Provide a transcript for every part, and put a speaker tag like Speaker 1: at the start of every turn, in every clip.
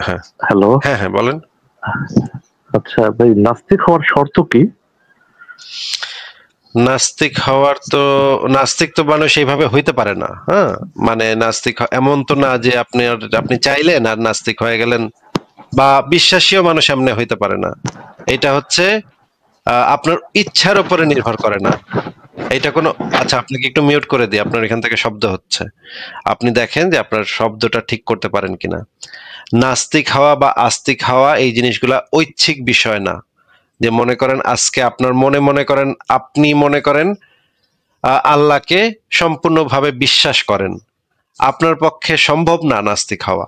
Speaker 1: হ্যাঁ,
Speaker 2: হ্যালো।
Speaker 1: হ্যাঁ, হ্যাঁ, বলেন।
Speaker 2: আচ্ছা ভাই, নাস্তিক হওয়ার শর্ত কি?
Speaker 1: নাস্তিক তো মানুষ এইভাবে হইতে পারে না। হ্যাঁ? মানে এমন তো না যে আপনি চাইলেন আর নাস্তিক হয়ে গেলেন, বা বিশ্বাসীও মানুষ এমনি হইতে পারে না। এটা হচ্ছে আপনার ইচ্ছার উপরে নির্ভর করে না। এটা কোনো আচ্ছা, আপনাকে একটু মিউট করে দিই। আপনার এখান থেকে শব্দ হচ্ছে। আপনি দেখেন যে আপনার শব্দটা ঠিক করতে পারেন কিনা। নাস্তিক হওয়া বা আস্তিক হওয়া এই জিনিসগুলা ঐচ্ছিক বিষয় না। যে মনে করেন আজকে আপনার আপনি মনে করেন আল্লাহকে সম্পূর্ণভাবে বিশ্বাস করেন। আপনার পক্ষে সম্ভব না নাস্তিক হওয়া।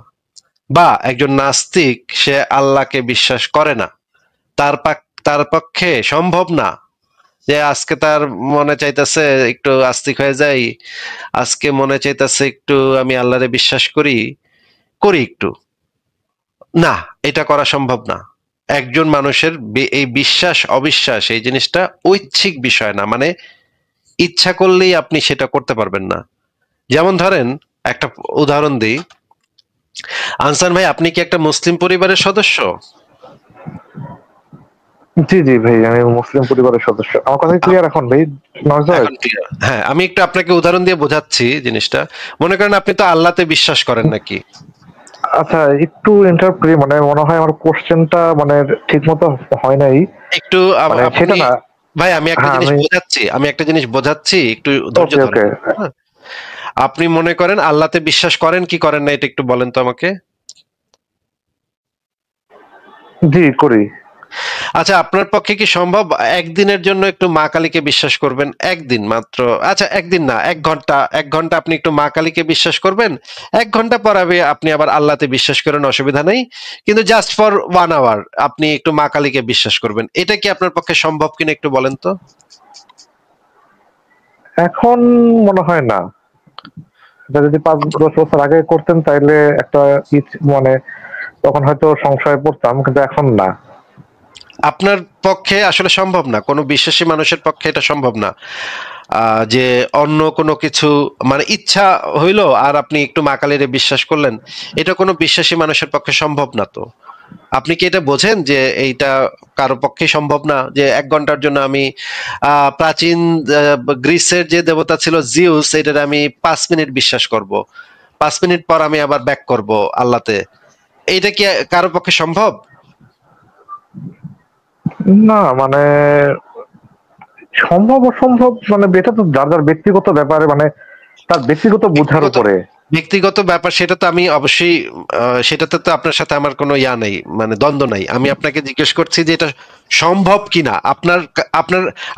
Speaker 1: বা একজন নাস্তিক সে আল্লাহকে বিশ্বাস করে না। তার পক্ষে সম্ভব না যে আজকে তার মনে চাইতেছে একটু আস্তিক হয়ে যাই, আজকে মনে চাইতেছে একটু আমি আল্লাহরে বিশ্বাস করি, করি একটু। না, এটা করা সম্ভব না। একজন মানুষের এই বিশ্বাস অবিশ্বাস এই জিনিসটা ঐচ্ছিক বিষয় না, মানে ইচ্ছা করলেই আপনি সেটা করতে পারবেন না। যেমন ধরেন, একটা উদাহরণ দিই। আনসান ভাই, আপনি কি একটা মুসলিম পরিবারের সদস্য?
Speaker 2: জি, জি ভাই, আমি মুসলিম পরিবারের সদস্য। আমার কথা ক্লিয়ার এখন ভাই? নয়েজ হয়?
Speaker 1: এখন ক্লিয়ার। হ্যাঁ, আমি একটু আপনাকে উদাহরণ দিয়ে বোঝাচ্ছি জিনিসটা। মনে করেন আপনি তো আল্লাহতে বিশ্বাস করেন নাকি?
Speaker 2: আচ্ছা, একটু ইন্টারপ্রি মানে মনে হয় আমার কোশ্চেনটা মানে ঠিক মতো হয় নাই।
Speaker 1: একটু
Speaker 2: মানে
Speaker 1: আপনি
Speaker 2: সেটা না।
Speaker 1: ভাই, আমি একটা
Speaker 2: হ্যাঁ,
Speaker 1: জিনিস
Speaker 2: আমি
Speaker 1: বোঝাচ্ছি, একটু ধৈর্য
Speaker 2: ওকে,
Speaker 1: ধরেন।
Speaker 2: ওকে।
Speaker 1: হ্যাঁ? আপনি মনে করেন আল্লাহতে বিশ্বাস করেন কি করেন না, এটা একটু বলেন তো আমাকে।
Speaker 2: জি, করি।
Speaker 1: আচ্ছা, আপনার পক্ষে কি সম্ভব একদিনের জন্য একটু মা কালীকে বিশ্বাস করবেন? একদিন মাত্র। আচ্ছা, একদিন না, ১ ঘন্টা। ১ ঘন্টা আপনি একটু মা কালীকে বিশ্বাস করবেন। ১ ঘন্টা পর আপনি আবার আল্লাহতে বিশ্বাস করেন, অসুবিধা নেই। কিন্তু জাস্ট ফর 1 আওয়ার আপনি একটু মা কালীকে বিশ্বাস করবেন। এটা কি আপনার পক্ষে সম্ভব কিনা একটু বলেন তো।
Speaker 2: এখন মনে হয় না। এটা যদি ৫-১০ বছর আগে করতেন তাইলে একটা মানে তখন হয়তো সংশয়ে পড়তাম, কিন্তু এখন না।
Speaker 1: আপনার পক্ষে আসলে সম্ভব না, কোনো বিশ্বাসী মানুষের পক্ষে এটা সম্ভব না। যে অন্য কোনো কিছু, মানে ইচ্ছা হইলো আর আপনি একটু মা কালীরে বিশ্বাস করলেন, এটা কোনো বিশ্বাসী মানুষের পক্ষে সম্ভব না তো। আপনি কি এটা বোঝেন যে এইটা কারো পক্ষে সম্ভব না যে ১ ঘন্টার জন্য আমি প্রাচীন গ্রিসের যে দেবতা ছিল জিউস, এটার আমি ৫ মিনিট বিশ্বাস করব, ৫ মিনিট পর আমি আবার ব্যাক করব আল্লাহতে। এইটা কি কারো পক্ষে সম্ভব?
Speaker 2: না মানে সম্ভব অসম্ভব মানে এটা তো যার যার ব্যক্তিগত ব্যাপারে, মানে তার ব্যক্তিগত বোঝার
Speaker 1: ব্যক্তিগত
Speaker 2: উপরে।
Speaker 1: ব্যক্তিগত ব্যাপার, সেটা তো আমি অবশ্যই সেটাতে তো আপনার সাথে আমার কোনো ইয়া নেই, মানে দ্বন্দ্ব নাই। আমি আপনাকে জিজ্ঞেস করছি যে এটা সম্ভব কিনা। আপনার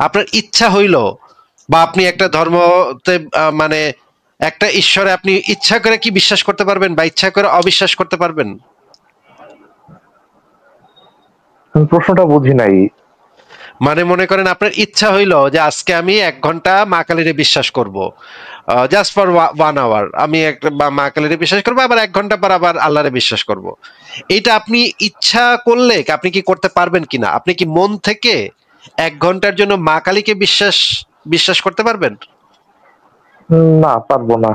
Speaker 1: আপনার ইচ্ছা হইলো, বা আপনি একটা ধর্মতে মানে একটা ঈশ্বরে আপনি ইচ্ছা করে কি বিশ্বাস করতে পারবেন, বা ইচ্ছা করে অবিশ্বাস করতে পারবেন?
Speaker 2: আমি প্রশ্নটা বুঝি নাই।
Speaker 1: মানে মনে করেন আপনার ইচ্ছা হইলো যে আজকে আমি ১ ঘন্টা মা কালীরে বিশ্বাস করব, জাস্ট ফর 1 আওয়ার আমি একটা মা কালীরে বিশ্বাস করবো, আবার ১ ঘন্টা পর আবার আল্লাহরে বিশ্বাস করব। এটা আপনি ইচ্ছা করলে আপনি কি করতে পারবেন কিনা? আপনি কি মন থেকে ১ ঘন্টার জন্য মা কালীকে বিশ্বাস বিশ্বাস করতে পারবেন?
Speaker 2: না, পারবো না।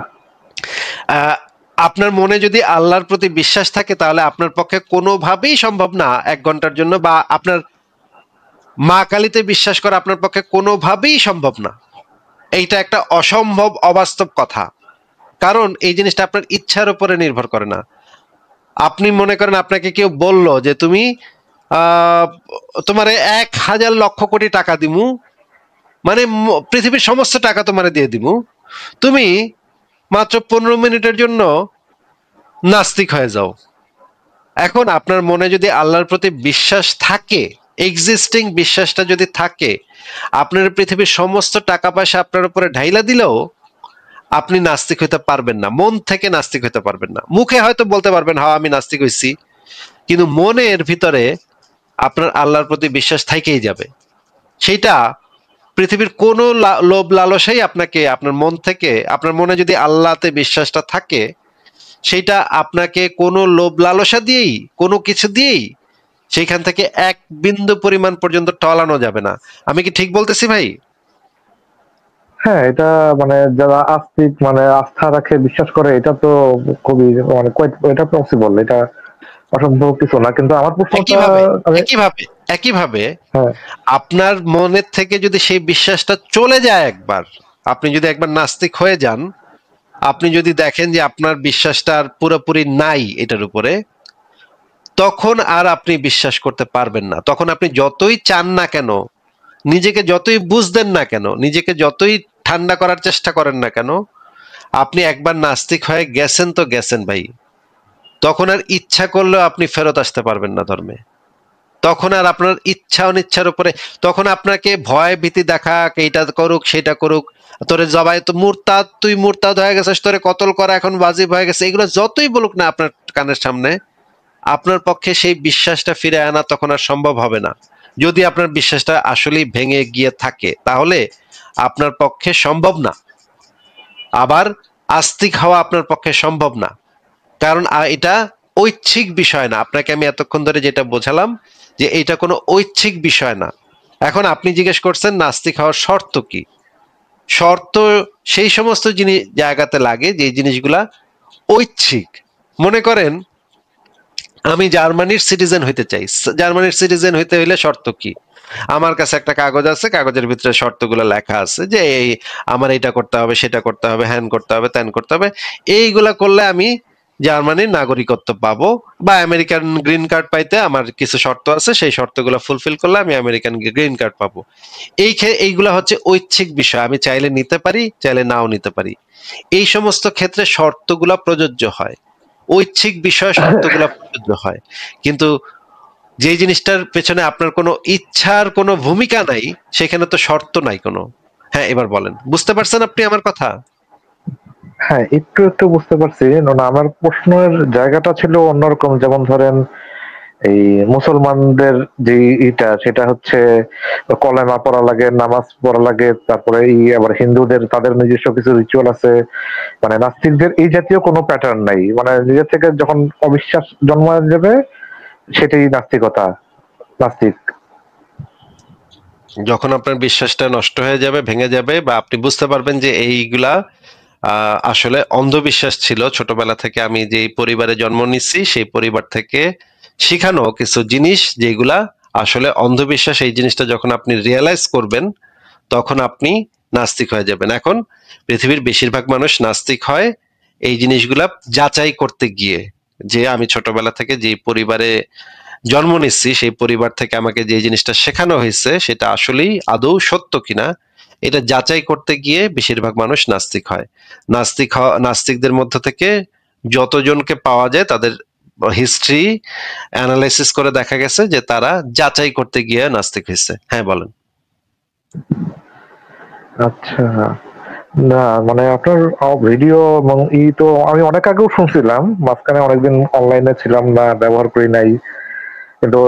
Speaker 1: আহ, আপনার মনে যদি আল্লাহর প্রতি বিশ্বাস থাকে, তাহলে আপনার পক্ষে কোনোভাবেই সম্ভব না ১ ঘন্টার জন্য, বা আপনার মা কালীতে বিশ্বাস করা আপনার পক্ষে কোনোভাবেই সম্ভব না। এইটা একটা অসম্ভব, অবাস্তব কথা। কারণ এই জিনিসটা আপনার ইচ্ছার উপরে নির্ভর করে না। আপনি মনে করেন আপনাকে কেউ বলল যে তুমি আহ তোমারে ১,০০০,০০,০০,০০,০০,০০,০০,০০,০০,০০,০০,০০,০০,০০,০০,০০,০০,০০,০০,০০,০০,০০,০০,০০,০০,০০,০০,০০,০০,০০,০০,০০,০০,০০,০০,০০,০০,০০,০০,০০,০০,০০,০০,০০,০০,০০,০০,০০,০০,০০,০০,০০,০০,০০,০০,০০,০০,০০,০০,০০,০০,০০,০০,০০,০০,০০,০০,০০,০০,০০,০০,০০,০০,০০,০০,০০,০০,০০,০০,০০,মাত্র ১৫ মিনিটের জন্য নাস্তিক হয়ে যাও। এখন আপনার মনে যদি আল্লাহর প্রতি বিশ্বাস থাকে, এক্সিস্টিং বিশ্বাসটা যদি থাকে, আপনার পৃথিবীর সমস্ত টাকা পয়সা আপনার উপরে ঢাইলা দিলেও আপনি নাস্তিক হইতে পারবেন না, মন থেকে নাস্তিক হইতে পারবেন না। মুখে হয়তো বলতে পারবেন হ্যাঁ আমি নাস্তিক হইছি, কিন্তু মনের ভিতরে আপনার আল্লাহর প্রতি বিশ্বাস থাইকেই যাবে। সেইটা পৃথিবীর কোনো লোভ লালসাই আপনাকে আপনার মন থেকে, আপনার মনে যদি আল্লাহতে বিশ্বাসটা থাকে, সেইটা আপনাকে কোনো লোভ লালসা দিয়েই, কোনো কিছু দিয়েই সেইখান থেকে এক বিন্দু পরিমাণ পর্যন্ত টলানো যাবে না। আমি কি ঠিক বলতেছি ভাই?
Speaker 2: হ্যাঁ, এটা মানে যারা আস্তিক মানে আস্থা রাখে, বিশ্বাস করে, এটা তো খুবই মানে এটা পসিবল। এটা অসম্ভব কিছু না, কিন্তু আমার প্রশ্নটা
Speaker 1: একইভাবে একইভাবে একইভাবে
Speaker 2: হ্যাঁ
Speaker 1: আপনার মনের থেকে যদি সেই বিশ্বাসটা চলে যায় একবার, আপনি যদি একবার নাস্তিক হয়ে যান, আপনি যদি দেখেন যে আপনার বিশ্বাসটা আর পুরোপুরি নাই এটার উপরে, তখন আর আপনি বিশ্বাস করতে পারবেন না। তখন আপনি যতই চান না কেন, নিজেকে যতই বুঝদেন না কেন, নিজেকে যতই ঠান্ডা করার চেষ্টা করেন না কেন, আপনি একবার নাস্তিক হয়ে গেছেন তো গেছেন ভাই। তখন আর ইচ্ছা করলেও আপনি ফেরত আসতে পারবেন না ধর্মে। তখন আর আপনার ইচ্ছা অনিচ্ছার উপরে, তখন আপনাকে ভয় ভীতি দেখাক, এইটা করুক সেটা করুক, তোরে জবাই তো মুরতাদ, তুই মুরতাদ হয়ে গেছিস, তোরে কতল করা এখন ওয়াজিব হয়ে গেছে, এগুলো যতই বলুক না আপনার কানের সামনে, আপনার পক্ষে সেই বিশ্বাসটা ফিরে আনা তখন আর সম্ভব হবে না। যদি আপনার বিশ্বাসটা আসলেই ভেঙে গিয়ে থাকে, তাহলে আপনার পক্ষে সম্ভব না। আবার আস্তিক হওয়া আপনার পক্ষে সম্ভব না, কারণ এটা ঐচ্ছিক বিষয় না। আপনাকে আমি এতক্ষণ ধরে যেটা বোঝালাম যে এটা কোনো ঐচ্ছিক বিষয় না। এখন আপনি জিজ্ঞেস করছেন নাস্তিক হওয়ার শর্ত কি? শর্ত সেই সমস্ত জিনিস জায়গাতে লাগে যে জিনিসগুলা ঐচ্ছিক। মনে করেন আমি জার্মানির সিটিজেন হইতে চাই, জার্মানির সিটিজেন হইতে হইলে শর্ত কি? আমার কাছে একটা কাগজ আছে, কাগজের ভিতরে শর্তগুলো লেখা আছে যে এই আমার এটা করতে হবে, সেটা করতে হবে, হ্যান করতে হবে, ত্যান করতে হবে, এইগুলা করলে আমি জার্মানির নাগরিকত্ব পাবো, বা আমেরিকান গ্রিন কার্ড পাইতে আমার কিছু শর্ত আছে, সেই শর্তগুলো ফুলফিল করলে আমি আমেরিকান গ্রিন কার্ড পাবো। এইগুলা হচ্ছে ঐচ্ছিক বিষয়, আমি চাইলে নিতে পারি, চাইলে নাও নিতে পারি। এই সমস্ত ক্ষেত্রে শর্তগুলা প্রযোজ্য হয়, ঐচ্ছিক বিষয় শর্তগুলা প্রযোজ্য হয়। কিন্তু যে জিনিসটার পেছনে আপনার কোনো ইচ্ছার কোনো ভূমিকা নাই, সেখানে তো শর্ত নাই কোনো। হ্যাঁ, এবার বলেন, বুঝতে পারছেন আপনি আমার কথা?
Speaker 2: হ্যাঁ, একটু একটু বুঝতে পারছি। না, আমার প্রশ্নের জায়গাটা ছিল অন্যরকম। যেমন ধরেন এই মুসলমানদের যে সেটা হচ্ছে কলেমা পড়া লাগে, নামাজ পড়া লাগে, তারপরে আবার হিন্দুদের তাদের নিজস্ব কিছু রিচুয়াল আছে। মানে নাস্তিকদের এই জাতীয় কোনো প্যাটার্ন নাই, মানে নিজের থেকে যখন অবিশ্বাস জন্ম যাবে সেটাই নাস্তিকতা, নাস্তিক।
Speaker 1: যখন আপনার বিশ্বাসটা নষ্ট হয়ে যাবে, ভেঙে যাবে, বা আপনি বুঝতে পারবেন যে এইগুলা আসলে অন্ধবিশ্বাস ছিল, ছোটবেলা থেকে আমি যে পরিবারে জন্ম নিচ্ছি সেই পরিবার থেকে শিখানো কিছু জিনিস যেগুলা আসলে অন্ধবিশ্বাস, এই জিনিসটা যখন আপনি রিয়েলাইজ করবেন, তখন আপনি নাস্তিক হয়ে যাবেন। এখন পৃথিবীর বেশিরভাগ মানুষ নাস্তিক হয় এই জিনিসগুলা যাচাই করতে গিয়ে, যে আমি ছোটবেলা থেকে যে পরিবারে জন্ম নিচ্ছি সেই পরিবার থেকে আমাকে যে জিনিসটা শেখানো হয়েছে সেটা আসলেই আদৌ সত্য কিনা, এটা যাচাই করতে গিয়ে বেশিরভাগ মানুষ নাস্তিক হয়। নাস্তিকদের মধ্য থেকে যতজনকে পাওয়া যায় তাদের হিস্ট্রি অ্যানালাইসিস করে দেখা গেছে যে তারা যাচাই করতে গিয়ে নাস্তিক হয়েছে। হ্যাঁ, বলেন।
Speaker 2: আচ্ছা, না মানে আপনার ভিডিও এবং তো আমি অনেক আগেও শুনছিলাম, মাঝখানে অনেকদিন অনলাইনে ছিলাম না, ব্যবহার করি নাই। কিন্তু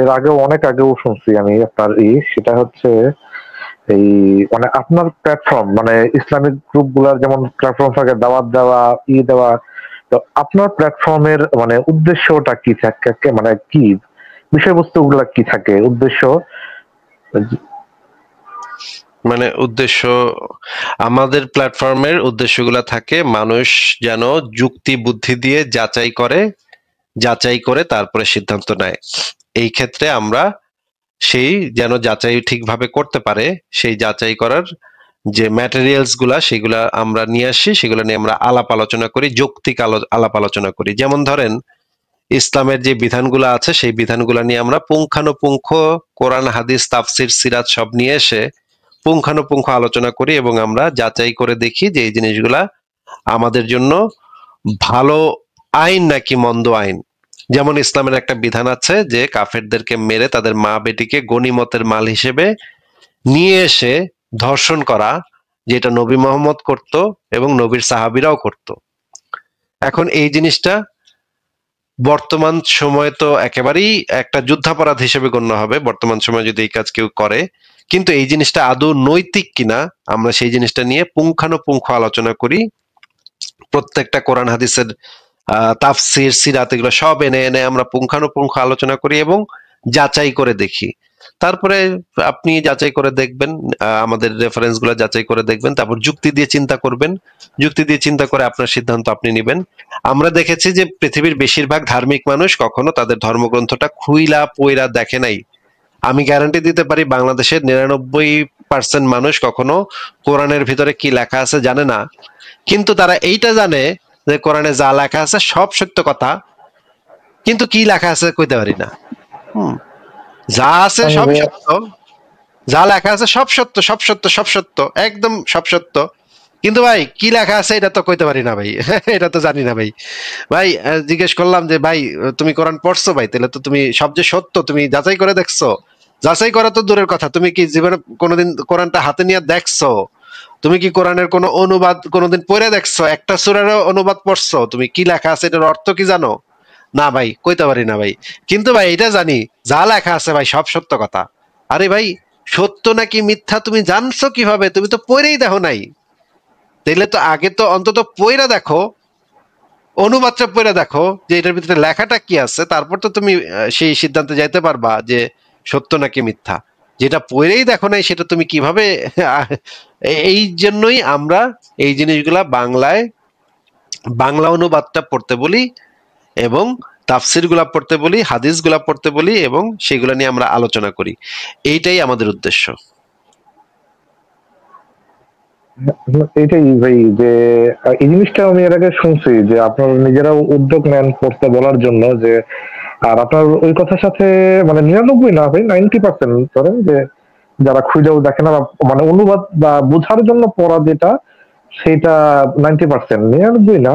Speaker 2: এর আগেও অনেক আগেও শুনছি আমি আপনার সেটা হচ্ছে এই মানে আপনার প্ল্যাটফর্ম, মানে ইসলামিক গ্রুপ গুলার যেমন প্ল্যাটফর্ম থাকে দাওয়াত দেওয়া, দেওয়া, তো আপনার প্ল্যাটফর্মের মানে উদ্দেশ্যটা কি থাকে, মানে কি বিষয়বস্তু গুলা কি থাকে উদ্দেশ্য?
Speaker 1: মানে উদ্দেশ্য, আমাদের প্ল্যাটফর্মের উদ্দেশ্যগুলো থাকে মানুষ যেন যুক্তি বুদ্ধি দিয়ে যাচাই করে তারপরে সিদ্ধান্ত নেয়। এই ক্ষেত্রে আমরা সেই যেন যাচাই ঠিকভাবে করতে পারে, সেই যাচাই করার যে ম্যাটেরিয়ালস গুলা সেগুলা আমরা নিয়ে আসি, সেগুলো নিয়ে আমরা আলাপ আলোচনা করি, যৌক্তিক আলাপ আলোচনা করি। যেমন ধরেন ইসলামের যে বিধানগুলো আছে সেই বিধানগুলো নিয়ে আমরা পুঙ্খানুপুঙ্খ কোরআন হাদিস তাফসির সিরাত সব নিয়ে এসে পুঙ্খানুপুঙ্খ আলোচনা করি, এবং আমরা যাচাই করে দেখি যে এই জিনিসগুলা আমাদের জন্য ভালো আইন নাকি মন্দ আইন। যেমন ইসলামের একটা বিধান আছে যে কাফেরদেরকে মেরে তাদের মা বেটিকে গনিমতের মাল হিসেবে নিয়ে এসে ধর্ষণ করা, যেটা নবী মোহাম্মদ করত এবং নবীর সাহাবীরাও করত। এখন এই জিনিসটা বর্তমান সময়ে তো একেবারেই একটা যুদ্ধাপরাধ হিসেবে গণ্য হবে বর্তমান সময়ে যদি এই কাজ কেউ করে। কিন্তু এই জিনিসটা আদৌ নৈতিক কিনা আমরা সেই জিনিসটা নিয়ে পুঙ্খানুপুঙ্খ আলোচনা করি। প্রত্যেকটা কোরআন হাদিসের তাফসির সিরাত এগুলো সব এনে এনে আমরা পুঙ্খানুপুঙ্খ আলোচনা করি এবং যাচাই করে দেখি। তারপরে আপনি যাচাই করে দেখবেন, আমাদের রেফারেন্স গুলো যাচাই করে দেখবেন, তারপর যুক্তি দিয়ে চিন্তা করবেন, যুক্তি দিয়ে চিন্তা করে আপনার সিদ্ধান্ত আপনি নেবেন। আমরা দেখেছি যে পৃথিবীর বেশিরভাগ ধার্মিক মানুষ কখনো তাদের ধর্মগ্রন্থটা খুইলা পইরা দেখে নাই। আমি গ্যারান্টি দিতে পারি বাংলাদেশের 99% মানুষ কখনো কোরআনের ভিতরে কি লেখা আছে জানে না, কিন্তু তারা এইটা জানে যে কোরআনে যা লেখা আছে সব সত্য কথা, কিন্তু কি লেখা আছে কইতে পারি না। হুম, যা আছে সব সত্য, যা লেখা আছে সব সত্য, সব সত্য, সব সত্য, একদম সব সত্য, কিন্তু ভাই কি লেখা আছে এটা তো কইতে পারি না ভাই। এটা তো জানি না ভাই। ভাই জিজ্ঞেস করলাম যে ভাই তুমি কোরআন পড়ছো ভাই, তাহলে তো তুমি সব যে সত্য তুমি যাচাই করে দেখছো? যাচাই করা তো দূরের কথা, তুমি কি জীবনে কোনোদিন কোরআনটা হাতে নিয়ে দেখছো? তুমি কি কোরআনের কোনো অনুবাদ কোনোদিন পড়ে দেখছো? একটা সূরারও অনুবাদ পড়ছো? তুমি কি লেখা আছে এটার অর্থ কি জানো? না ভাই, কইতে পারি না ভাই। কিন্তু ভাই এটা জানি, যা লেখা আছে ভাই সব সত্য কথা। আরে ভাই, সত্য নাকি মিথ্যা তুমি জানছো কিভাবে? তুমি তো পড়েই দেখো নাই। তাইলে তো আগে তো অন্তত পড়া দেখো, অনুবাদটা পড়ে দেখো যে এটার ভিতরে লেখাটা কি আছে, তারপর তো তুমি সেই সিদ্ধান্তে যাইতে পারবা যে সত্য নাকি মিথ্যা। যেটা পড়েই দেখো নাই সেটা তুমি কিভাবে এই জন্যই আমরা এই জিনিসগুলা বাংলায়, বাংলা অনুবাদটা পড়তে বলি, এবং তাফসির গুলা পড়তে বলি, হাদিস গুলা পড়তে বলি, এবং সেগুলো নিয়ে আমরা আলোচনা করি। এইটাই আমাদের উদ্দেশ্য।
Speaker 2: এইটাই ভাই যে এই জিনিসটা আমি এর আগে শুনছি যে আপনারা নিজেরাও উদ্যোগ নেন করতে বলার জন্য যে, আর আপনার ওই কথার সাথে মানে 99 না ভাই 90% ধরেন যে যারা খুঁজেও দেখে না মানে অনুবাদ বা বোঝার জন্য পড়া যেটা সেটা 90%, 99 না।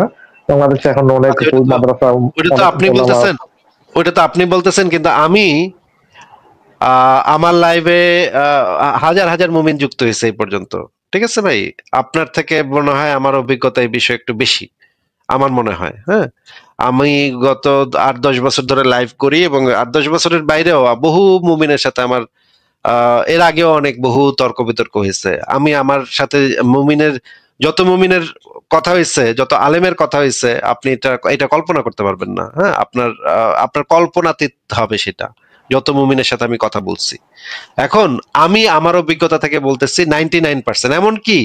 Speaker 2: বাংলাদেশে এখন অনেক
Speaker 1: আচ্ছা, ওটা তো
Speaker 2: মাদ্রাসা
Speaker 1: ওটা তো
Speaker 2: অনেক
Speaker 1: আপনি
Speaker 2: ওলামা।
Speaker 1: বলতেছেন, ওটা তো আপনি বলতেছেন, কিন্তু আমি আমার লাইভে হাজার হাজার মুমিন যুক্ত হয়েছে এই পর্যন্ত। ঠিক আছে ভাই, আপনার থেকে মনে হয় আমার অভিজ্ঞতা এই বিষয়ে একটু বেশি, আমার মনে হয়। হ্যাঁ, আমি গত 8-10 বছর ধরে লাইভ করি, এবং 8-10 বছরের বাইরেও বহু মুমিনের সাথে আমার এর আগেও অনেক বহু তর্ক বিতর্ক হয়েছে। আমি আমার সাথে মুমিনের, যত মুমিনের কথা হয়েছে, যত আলেমের কথা হয়েছে, আপনি এটা এটা কল্পনা করতে পারবেন না। হ্যাঁ, আপনার কল্পনাতীত হবে সেটা, যত মুমিনের সাথে আমি কথা বলছি। এখন আমি আমার অভিজ্ঞতা থেকে বলতেছি 99%, এমনকি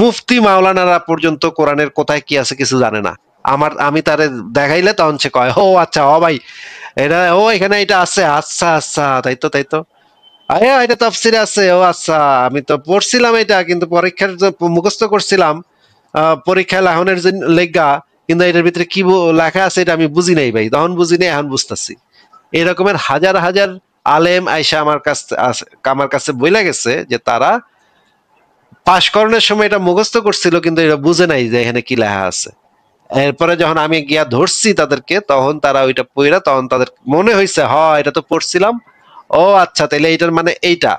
Speaker 1: মুফতি মাওলানারা পর্যন্ত কোরআনের কোথায় কি আছে কিছু জানে না। আমি তারে দেখাইলে তখন সে কয়, ও আচ্ছা, ও ভাই এটা, ও এখানে এটা আছে, আচ্ছা আচ্ছা, তাই তো তাই তো, এটা তাফসিরে আছে, ও আচ্ছা, আমি তো পড়ছিলাম এটা, কিন্তু পরীক্ষার মুখস্থ করছিলাম, পরীক্ষায় লাহনের জন্য লেগা, কিন্তু এটার ভিতরে কি লেখা আছে এটা আমি বুঝি নাই ভাই, তখন বুঝি নাই, এখন বুঝতেছি। এরকমের হাজার হাজার আলেম আইসা আমার কাছে বইলা গেছে যে তারা পাশ করানোর সময় এটা মুখস্থ করছিল, কিন্তু এটা বুঝে নাই যে এখানে কি লেখা আছে। এরপরে যখন আমি গিয়া ধরছি তাদেরকে, তখন তারা ওইটা পড়া, তখন তাদের মনে হয়েছে হ এটা তো পড়ছিলাম, ও আচ্ছা, তাইলে এইটার মানে এইটা।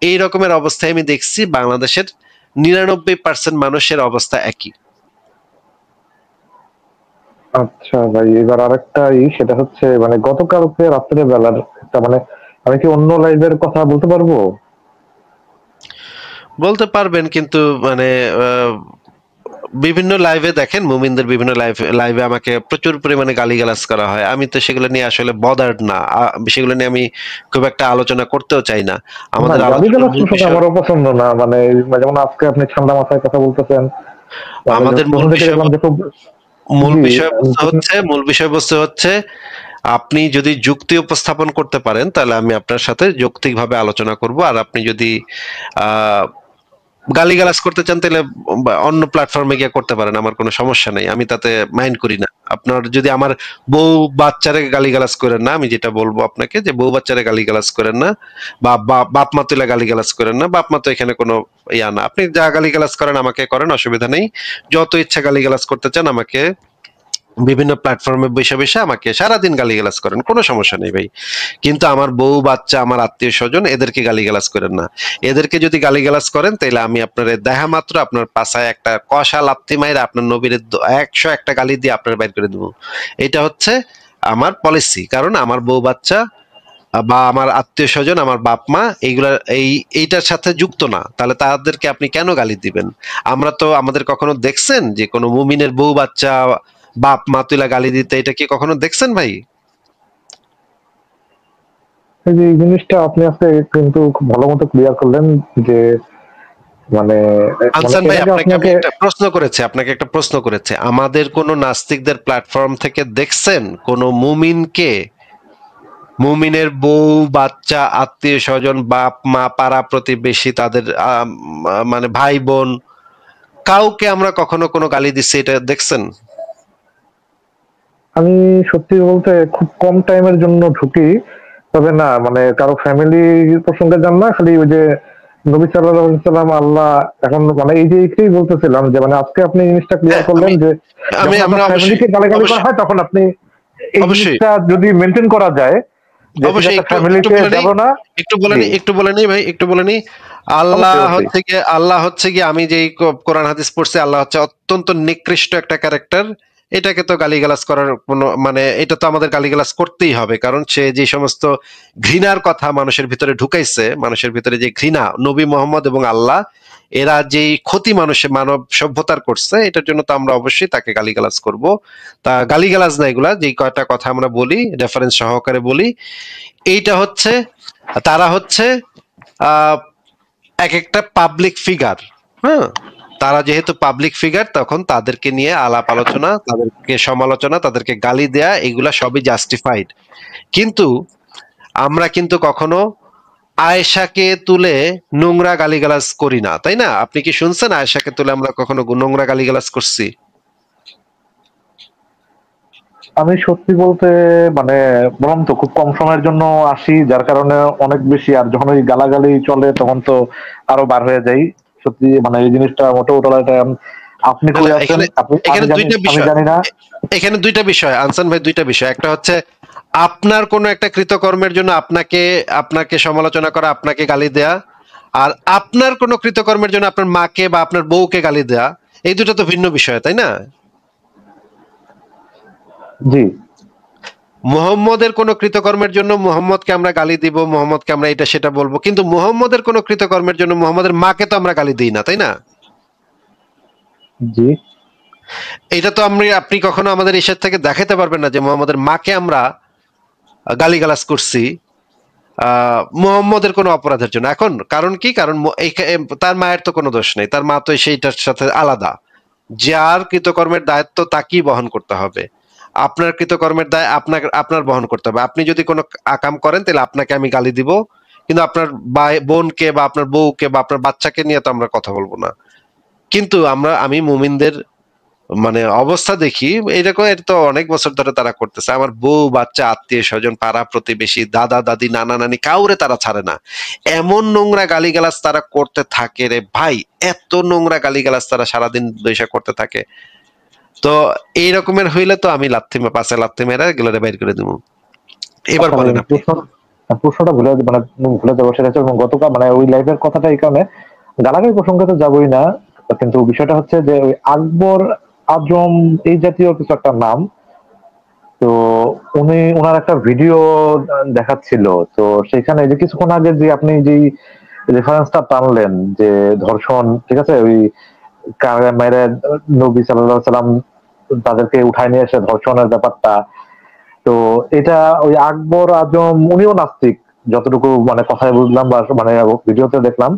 Speaker 1: এই রকমের অবস্থায় আমি দেখছি বাংলাদেশের 99% মানুষের অবস্থা একই।
Speaker 2: আচ্ছা ভাই, এবার আরেকটা সেটা হচ্ছে মানে গতকালকে রাত্রে বেলার একটা মানে আমি কি অন্য লাইভের কথা বলতে পারবো?
Speaker 1: বলতে পারবেন, কিন্তু মানে বিভিন্ন লাইভে দেখেন, মুমিনদের বিভিন্ন লাইভে আমাকে প্রচুর পরিমাণে গালিগালাজ করা হয়। আমি তো সেগুলো নিয়ে আসলে বদার্ড না, সেগুলো নিয়ে আমি খুব একটা আলোচনা করতেও চাই না।
Speaker 2: না,
Speaker 1: আমাদের আলোচনার
Speaker 2: গালিগালাজ
Speaker 1: মূল
Speaker 2: শোনা
Speaker 1: বিষয়,
Speaker 2: আমারও পছন্দ না। মানে যেমন আজকে আপনি ঠান্ডা মাথায় কথা বলতেছেন, আমি
Speaker 1: আমাদের
Speaker 2: প্রথম থেকে দেখলাম যে খুব
Speaker 1: মূল
Speaker 2: জি
Speaker 1: বিষয়বস্তু হচ্ছে আপনি যদি যুক্তি উপস্থাপন করতে পারেন, তাহলে আমি আপনার সাথে যৌক্তিকভাবে আলোচনা করব। আর আপনি যদি আহ গালিগালাজ করতে চান, তাহলে অন্য প্ল্যাটফর্মে গিয়ে করতে পারেন, আমার কোনো সমস্যা নেই, আমি তাতে মাইন্ড করি না। আপনার যদি আমার বউ বাচ্চারে গালিগালাজ করেন না, আমি যেটা বলবো আপনাকে যে বউ বাচ্চারে গালিগালাজ করেন না, বা বাপ মা তুলে গালিগালাজ করেন না। বাপ মা তো এখানে কোনো ইয়া না, আপনি যা গালিগালাজ করেন আমাকে করেন, অসুবিধা নেই। যত ইচ্ছা গালিগালাজ করতে চান আমাকে বিভিন্ন প্ল্যাটফর্মে বসে বসে আমাকে সারাদিন গালিগালাজ করেন, কোনো সমস্যা নেই ভাই। কিন্তু আমার বউ বাচ্চা, আমার আত্মীয় স্বজন, এদেরকে গালিগালাজ করেন না। এদেরকে যদি গালিগালাজ করেন, তাহলে আমি আপনার দেখা মাত্র আপনার পাছায় একটা কষা লাথি মাইরা আপনার নবীর 101টা গালি দিয়ে আপনার বাইর করে দেবো। এটা হচ্ছে আমার পলিসি, কারণ আমার বউ বাচ্চা বা আমার আত্মীয় স্বজন, আমার বাপ মা এইগুলা এইটার সাথে যুক্ত না, তাহলে তাদেরকে আপনি কেন গালি দিবেন? আমরা তো, আমাদের কখনো দেখছেন যে কোনো মুমিনের বউ বাচ্চা বাপ মা তুলা গালি দিতে? এটা কি কখনো দেখছেন ভাই?
Speaker 2: যে এই জিনিসটা আপনি আজকে কিন্তু খুব ভালো মতো ক্লিয়ার করলেন যে মানে
Speaker 1: আনসান
Speaker 2: এর
Speaker 1: ভাই,
Speaker 2: আগে
Speaker 1: আপনাকে আমি
Speaker 2: আপনাকে
Speaker 1: একটা প্রশ্ন করেছে, আমাদের কোন নাস্তিকদের প্ল্যাটফর্ম থেকে দেখছেন কোন মুমিনকে, মুমিনের বউ বাচ্চা আত্মীয় স্বজন বাপ মা পাড়া প্রতিবেশী তাদের মানে ভাই বোন কাউকে আমরা কখনো কোনো গালি দিচ্ছি এটা দেখছেন?
Speaker 2: আমি সত্যি বলতে খুব কম টাইমের জন্য ঢুকি, তবে না মানে কারো ফ্যামিলি প্রসঙ্গে জান না, খালি ওই যে নবী সাল্লাল্লাহু আলাইহি সাল্লাম আল্লাহ এখন মানে এই যে এইটাই বলতেছিলাম যে মানে আজকে আপনি জিনিসটা ক্লিয়ার
Speaker 1: হ্যাঁ,
Speaker 2: করলেন যে
Speaker 1: আমি
Speaker 2: যখন
Speaker 1: আমরা
Speaker 2: আপনার
Speaker 1: অবশ্যই
Speaker 2: ফ্যামিলিকে গালাগালি করা
Speaker 1: অবশ্যই
Speaker 2: হয় তখন আপনি এই
Speaker 1: অবশ্যই
Speaker 2: জিনিসটা যদি মেনটেন করা যায় যে ঠিক
Speaker 1: অবশ্যই
Speaker 2: আছে
Speaker 1: একটু একটু
Speaker 2: ফ্যামিলিতে
Speaker 1: বলে নেই,
Speaker 2: যাব না। জি,
Speaker 1: একটু বলে নেই ভাই, একটু বলে নেই।
Speaker 2: অবশ্যই অবশ্যই।
Speaker 1: আল্লাহ হচ্ছে কি, আমি যেই কোরআন হাদিস পড়ছি, আল্লাহ হচ্ছে অত্যন্ত নিকৃষ্ট একটা ক্যারেক্টার। এটাকে তো গালিগালাজ করার কোনো মানে, এটা তো আমাদের গালিগালাজ করতেই হবে, কারণ সে যে সমস্ত ঘৃণার কথা মানুষের ভিতরে ঢুকাইছে, মানুষের ভিতরে যে ঘৃণা নবী মোহাম্মদ এবং আল্লাহ, এরা যেই ক্ষতি মানুষের মানব সভ্যতার করছে, এটার জন্য তো আমরা অবশ্যই তাকে গালিগালাজ করব। তা গালিগালাজ না, এগুলা যেই কয়টা কথা আমরা বলি রেফারেন্স সহকারে বলি, এইটা হচ্ছে তারা হচ্ছে আহ এক একটা পাবলিক ফিগার। হ্যাঁ, তারা যেহেতু পাবলিক ফিগার, তখন তাদেরকে নিয়ে আলাপ আলোচনা, তাদেরকে সমালোচনা, তাদেরকে গালি দেয়া, এগুলা সবই জাস্টিফাইড। কিন্তু আমরা কিন্তু কখনো আয়েশাকে তুলে নোংরা গালিগালাজ করি না, তাই না? আপনি কি শুনছেন আয়েশাকে তুলে আমরা কখনো নোংরা গালিগালাজ করছি?
Speaker 2: আমি সত্যি বলতে মানে বললাম তো খুব কম সময়ের জন্য আসি, যার কারণে অনেক বেশি, আর যখন ওই গালাগালি চলে তখন তো আরো বার হয়ে যাই। সত্যি মানে এই জিনিসটা মোটেও টলারেট আপনি
Speaker 1: না না,
Speaker 2: কই আছেন
Speaker 1: এখানে
Speaker 2: আপনি
Speaker 1: এখানে দুইটা
Speaker 2: আমি
Speaker 1: বিষয়,
Speaker 2: জানি না।
Speaker 1: এখানে দুইটা বিষয় আনসান ভাই, দুইটা বিষয়। একটা হচ্ছে আপনার কোনো একটা কৃতকর্মের জন্য আপনাকে আপনাকে সমালোচনা করা, আপনাকে গালি দেয়া, আর আপনার কোনো কৃতকর্মের জন্য আপনার মাকে বা আপনার বউকে গালি দেয়া, এই দুটো তো ভিন্ন বিষয়, তাই না?
Speaker 2: জি,
Speaker 1: মুহাম্মদের কোনো কৃতকর্মের জন্য মুহাম্মদকে আমরা গালি দিব, মুহাম্মদকে আমরা এটা সেটা বলবো, কিন্তু মুহাম্মদের কোনো কৃতকর্মের জন্য মুহাম্মদের মাকে তো আমরা গালি দিই না, তাই না?
Speaker 2: জি,
Speaker 1: এটা তো আপনি কখনো আমাদের ইশার থেকে দেখাতে পারবেন না যে মুহাম্মদের মাকে আমরা গালিগালাজ করছি মুহাম্মদের কোনো অপরাধের জন্য। এখন কারণ কি, কারণ তার মায়ের তো কোনো দোষ নেই, তার মা তো সেইটার সাথে আলাদা। যার কৃতকর্মের দায়িত্ব তাকেই বহন করতে হবে। আপনার কৃতকর্মের দায় আপনার বহন করতে হবে। আপনি যদি কোনো আকাম করেন তাহলে আপনাকে আমি গালি দিব, কিন্তু আপনার বোনকে বা আপনার বউকে বা আপনার বাচ্চাকে নিয়ে তো আমরা কথা বলবো না। কিন্তু আমি মুমিনদের মানে অবস্থা দেখি এরকম, এটা তো অনেক বছর ধরে তারা করতেছে। আমার বউ বাচ্চা আত্মীয় স্বজন পাড়া প্রতিবেশী দাদা দাদি নানা নানি কাউরে তারা ছাড়ে না। এমন নোংরা গালিগালাজ তারা করতে থাকে রে ভাই, এত নোংরা গালিগালাজ তারা সারাদিন বৈশা করতে থাকে। তো এই রকমের হইলে তো আমি পাশে লাথি মেরে এগুলো বাইর করে দিব। এবার
Speaker 2: আচ্ছা আমি
Speaker 1: বলেন আপনি।
Speaker 2: প্রশ্নটা ভুলে যাবো, সেটা হচ্ছে গতকাল মানে ওই লাইভের কথাটা এই কারণে, গালাগালি প্রসঙ্গে তো যাবোই না, কিন্তু বিষয়টা হচ্ছে যে ওই আকবর আজম এই জাতীয় কিছু একটা নাম, তো ওনার একটা ভিডিও দেখাচ্ছিল। তো সেখানে যে কিছুক্ষণ আগে যে আপনি যে রেফারেন্সটা টানলেন যে ধর্ষণ, ঠিক আছে, ওই মেরে নবী সাল্লাল্লাহু আলাইহি সাল্লাম তাদেরকে উঠায় নিয়ে এসে ধর্ষণের ব্যাপারটা, তো এটা ওই আকবর আজম উনিও নাস্তিক যতটুকু মানে কথায় বুঝলাম বা মানে ভিডিওতে দেখলাম।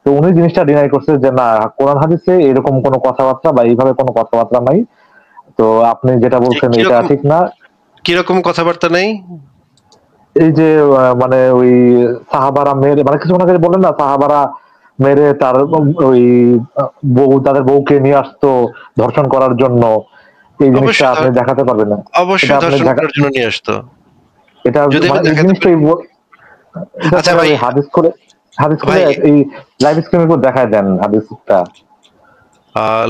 Speaker 2: তো উনি জিনিসটা ডিনাই করছে যে না, কোরআন হাদিসে এরকম কোনো কথাবার্তা বা এইভাবে কোনো কথাবার্তা নাই। তো আপনি যেটা বলছেন এটা
Speaker 1: কিরকম
Speaker 2: ঠিক না।
Speaker 1: কিরকম কথাবার্তা নেই?
Speaker 2: এই যে মানে ওই সাহাবারা মেরে মানে কিছুক্ষণ আগে বললেন না, সাহাবারা মেরে তার ওই বউ তাদের বউকে নিয়ে আসতো ধর্ষণ করার জন্য, এই জিনিসটা
Speaker 1: অবশ্যই
Speaker 2: আপনি দেখাতে পারবেন না। এটা
Speaker 1: অবশ্যই
Speaker 2: আপনি
Speaker 1: ধর্ষণ করার জন্য নিয়ে আসতো।
Speaker 2: এটা
Speaker 1: যদি আমি
Speaker 2: মানে এই
Speaker 1: দেখাতে পারি।
Speaker 2: জিনিসটাই এটা
Speaker 1: আচ্ছা
Speaker 2: পরে
Speaker 1: ভাই,
Speaker 2: ওই হাদিস খুলে
Speaker 1: ভাই
Speaker 2: এই লাইভ স্ট্রিমের উপর দেখায় দেন হাদিসটা।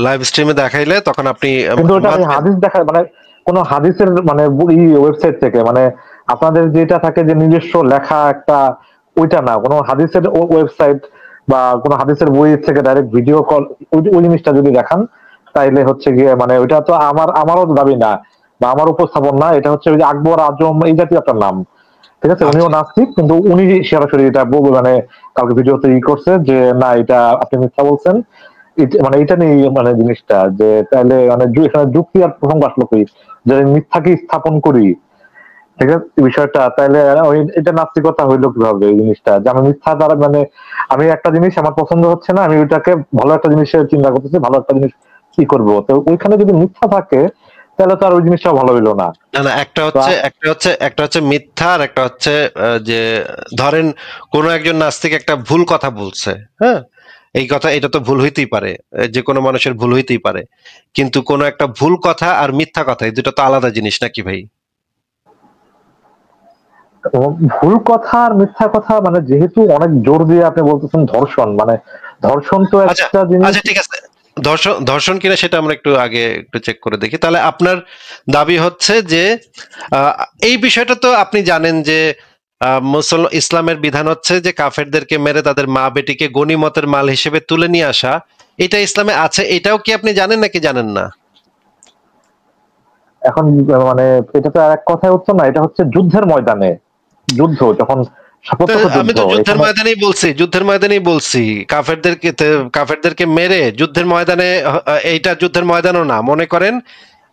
Speaker 1: লাইভ স্ট্রিমে দেখাইলে তখন আপনি
Speaker 2: কিন্তু ওটা ওই হাদিস দেখায় মানে কোন হাদিসের মানে ওয়েবসাইট থেকে, মানে আপনাদের যেটা থাকে যে নিজস্ব লেখা একটা, ওইটা না, কোনো হাদিসের ওয়েবসাইট বা কোনো হাদিসের বই থেকে ডাইরেক্ট ভিডিও কল, ওই জিনিসটা যদি দেখান তাইলে হচ্ছে গিয়ে মানে ওইটা তো আমারও দাবি না বা আমার উপস্থাপন না, এটা হচ্ছে ওই যে আকবর আজম এই জাতীয় একটা নাম, ঠিক আছে, উনিও
Speaker 1: আচ্ছা
Speaker 2: নাস্তিক কিন্তু উনি সরাসরি এটা মানে কালকে ভিডিওতে করছে যে না এটা আপনি মিথ্যা বলছেন। মানে এটা নিয়ে মানে জিনিসটা যে তাহলে মানে এখানে যুক্তি আর প্রসঙ্গ আসলো কি, যে মিথ্যাকে স্থাপন করি, ঠিক আছে বিষয়টা, তাহলে এটা নাস্তিকতা হইলো কিভাবে এই জিনিসটা, যে আমি মিথ্যা দ্বারা মানে আমি একটা জিনিস আমার পছন্দ হচ্ছে না, আমি ওইটাকে ভালো একটা জিনিসের চিন্তা করতেছি, ভালো একটা জিনিস কি করবো, তো ওইখানে যদি মিথ্যা থাকে তাহলে তো আর ওই জিনিসটা ভালো হইলো না।
Speaker 1: না না, একটা হচ্ছে মিথ্যা, আর একটা হচ্ছে যে ধরেন কোনো একজন নাস্তিক একটা ভুল কথা বলছে, হ্যাঁ, এটা তো ভুল হইতেই পারে, যে কোনো মানুষের ভুল হইতেই পারে, কিন্তু কোনো একটা ভুল কথা আর মিথ্যা কথা এই দুটো তো আলাদা জিনিস নাকি ভাই?
Speaker 2: ভুল কথা আর মিথ্যা কথা মানে যেহেতু অনেক জোর দিয়ে আপনি বলতেছেন ধর্ষণ, মানে ধর্ষণ তো
Speaker 1: আচ্ছা
Speaker 2: একটা জিনিস।
Speaker 1: আচ্ছা, ঠিক আছে, ধর্ষণ কিনা সেটা আমরা আগে একটু চেক করে দেখি। তাহলে আপনার দাবি হচ্ছে যে এই বিষয়টা তো আপনি জানেন যে ইসলামের বিধান হচ্ছে যে কাফেরদেরকে মেরে তাদের মা বেটিকে গনিমতের মাল হিসেবে তুলে নিয়ে আসা, এটা ইসলামে আছে, এটাও কি আপনি জানেন নাকি জানেন না?
Speaker 2: এখন মানে এটা তো আর এক কথায় হচ্ছে না, এটা হচ্ছে যুদ্ধের ময়দানে, যুদ্ধ যখন
Speaker 1: আমি তো যুদ্ধের ময়দানেই বলছি কাফেরদেরকে মেরে যুদ্ধের ময়দানে, এইটা যুদ্ধের ময়দানও না, মনে করেন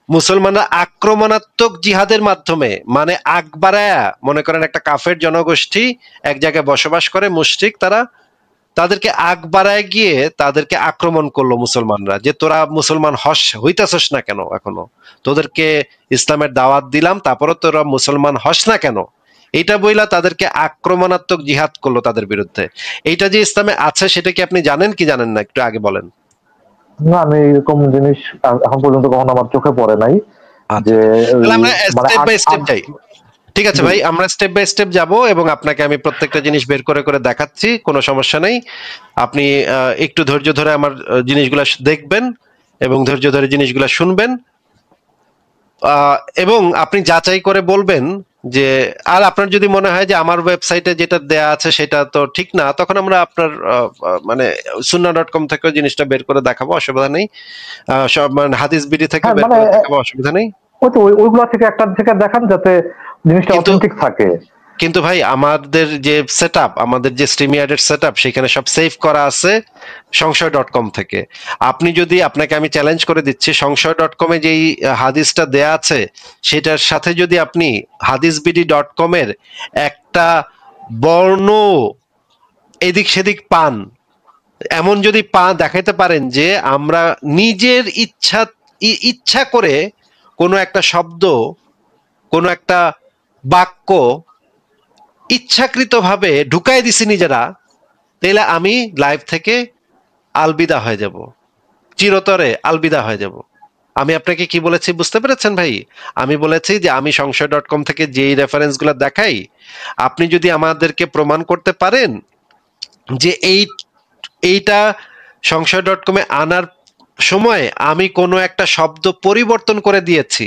Speaker 1: মুসলমানরা আক্রমণাত্মক জিহাদের মাধ্যমে, মানে আগ বাড়ায়া, মনে করেন একটা কাফের জনগোষ্ঠী এক জায়গায় বসবাস করে, মুশরিক, তাদেরকে আগ বাড়ায় গিয়ে তাদেরকে আক্রমণ করলো মুসলমানরা, যে তোরা মুসলমান হইতাছস না কেন, এখনো তোদেরকে ইসলামের দাওয়াত দিলাম, তারপরে তোরা মুসলমান হস না কেন, এইটা বইলা তাদেরকে আক্রমণাত্মক জিহাদ করলো তাদের বিরুদ্ধে। এইটা যে ইসলামে আছে সেটা কি আপনি জানেন কি জানেন না, একটু আগে বলেন।
Speaker 2: না, আমি এরকম জিনিস এখন পর্যন্ত কখনো আমার চোখে পড়ে নাই যে
Speaker 1: আমরা
Speaker 2: মানে
Speaker 1: স্টেপ বাই স্টেপ যাই। ঠিক আছে ভাই, আমরা স্টেপ বাই স্টেপ যাব এবং আপনাকে আমি প্রত্যেকটা জিনিস বের করে করে দেখাচ্ছি, কোনো সমস্যা নেই। আপনি একটু ধৈর্য ধরে আমার জিনিসগুলা দেখবেন এবং ধৈর্য ধরে জিনিসগুলা শুনবেন, এবং আপনি যাচাই করে বলবেন যে, আর আপনার যদি মনে হয় যে আমার ওয়েবসাইটে যেটা দেয়া আছে সেটা তো ঠিক না, তখন আমরা আপনার মানে sunna.com থেকে জিনিসটা বের করে দেখাবো, অসুবিধা নেই। সব মানে হাদিস বিডি থেকে বের করে দেখাবো, অসুবিধা নেই।
Speaker 2: ওইগুলা থেকে একটা থেকে দেখান যাতে জিনিসটা অথেন্টিক থাকে। কিন্তু
Speaker 1: ভাই আমাদের যে সেটআপ, আমাদের যে স্ট্রিমইয়ার্ডের সেটআপ, সেখানে সব সেভ করা আছে সংশয়.com থেকে। আপনি যদি, আপনাকে আমি চ্যালেঞ্জ করে দিচ্ছি, সংশয়.com এ যেই হাদিসটা দেয়া আছে সেটার সাথে যদি আপনি hadisbidi.com এর একটা বর্ণ এদিক সেদিক পান, এমন যদি দেখাইতে পারেন যে আমরা নিজের ইচ্ছা করে কোনো একটা শব্দ, কোনো একটা বাক্য ইচ্ছাকৃতভাবে ঢুকাই দিছি নিজেরা, তাহলে আমি লাইভ থেকে আলবিদা হয়ে যাব, চিরতরে আলবিদা হয়ে যাব। আমি আপনাকে কি বলেছি বুঝতে পেরেছেন ভাই? আমি বলেছি যে আমি সংশয়.com থেকে যেই রেফারেন্স গুলো দেখাই, আপনি যদি আমাদেরকে প্রমাণ করতে পারেন যে এইটা সংশয়.com এ আনার সময় আমি কোনো একটা শব্দ পরিবর্তন করে দিয়েছি,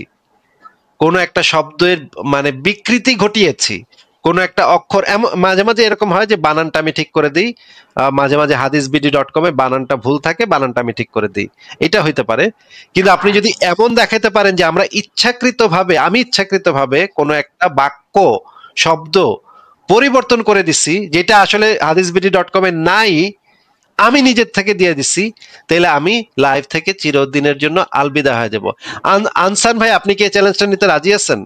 Speaker 1: কোনো একটা শব্দের মানে বিকৃতি ঘটিয়েছি, কোনো একটা অক্ষর, মাঝে মাঝে এরকম হয় যে বানানটা আমি ঠিক করে দিই, মাঝে মাঝে hadisbidi.com এ বানানটা ভুল থাকে, বানানটা আমি ঠিক করে দিই, এটা হইতে পারে। কিন্তু আপনি যদি এমন দেখাতে পারেন যে আমি ইচ্ছাকৃতভাবে কোনো একটা বাক্য, শব্দ পরিবর্তন করে দিছি, যেটা আসলে hadisbidi.com এ নাই, আমি নিজের থেকে দিয়ে দিছি, তাহলে আমি লাইভ থেকে চিরদিনের জন্য আলবিদা হয়ে যাব। আনসান ভাই, আপনি কি এই চ্যালেঞ্জটা নিতে রাজি আছেন?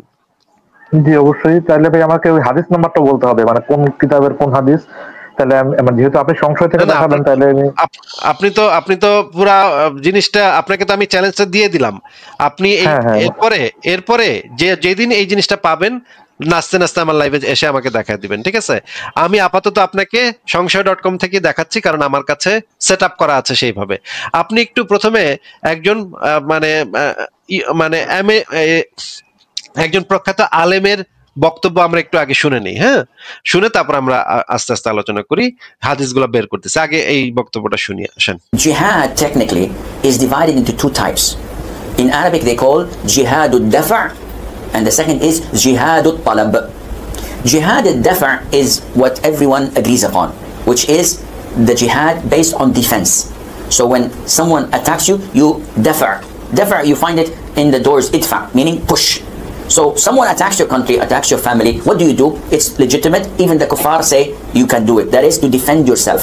Speaker 2: জি অবশ্যই। তাহলে ভাই আমাকে ওই হাদিস নাম্বারটা বলতে হবে, মানে কোন কিতাবের কোন হাদিস, তাহলে যেহেতু আপনি সংশয় থেকে দেখাবেন, তাহলে
Speaker 1: আপনি তো পুরা জিনিসটা, আপনাকে তো আমি চ্যালেঞ্জটা দিয়ে দিলাম, আপনি এরপরে যেদিন এই জিনিসটা পাবেন, নাচতে নাচতে আমার লাইভে এসে আমাকে দেখা দিবেন, ঠিক আছে? আমি আপাতত আপনাকে সংশয়.com থেকে দেখাচ্ছি, কারণ আমার কাছে সেট আপ করা আছে সেইভাবে। আপনি একটু প্রথমে একজন একজন প্রখ্যাত আলেমের বক্তব্য আমরা একটু আগে শুনে নিই, হ্যাঁ, শুনে তারপর আমরা আস্তে আস্তে আলোচনা করি, হাদিসগুলো বের করতেছি। আগে এই বক্তব্যটা শুনি, আসেন।
Speaker 3: Jihad technically is divided into two types. In Arabic they call jihad al-dafa' and the second is jihad al-talab. Jihad al-dafa' is what everyone agrees upon, which is the jihad based on defense. So when someone attacks you, you dafa'. Dafa' you find it in the doors, idfa, meaning push. So someone attacks your country, attacks your family, what do? It's legitimate. Even the kuffar say you can do it. That is to defend yourself.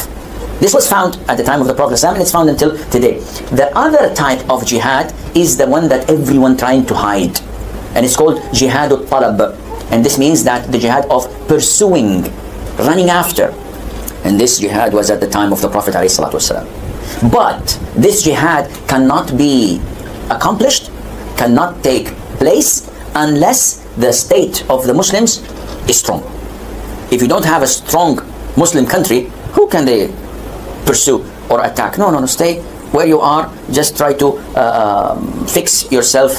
Speaker 3: This was found at the time of the Prophet ﷺ, and it's found until today. The other type of jihad is the one that everyone trying to hide, and it's called jihad al-talab. And this means that the jihad of pursuing, running after. And this jihad was at the time of the Prophet ﷺ. But this jihad cannot be accomplished, cannot take place unless the state of the Muslims is strong. If you don't have a strong Muslim country, who can they pursue or attack? No, stay where you are. Just try to fix yourself,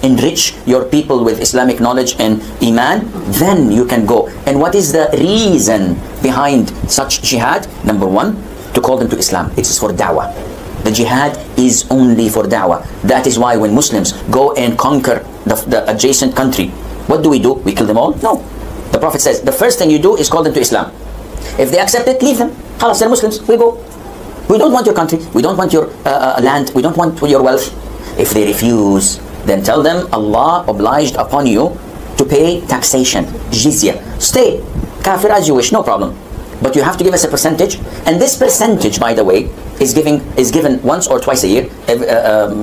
Speaker 3: enrich your people with Islamic knowledge and Iman, then you can go. And what is the reason behind such jihad? Number one, to call them to Islam. It is for da'wah. The jihad is only for da'wah. That is why when Muslims go and conquer the adjacent country, what do? We kill them all? No. The Prophet says, the first thing you do is call them to Islam. If they accept it, leave them. Khalas, they're Muslims, we go. We don't want your country, we don't want your land, we don't want your wealth. If they refuse, then tell them Allah obliged upon you to pay taxation, jizya. Stay, kafir as you wish, no problem. But you have to give us a percentage, and this percentage, by the way, is given once or twice a year,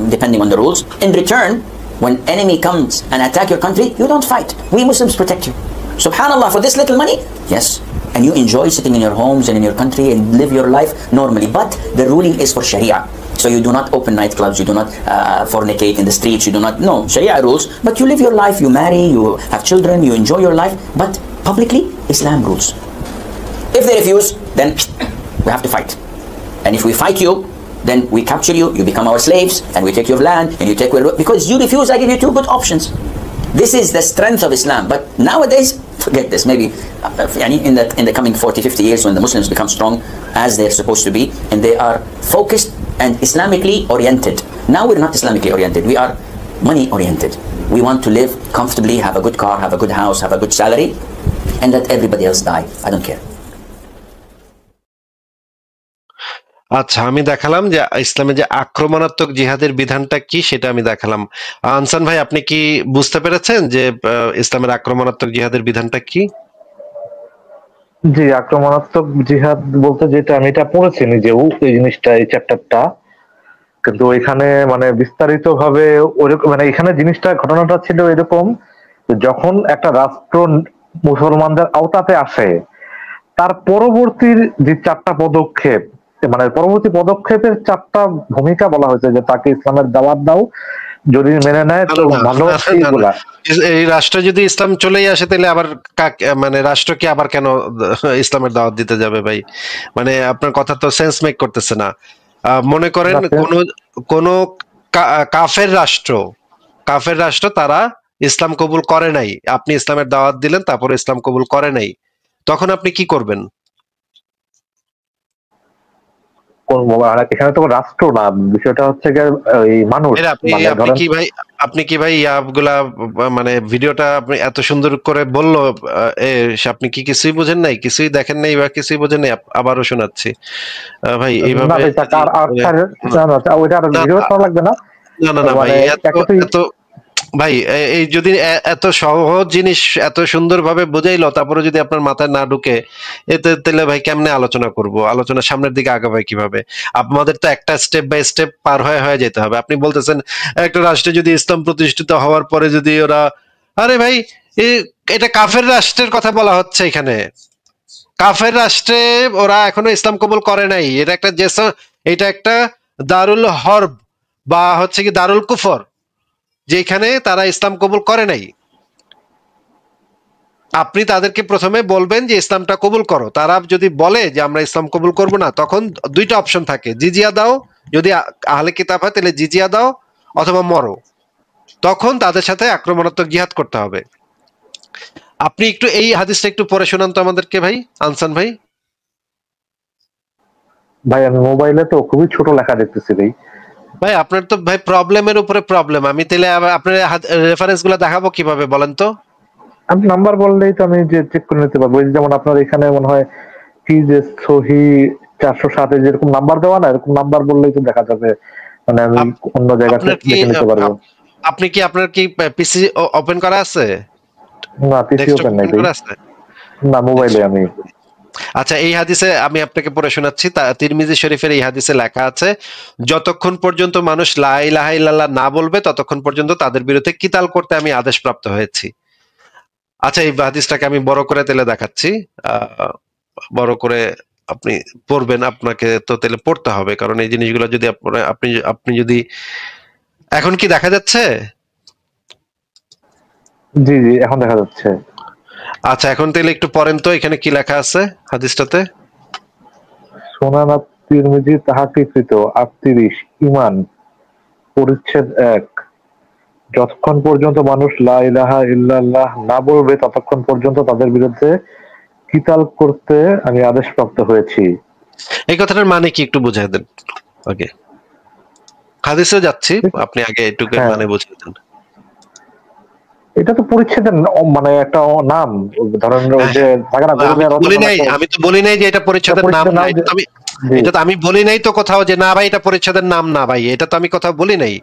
Speaker 3: depending on the rules. In return, when enemy comes and attack your country, you don't fight. We Muslims protect you. Subhanallah, for this little money, yes, and you enjoy sitting in your homes and in your country and live your life normally. But the ruling is for Sharia. So you do not open nightclubs, you do not fornicate in the streets, you do not, no, Sharia rules. But you live your life, you marry, you have children, you enjoy your life. But publicly, Islam rules. If they refuse, then we have to fight. And if we fight you, then we capture you, you become our slaves, and we take your land, and you take, because you refuse, I give you two good options. This is the strength of Islam. But nowadays, forget this. Maybe in the coming 40, 50 years, when the Muslims become strong as they're supposed to be, and they are focused and Islamically oriented. Now we're not Islamically oriented. We are money oriented. We want to live comfortably, have a good car, have a good house, have a good salary, and let everybody else die. I don't care.
Speaker 1: আচ্ছা, আমি দেখালাম যে ইসলামে যে আক্রমণাত্মক জিহাদের বিধানটা কি সেটা আমি দেখালাম। আনসান ভাই, আপনি কি বুঝতে পেরেছেন যে ইসলামের আক্রমণাত্মক জিহাদের বিধানটা কি?
Speaker 2: জি, আক্রমণাত্মক জিহাদ বলতে যেটা আমি এটা পড়েছি নিজেও, এই জিনিসটা, এই চ্যাপ্টারটা, কিন্তু এখানে মানে বিস্তারিত ভাবে মানে এখানে জিনিসটা, ঘটনাটা ছিল এরকম, যখন একটা রাষ্ট্র মুসলমানদের আওতাতে আসে, তার পরবর্তীর যে 4টা পদক্ষেপ, মানে পরবর্তী পদক্ষেপের 4টা ভূমিকা বলা হয়েছে, যে তাকে ইসলামের দাওয়াত দাও, যদি মেনে নেয় তো ভালো। এইগুলা,
Speaker 1: এই রাষ্ট্র যদি ইসলাম চলেই আসে, তাহলে আবার মানে রাষ্ট্রকে আবার কেন ইসলামের দাওয়াত দিতে যাবে ভাই? মানে আপনার কথা তো সেন্স মেক করতেছে না। মনে করেন কোন কাফের রাষ্ট্র তারা ইসলাম কবুল করে নাই, আপনি ইসলামের দাওয়াত দিলেন, তারপরে ইসলাম কবুল করে নাই, তখন আপনি কি করবেন?
Speaker 2: এখানে তো রাষ্ট্র না, বিষয়টা হচ্ছে মানুষ।
Speaker 1: আপনি কি ভাই ইয়াগুলা, মানে ভিডিওটা আপনি এত সুন্দর করে বললো, আপনি কি কিছুই বুঝেন নাই, কিছুই দেখেন নাই, বা কিছুই বোঝেন নাই? আবারও শোনাচ্ছি ভাই, এইভাবে না ভাই, এত ভাই, এই যদি এত সহজ জিনিস এত সুন্দরভাবে বোঝাইলো, তারপরে যদি আপনার মাথায় না ঢুকে, তাহলে ভাই কেমনে আলোচনা করব? আলোচনা সামনের দিকে আগাবে কিভাবে? আমাদের তো একটা স্টেপ বাই স্টেপ পার হয়ে যেতে হবে। আপনি বলতেছেন একটা রাষ্ট্রে যদি ইসলাম প্রতিষ্ঠিত হওয়ার পরে যদি ওরা, আরে ভাই, এটা কাফের রাষ্ট্রের কথা বলা হচ্ছে এখানে। কাফের রাষ্ট্রে ওরা এখনো ইসলাম কবুল করে নাই। এটা একটা দারুল হরব বা হচ্ছে কি দারুল কুফর, যেখানে তারা ইসলাম কবুল করে নাই। আপনি তাদেরকে প্রথমে বলবেন যে ইসলামটা কবুল করো। তারা যদি বলে যে আমরা ইসলাম কবুল করব না, তখন 2টা অপশন থাকে, জিজিয়া দাও, যদি আহলে কিতাব হয় তাহলে জিজিয়া দাও, অথবা মরো। তখন তাদের সাথে আক্রমণাত্মক জিহাদ করতে হবে। আপনি একটু এই হাদিসটা একটু পড়ে শোনান তো আমাদেরকে ভাই, আনসান ভাই।
Speaker 2: ভাই আমি মোবাইলে তো খুবই ছোট লেখা দেখতেছি ভাই।
Speaker 1: ভাই আপনার তো ভাই প্রবলেমের উপরে প্রবলেম। আমি তাহলে আপনার রেফারেন্স গুলো দেখাবো কিভাবে বলেন তো?
Speaker 2: আপনি নাম্বার বললেই তো আমি যে চেক করে নিতে পারবো। যেমন আপনার এখানে মনে হয় কি যে সহি 407 যেরকম নাম্বার দেওয়া না, এরকম নাম্বার বললেই তো দেখা যাবে, মানে আমি অন্য জায়গা থেকে দেখে নিতে পারবো।
Speaker 1: আপনি কি আপনার কি পিসি ওপেন করা আছে?
Speaker 2: না, পিসি ওপেন নাই ভাই, না মোবাইলে আমি।
Speaker 1: আচ্ছা, এই হাদিসে আমি আপনাকে পড়ে শোনাচ্ছি। তিরমিজি শরীফের এই হাদিসে লেখা আছে, যতক্ষণ পর্যন্ত মানুষ লা ইলাহা ইল্লাল্লাহ না বলবে, ততক্ষণ পর্যন্ত তাদের বিরুদ্ধে কিতাল করতে আমি আদেশ প্রাপ্ত হয়েছি। আচ্ছা, এই হাদিসটাকে আমি বড় করে তেলে দেখাচ্ছি। বড় করে আপনি পড়বেন, আপনাকে তো তাহলে পড়তে হবে, কারণ এই জিনিসগুলো যদি আপনি আপনি যদি এখন কি দেখা যাচ্ছে?
Speaker 2: জি জি, এখন দেখা যাচ্ছে।
Speaker 1: আচ্ছা, এখন তাহলে একটু পড়েন তো, এখানে কি লেখা আছে হাদিসটাতে?
Speaker 2: সুনান তিরমিজি তাহাতে কৃত 38 ঈমান পরিচ্ছেদ 1। যতক্ষণ পর্যন্ত মানুষ লা ইলাহা ইল্লাল্লাহ না বলবে ততক্ষণ পর্যন্ত তাদের বিরুদ্ধে কিতাল করতে আমি আদেশপ্রাপ্ত হয়েছি।
Speaker 1: এই কথাটার মানে কি একটু বুঝাই দেন আগে। হাদিসে যাচ্ছি, আপনি আগে এটুকু
Speaker 2: হ্যাঁ,
Speaker 1: মানে বুঝিয়ে দেন।
Speaker 2: এটা তো পরিচ্ছেদের মানে একটা নাম। ধরেন ওই যে থাকে না গরু মেয়ের
Speaker 1: আমি তো বলি নাই যে এটা পরিচ্ছদের নাম না। এটা তো আমি বলি নাই তো কোথাও যে না ভাই এটা পরিচ্ছদের নাম না ভাই, এটা তো আমি কোথাও বলি নাই।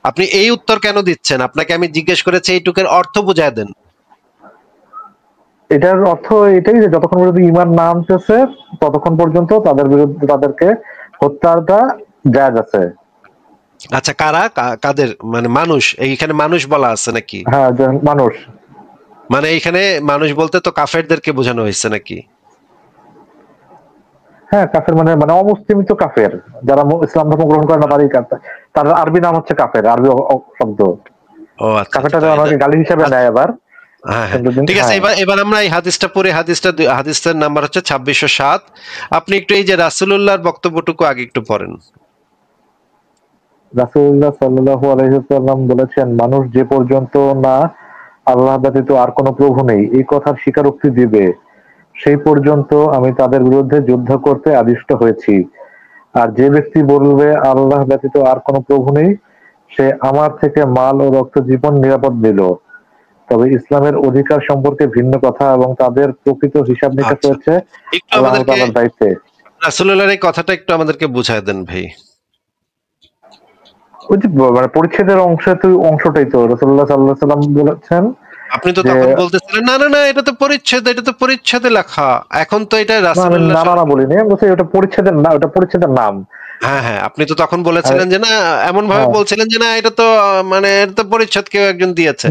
Speaker 1: আপনি এই উত্তর কেন দিচ্ছেন? আপনাকে আমি জিজ্ঞেস করেছি এইটুকের অর্থ বুঝায় দেন।
Speaker 2: এটার অর্থ এটাই যে যতক্ষণ পর্যন্ত ঈমান না আনতেছে ততক্ষণ পর্যন্ত তাদের বিরুদ্ধে তাদেরকে হত্যাটা জায়েজ আছে।
Speaker 1: আচ্ছা, কারা কাদের মানে মানুষ? এইখানে মানুষ বলা আছে নাকি?
Speaker 2: হ্যাঁ, মানুষ।
Speaker 1: মানে এইখানে মানুষ বলতে তো কাফেরদেরকে বোঝানো হয়েছে নাকি?
Speaker 2: হ্যাঁ, কাফের মানে মানে অমুসলিম তো কাফের, যারা ইসলাম ধর্ম গ্রহণ করে না তারই তার আরবি নাম হচ্ছে কাফের, আরবি শব্দ।
Speaker 1: ও আচ্ছা,
Speaker 2: কাফেরটা আমাকে গালি হিসেবে নেয় আবার।
Speaker 1: ঠিক আছে, এবার আমরা এই হাদিসটা পড়ে, হাদিসটার নাম্বার হচ্ছে 2607। আপনি একটু এই যে রাসূলুল্লাহর বক্তব্যটুকু আগে একটু পড়েন।
Speaker 2: রাসূলুল্লাহ সাল্লাল্লাহু আলাইহি ওয়াসাল্লাম বলেছেন, মানুষ যে পর্যন্ত না আল্লাহ ব্যতীত আর কোনো প্রভু নেই এই কথার স্বীকারোক্তি দিবে সেই পর্যন্ত আমি তাদের বিরুদ্ধে যুদ্ধ করতে আদিষ্ট হয়েছি। আর যে ব্যক্তি বলবে আল্লাহ ব্যতীত আর কোনো প্রভু নেই সে আমার থেকে মাল ও রক্ত জীবন নিরাপদ নিল। তবে ইসলামের অধিকার সম্পর্কে ভিন্ন কথা এবং তাদের প্রকৃত হিসাব নিকাশ হচ্ছে আল্লাহ তাআলার দায়িত্বে।
Speaker 1: রাসূলুল্লাহর এই কথাটা একটু আমাদেরকে বুঝায় দেন ভাই।
Speaker 2: ওই যে মানে পরিচ্ছেদের অংশটাই তো রাসূলুল্লাহ সাল্লাল্লাহু আলাইহি ওয়াসাল্লাম বলেছেন।
Speaker 1: আপনি তো তখন বলতেছিলেন না না না এটা তো পরিচ্ছেদে লেখা। এখন তো এটা রাসূলুল্লাহ
Speaker 2: না বলিনি, আমি বলছি ওটা পরিচ্ছেদের না, ওটা পরিচ্ছেদের নাম।
Speaker 1: হ্যাঁ, আপনি তো তখন বলেছিলেন যে না, এমন ভাবে বলছিলেন যে না এটা তো মানে এটা তো পরিচ্ছেদ কেউ একজন দিয়েছে।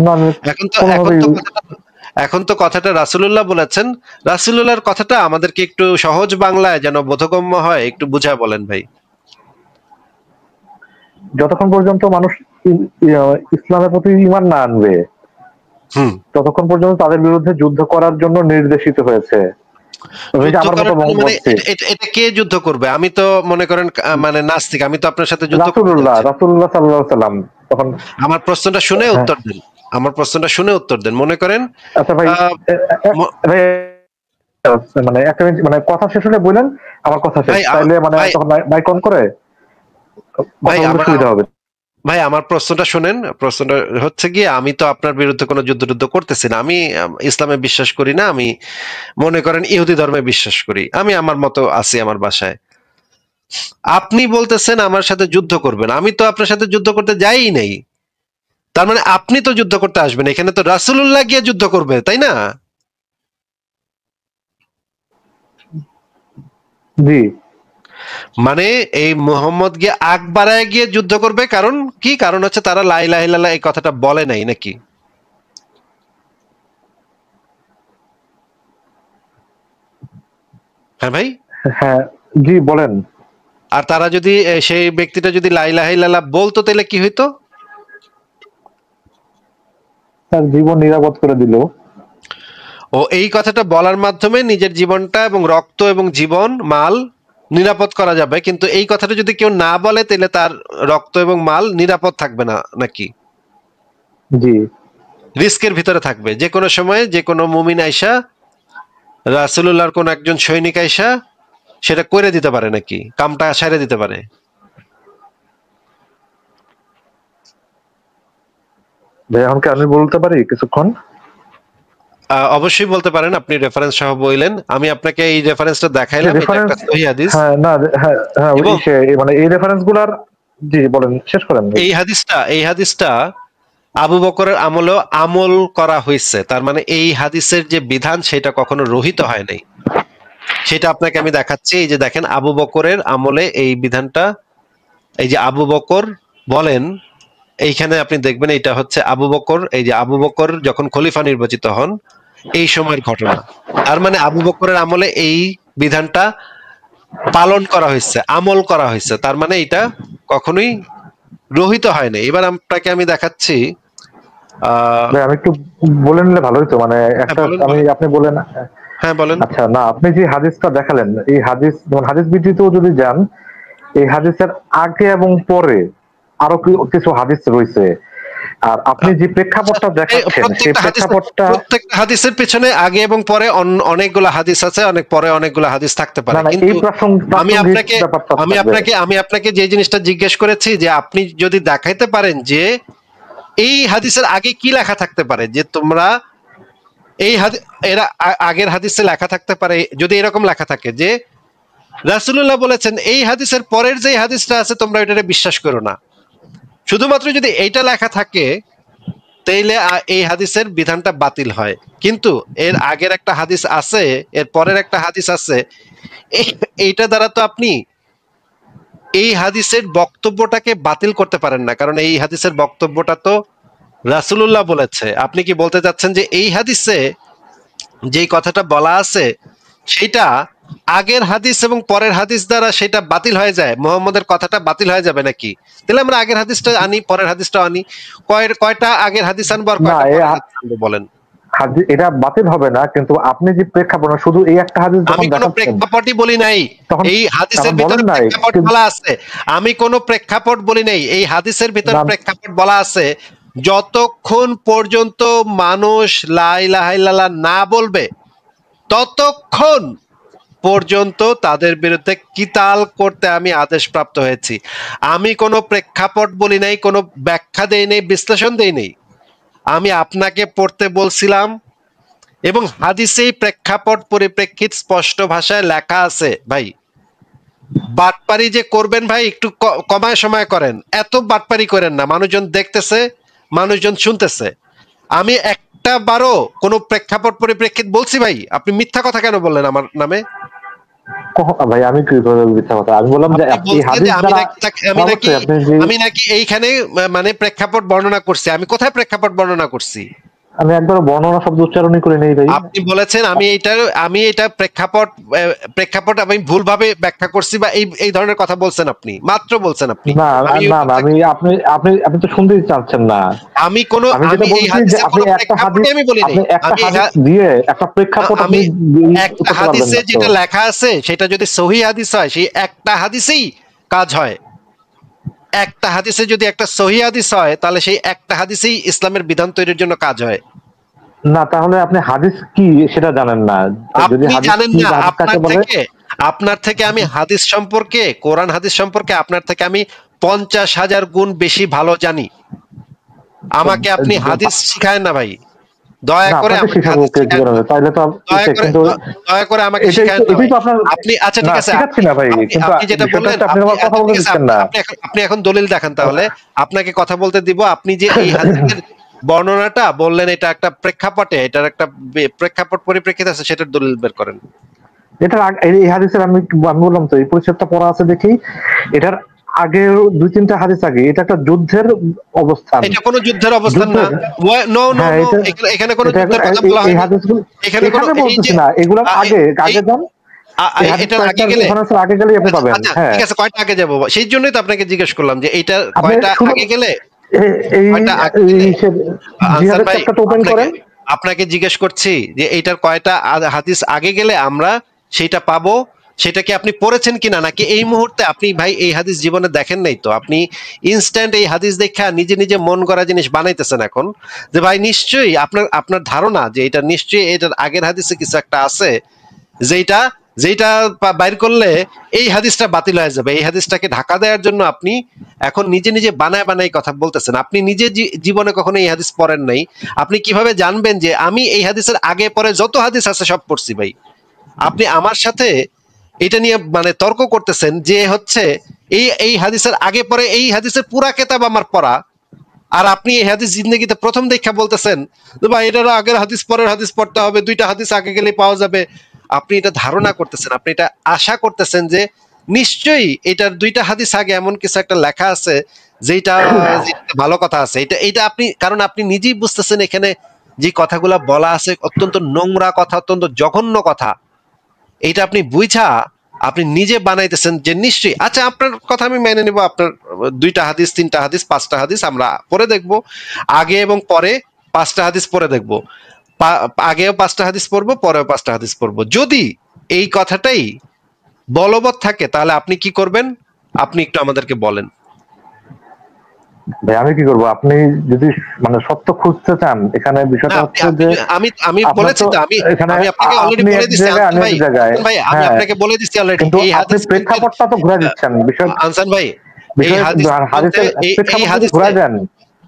Speaker 1: এখন তো কথাটা রাসূলুল্লাহ বলেছেন। রাসূলুল্লাহর কথাটা আমাদেরকে একটু সহজ বাংলায় যেন বোধগম্য হয় একটু বুঝায় বলেন ভাই।
Speaker 2: যতক্ষণ পর্যন্ত মানুষ ইসলামের প্রতি ঈমান না আনবে ততক্ষণ পর্যন্ত তাদের বিরুদ্ধে যুদ্ধ করার জন্য নির্দেশিত হয়েছে।
Speaker 1: এটা কে যুদ্ধ করবে? আমি তো মনে করেন মানে নাস্তিক, আমি তো আপনার সাথে যুদ্ধ
Speaker 2: রাসূলুল্লাহ সাল্লাল্লাহু আলাইহি ওয়াসাল্লাম। তখন
Speaker 1: আমার প্রশ্নটা শুনে উত্তর দেন, মনে করেন
Speaker 2: আচ্ছা ভাই, মানে একটা মিনিট, মানে কথা শেষ হলে বলেন আমার কথা শেষ, তাইলে মানে তখন মাইক অন করে সুবিধা হবে।
Speaker 1: ভাই আমার প্রশ্নটা শুনেন। প্রশ্নটা হচ্ছে কি, আমি তো আপনার বিরুদ্ধে কোনো যুদ্ধ করতেছি না। আমি ইসলামে বিশ্বাস করি না, আমি মনে করেন ইহুদি ধর্মে বিশ্বাস করি। আমি আমার মতো আছি আমার বাসায়। আপনি বলতেছেন আমার সাথে যুদ্ধ করবেন, আমি তো আপনার সাথে যুদ্ধ করতে যাই নাই। তার মানে আপনি তো যুদ্ধ করতে আসবেন, এখানে তো রাসূলুল্লাহ গিয়ে যুদ্ধ করবে, তাই না?
Speaker 2: জি,
Speaker 1: মানে এই মুহাম্মদ গিয়ে আগ বাড়ায় গিয়ে যুদ্ধ করবে। কারণ কি? কারণ হচ্ছে তারা লা ইলাহা ইল্লাল্লাহ এই কথাটা বলে নাই নাকি? হ্যাঁ ভাই,
Speaker 2: হ্যাঁ জি বলেন।
Speaker 1: আর তারা যদি সেই ব্যক্তিটা যদি লা ইলাহা ইল্লাল্লাহ বলতো তাহলে কি হইতো?
Speaker 2: তার জীবন নিরাপদ করে দিল।
Speaker 1: ও এই কথাটা বলার মাধ্যমে নিজের জীবনটা এবং রক্ত এবং জীবন মাল নিরাপদ করা যাবে, কিন্তু এই কথাটা যদি কেউ না বলে তাহলে তার রক্ত এবং মাল নিরাপদ থাকবে না নাকি?
Speaker 2: জি,
Speaker 1: রিস্কের ভিতরে থাকবে। যে কোনো সময় যে কোনো মুমিন আইসা, রাসূলুল্লাহর কোন একজন সৈনিক আইসা সেটা করে দিতে পারে নাকি, কামটা সাইরে দিতে পারে।
Speaker 2: এখন কি আমি বলতে পারি কিছুক্ষণ?
Speaker 1: অবশ্যই বলতে পারেন, আপনি রেফারেন্স সহ বললেন। আমি আপনাকে এই রেফারেন্সটা দেখাইলাম, এটা একটা সহিহ হাদিস।
Speaker 2: হ্যাঁ না হ্যাঁ মানে এই রেফারেন্সগুলোর, জি বলেন, শেষ করেন।
Speaker 1: এই হাদিসটা আবু বকরের আমলেও আমল করা হয়েছে। তার মানে এই হাদিসের যে বিধান সেটা কখনো রহিত হয় নাই, সেটা আপনাকে আমি দেখাচ্ছি। এই যে দেখেন, আবু বকরের আমলে এই বিধানটা, এই যে আবু বকর বলেন, এইখানে আপনি দেখবেন এটা হচ্ছে আবু বকর। এই যে আবু বকর যখন খলিফা নির্বাচিত হন, এই সময়ের ঘটনা। তার মানে আবু বকরের আমলে এই বিধানটা পালন করা হয়েছে, আমল করা হয়েছে, তার মানে এটা কখনোই রহিত হয়নি। এবার আপনাকে আমি দেখাচ্ছি,
Speaker 2: ভাই আমি একটু বলে নিলে ভালো হতো, মানে একটা
Speaker 1: বলেন
Speaker 2: আমি
Speaker 1: বলেন।
Speaker 2: আপনি বলেন।
Speaker 1: হ্যাঁ বলেন।
Speaker 2: আচ্ছা, না আপনি যে হাদিসটা দেখালেন, এই হাদিস যেমন হাদিস ভিত্তিতেও যদি যান, এই হাদিসের আগে এবং পরে আরো কিছু হাদিস রয়েছে, আর আপনি যে প্রেক্ষাপটটা দেখাচ্ছেন সেই প্রেক্ষাপটটা
Speaker 1: প্রত্যেকটা হাদিসের পেছনে আগে এবং পরে অনেকগুলো হাদিস আছে, অনেক পরে অনেকগুলো হাদিস থাকতে পারে।
Speaker 2: এই
Speaker 1: কিন্তু
Speaker 2: প্রাসঙ্গিক ব্যাপারটা
Speaker 1: আমি আপনাকে যে জিনিসটা জিজ্ঞেস করেছি, যে আপনি যদি দেখাইতে পারেন যে এই হাদিসের আগে কি লেখা থাকতে পারে, যে তোমরা এই এরা আগের হাদিসে লেখা থাকতে পারে, যদি এরকম লেখা থাকে যে রাসূলুল্লাহ বলেছেন এই হাদিসের পরের যে হাদিসটা আছে তোমরা এটারে বিশ্বাস করো না, শুধুমাত্র যদি এইটা লেখা থাকে তাইলে এই হাদিসের বিধানটা বাতিল হয়। কিন্তু এর আগের একটা হাদিস আছে, এর পরের একটা হাদিস আছে, এইটা দ্বারা তো আপনি এই হাদিসের বক্তব্যটাকে বাতিল করতে পারেন না, কারণ এই হাদিসের বক্তব্যটা তো রাসূলুল্লাহ বলেছে। আপনি কি বলতে চাচ্ছেন যে এই হাদিসে যেই কথাটা বলা আছে সেটা আগের হাদিস এবং পরের হাদিস দ্বারা সেটা বাতিল হয়ে যায়, মুহাম্মদের কথাটা বাতিল হয়ে যাবে নাকি? তাহলে আমরা আগের হাদিসটা আনি, পরের হাদিসটা আনি। কয়টা আগের হাদিস আনবো আর কয়টা পরের হাদিস আনবো বলেন?
Speaker 2: এটা বাতিল হবে না, কিন্তু আপনি যে প্রেক্ষাপট, শুধু এই একটা হাদিস যখন
Speaker 1: আমি কোনো
Speaker 2: দেখাচ্ছেন,
Speaker 1: প্রেক্ষাপটই বলি নাই, এই হাদিসের ভিতরে প্রেক্ষাপট বলা আছে। আমি কোনো প্রেক্ষাপট বলি নাই, এই হাদিসের ভিতরে প্রেক্ষাপট বলা আছে, যতক্ষণ পর্যন্ত মানুষ লা ইলাহা ইল্লাল্লাহ না বলবে ততক্ষণ পর্যন্ত তাদের বিরুদ্ধে কিতাল করতে আমি আদেশ প্রাপ্ত হয়েছি। আমি কোনো প্রেক্ষাপট বলি নাই, কোনো ব্যাখ্যা দেই নাই, বিশ্লেষণ দেই নাই। আমি আপনাকে পড়তে বলছিলাম এবং হাদিসেই প্রেক্ষাপট পরিপ্রেক্ষিত স্পষ্ট ভাষায় লেখা আছে। ভাই বাটপারি যে করবেন ভাই একটু কমায় সময় করেন, এত বাটপারি করেন না, মানুষজন দেখতেছে, মানুষজন শুনতেছে। আমি একটা বারও কোনো প্রেক্ষাপট পরিপ্রেক্ষিত বলছি ভাই? আপনি মিথ্যা কথা কেন বললেন আমার নামে?
Speaker 2: ভাই আমি কি মিথ্যা কথা? আমি বললাম যে
Speaker 1: আমি নাকি এইখানে মানে প্রেক্ষাপট বর্ণনা করছি। আমি কোথায় প্রেক্ষাপট বর্ণনা করছি?
Speaker 2: আমি একবার বর্ণনা শব্দ উচ্চারণই করে নেই ভাই।
Speaker 1: আপনি বলেছেন আমি এটা প্রেক্ষাপট আমি ভুলভাবে ব্যাখ্যা করছি বা এই ধরনের কথা বলছেন আপনি, মাত্র বলছেন আপনি।
Speaker 2: না আপনি তো শুনতেই চাচ্ছেন না।
Speaker 1: আমি এই হাদিসে কোনো প্রেক্ষাপটই আমি বলি নাই।
Speaker 2: একটা প্রেক্ষাপট
Speaker 1: একটা হাদিসে যেটা লেখা আছে সেটা যদি সহিহ হাদিস হয়, সেই একটা হাদিসেই কাজ হয়। একটা হাদিসে যদি একটা সহিহ হাদিস হয় তাহলে সেই একটা হাদিসেই ইসলামের বিধান তৈরির জন্য কাজ হয়।
Speaker 2: না, তাহলে আপনি হাদিস কি সেটা জানেন না।
Speaker 1: যদি জানেন না, আপনার থেকে আমি হাদিস সম্পর্কে, কোরআন হাদিস সম্পর্কে আপনার থেকে আমি 50,000 গুণ বেশি ভালো জানি। আমাকে আপনি হাদিস শিখায়েন না ভাই, দয়া করে আমাকে শিখায়েন না। আপনি আচ্ছা ঠিক আছে, আপনি যেটা বললেন আপনি এখন দলিল দেখান, তাহলে আপনাকে কথা বলতে দিব। আপনি যে এই হাদিসের বর্ণনাটা বললেন এটা একটা প্রেক্ষাপটে, এটার একটা প্রেক্ষাপট পরিপ্রেক্ষিত আছে, সেটার দলিল বের করেন।
Speaker 2: এটার এই হাদিসের আমি বললাম তো এই পরিচ্ছেদটা পড়া আছে দেখি, এটার আগে 2-3টা হাদিস আগে এটা একটা যুদ্ধের অবস্থান।
Speaker 1: এটা কোনো যুদ্ধের অবস্থান না। নো এখানে কোনো যুদ্ধের কথা বলা হয় না। এখানে কোনো বলতেছি
Speaker 2: না, এগুলো আগে যান,
Speaker 1: এটার আগে গেলে
Speaker 2: আপনি পাবেন। হ্যাঁ
Speaker 1: ঠিক আছে, কয়টা আগে যাব? সেই জন্যই তো আপনাকে জিজ্ঞেস করলাম যে এইটা কয়টা আগে গেলে। আপনাকে জিজ্ঞেস করছি যে এইটার কয়টা হাদিস আগে গেলে আমরা সেটা পাবো, সেটা কি আপনি পড়েছেন কিনা, নাকি এই মুহূর্তে আপনি ভাই এই হাদিস জীবনে দেখেন নাই? তো আপনি ইনস্ট্যান্ট এই হাদিস দেখা নিজে নিজে মন গড়া জিনিস বানাইতেছেন এখন, যে ভাই নিশ্চয়ই আপনার ধারণা যে এটা নিশ্চয়ই এটার আগের হাদিসে কিছু একটা আছে যেটা বাইর করলে এই হাদিসটা বাতিল হয়ে যাবে। এই হাদিসটাকে ঢাকা দেওয়ার জন্য আপনি এখন নিজে নিজে বানায় কথা বলতেছেন। আপনি নিজে জীবনে কখনো এই হাদিস পড়েন নাই, আপনি কিভাবে জানবেন যে আমি এই হাদিসের আগে পরে যত হাদিস আছে সব পড়ছি? ভাই আপনি আমার সাথে এটা নিয়ে মানে তর্ক করতেছেন যে হচ্ছে এই হাদিসের আগে পরে এই হাদিসের পুরা কিতাব আমার পড়া, আর আপনি এই হাদিস জিন্দেগিতে প্রথম দেখা বলতেছেন ভাই এটার আগের হাদিস পরের হাদিস পড়তে হবে, 2টা হাদিস আগে গেলে পাওয়া যাবে। আপনি এটা ধারণা করতেছেন, আপনি এটা আশা করতেছেন যে নিশ্চয়ই এটার 2টা হাদিস আগে এমন কিছু একটা লেখা আছে যেটা ভালো কথা আছে। এটা আপনি, কারণ আপনি নিজেই বুঝতেছেন এখানে যে কথাগুলা বলা আছে অত্যন্ত নোংরা কথা, অত্যন্ত জঘন্য কথা, এইটা আপনি বুঝা আপনি নিজে বানাইতেছেন যে নিশ্চয়ই আচ্ছা আপনার কথা আমি মেনে নিব, আপনার 2টা হাদিস 3টা হাদিস 5টা হাদিস আমরা পরে দেখব, আগে এবং পরে 5টা হাদিস পরে দেখব, আগেও 5টা হাদিস পড়বো, পরেও 5টা হাদিস পড়বো। যদি এই কথাটাই বলবৎ থাকে তাহলে আপনি কি করবেন আপনি একটু আমাদেরকে বলেন।
Speaker 2: ভাই আমি কি করবো, আপনি যদি মানে সত্য খুঁজতে চান, এখানে বিষয়টা হচ্ছে যে
Speaker 1: আমি বলেছি তো, আমি আপনাকে অলরেডি বলে দিচ্ছি ভাই, আমি আপনাকে বলে দিচ্ছি অলরেডি,
Speaker 2: কিন্তু আপনি প্রেক্ষাপটটা তো ঘুরে দিচ্ছেন বিষয়।
Speaker 1: আনসান ভাই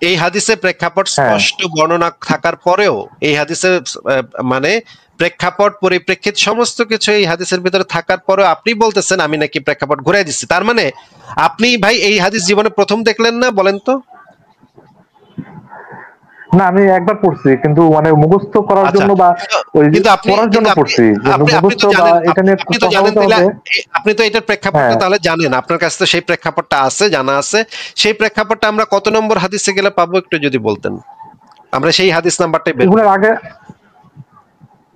Speaker 1: এই হাদিসে প্রেক্ষাপট স্পষ্ট বর্ণনা থাকার পরেও, এই হাদিসে মানে প্রেক্ষাপট পরিপ্রেক্ষিত সমস্ত কিছু এই হাদিসের ভিতরে থাকার পরেও আপনি বলতেছেন আমি নাকি প্রেক্ষাপট ঘুরাই দিচ্ছি। তার মানে আপনি ভাই এই হাদিস জীবনে প্রথম দেখলেন না, বলেন তো?
Speaker 2: না আমি একবার পড়ছি, কিন্তু মানে মুখস্থ করার জন্য বা ওই পড়ার জন্য পড়ছি, মুখস্থ বা এটা নিয়ে
Speaker 1: আপনি তো জানেন, আপনি তো এটার প্রেক্ষাপটটা তাহলে জানেন, আপনার কাছে তো সেই প্রেক্ষাপটটা আছে, জানা আছে। সেই প্রেক্ষাপটটা আমরা কত নম্বর হাদিসে গেলে পাবো একটু যদি বলতেন, আমরা সেই হাদিস নাম্বারটাই বের করব।
Speaker 2: আগে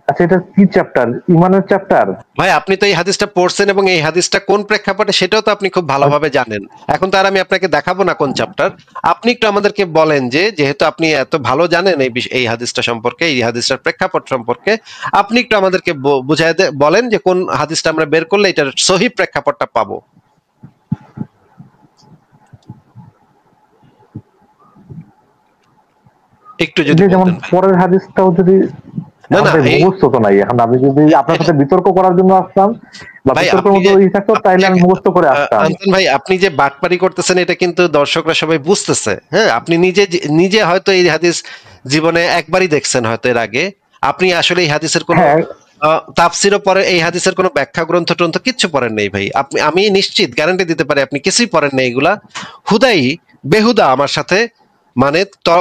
Speaker 2: আচ্ছা এটা কি চ্যাপ্টার? ঈমানের চ্যাপ্টার।
Speaker 1: ভাই আপনি তো এই হাদিসটা পড়ছেন এবং এই হাদিসটা কোন প্রেক্ষাপটে সেটাও তো আপনি খুব ভালোভাবে জানেন। এখন তো আর আমি আপনাকে দেখাবো না কোন চ্যাপ্টার, আপনি একটু আমাদেরকে বলেন যে যেহেতু আপনি এত ভালো জানেন এই হাদিসটা সম্পর্কে, এই হাদিসটার প্রেক্ষাপট সম্পর্কে, আপনি একটু আমাদেরকে বুঝায় বলেন যে কোন হাদিসটা আমরা বের করলে এটার সহি প্রেক্ষাপটটা পাবো। একটু যদি
Speaker 2: যেমন পরের হাদিসটাও যদি না না মুখস্থ তো নাই, এখন আমি যদি আপনার সাথে বিতর্ক করার জন্য আসতাম বা বিতর্কের মতো ই থাকতো তাইলে আমি মুখস্থ করে আসতাম।
Speaker 1: আনসান ভাই আপনি যে বাটপারি করতেছেন এটা কিন্তু দর্শকরা সবাই বুঝতেছে। হ্যাঁ আপনি নিজে হয়তো এই হাদিস জীবনে একবারই দেখছেন হয়তো এর আগে, আপনি আসলে এই হাদিসের কোনো তাফসিরও পরে, এই হাদিসের কোনো ব্যাখ্যা গ্রন্থ টন্থ কিচ্ছু পড়েন নেই ভাই। আমি নিশ্চিত গ্যারান্টি দিতে পারি আপনি কিছুই পড়েন নেই, এগুলা হুদাই বেহুদা আমার সাথে মানে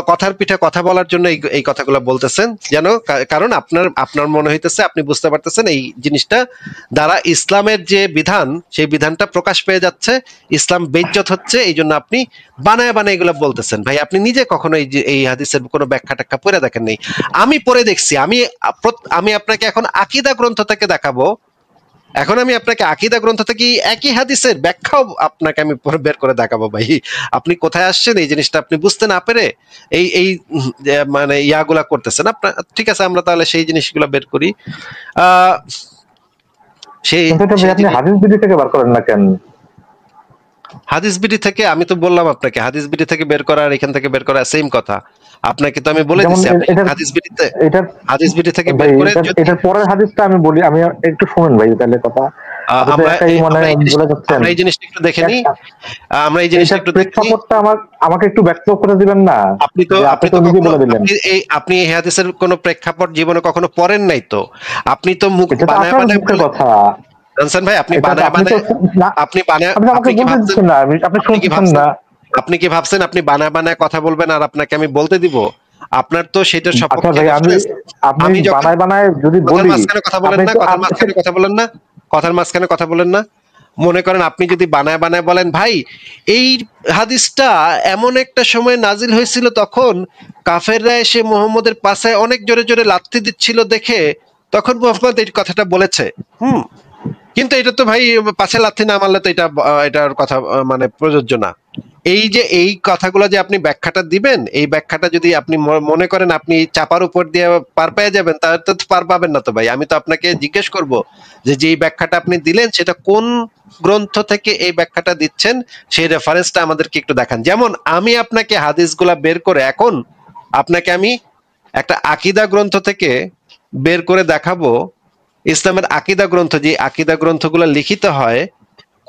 Speaker 1: কথার পিঠে কথা বলার জন্য এই কথাগুলো বলতেছেন যেন, কারণ আপনার মনে হইতেছে আপনি বুঝতে পারতেছেন এই জিনিসটা দ্বারা ইসলামের যে বিধান সেই বিধানটা প্রকাশ পেয়ে যাচ্ছে, ইসলাম বেইজ্জত হচ্ছে, এই জন্য আপনি বানায় বানায় এগুলো বলতেছেন। ভাই আপনি নিজে কখনো এই হাদিসের কোনো ব্যাখ্যা টাখ্যা পড়ে দেখেন নেই, আমি পড়ে দেখছি। আমি আপনাকে এখন আকীদা গ্রন্থ থেকে দেখাবো, এখন আমি আপনাকে আকীদা গ্রন্থ থেকে একই হাদিসের ব্যাখ্যাও আপনাকে আমি বের করে দেখাবো। ভাই আপনি কোথায় আসছেন এই জিনিসটা আপনি বুঝতে না পেরে এই মানে ইয়াগুলা করতেছেন আপনার। ঠিক আছে আমরা তাহলে সেই জিনিসগুলো বের করি। সেই
Speaker 2: আপনি হাদিস বিডি থেকে বের করেন না কেন?
Speaker 1: হাদিস বিডি থেকে আমি তো বললাম আপনাকে, হাদিস বিডি থেকে বের করা আর এখান থেকে বের করা সেম কথা। আপনাকে তো আমি বলে দিচ্ছি হাদিস বিডি থেকে বের করে
Speaker 2: এটার পরের হাদিসটা আমি বলি, আমি একটু শুনেন ভাই তাহলে কথা।
Speaker 1: আমরা এই জিনিসটা একটু দেখে নিই, আমরা এই জিনিসটা একটু
Speaker 2: প্রেক্ষাপটটা আমাকে একটু ব্যক্ত করে দিবেন না?
Speaker 1: আপনি তো নিজে বলে দিলেন আপনি এই হাদিসের কোনো প্রেক্ষাপট জীবনে কখনো পড়েন নাই, তো আপনি তো মুখ বানায় বানায় কথা। আনসান ভাই আপনি বানায় বানায় আপনি কি ভাবছেন আপনি বানায় বানায় কথা বলবেন আর আপনাকে আমি বলতে দিব? আপনার তো সেটা সম্পর্কে
Speaker 2: আপনি বানায় বানায় যদি বলি
Speaker 1: কথা বলেন না, কথার মাঝখানে কথা বলেন না, কথার মাঝখানে কথা বলেন না। মনে করেন আপনি যদি বানায় বানায় বলেন ভাই এই হাদিসটা এমন একটা সময় নাজিল হয়েছিল তখন কাফেররা এসে মুহাম্মদের পাশে অনেক জোরে জোরে লাথি দিচ্ছিল দেখে তখন মুহাম্মদ এই কথাটা বলেছে, কিন্তু এটা তো ভাই পাশে লাথি না মারলে তো এটার কথা মানে প্রযোজ্য না। এই যে এই কথাগুলো যে আপনি ব্যাখ্যাটা দিবেন, এই ব্যাখ্যাটা যদি আপনি মনে করেন আপনি চাপার উপর দিয়ে পার পেয়ে যাবেন, তাহলে তো পার পাবেন না তো ভাই। আমি তো আপনাকে জিজ্ঞেস করব যে যেই ব্যাখ্যাটা আপনি দিলেন সেটা কোন গ্রন্থ থেকে এই ব্যাখ্যাটা দিচ্ছেন সেই রেফারেন্সটা আমাদেরকে একটু দেখান। যেমন আমি আপনাকে হাদিসগুলা বের করে এখন আপনাকে আমি একটা আকীদা গ্রন্থ থেকে বের করে দেখাবো, ইসলামের আকীদা গ্রন্থ, যে আকীদা গ্রন্থগুলো লিখিত হয়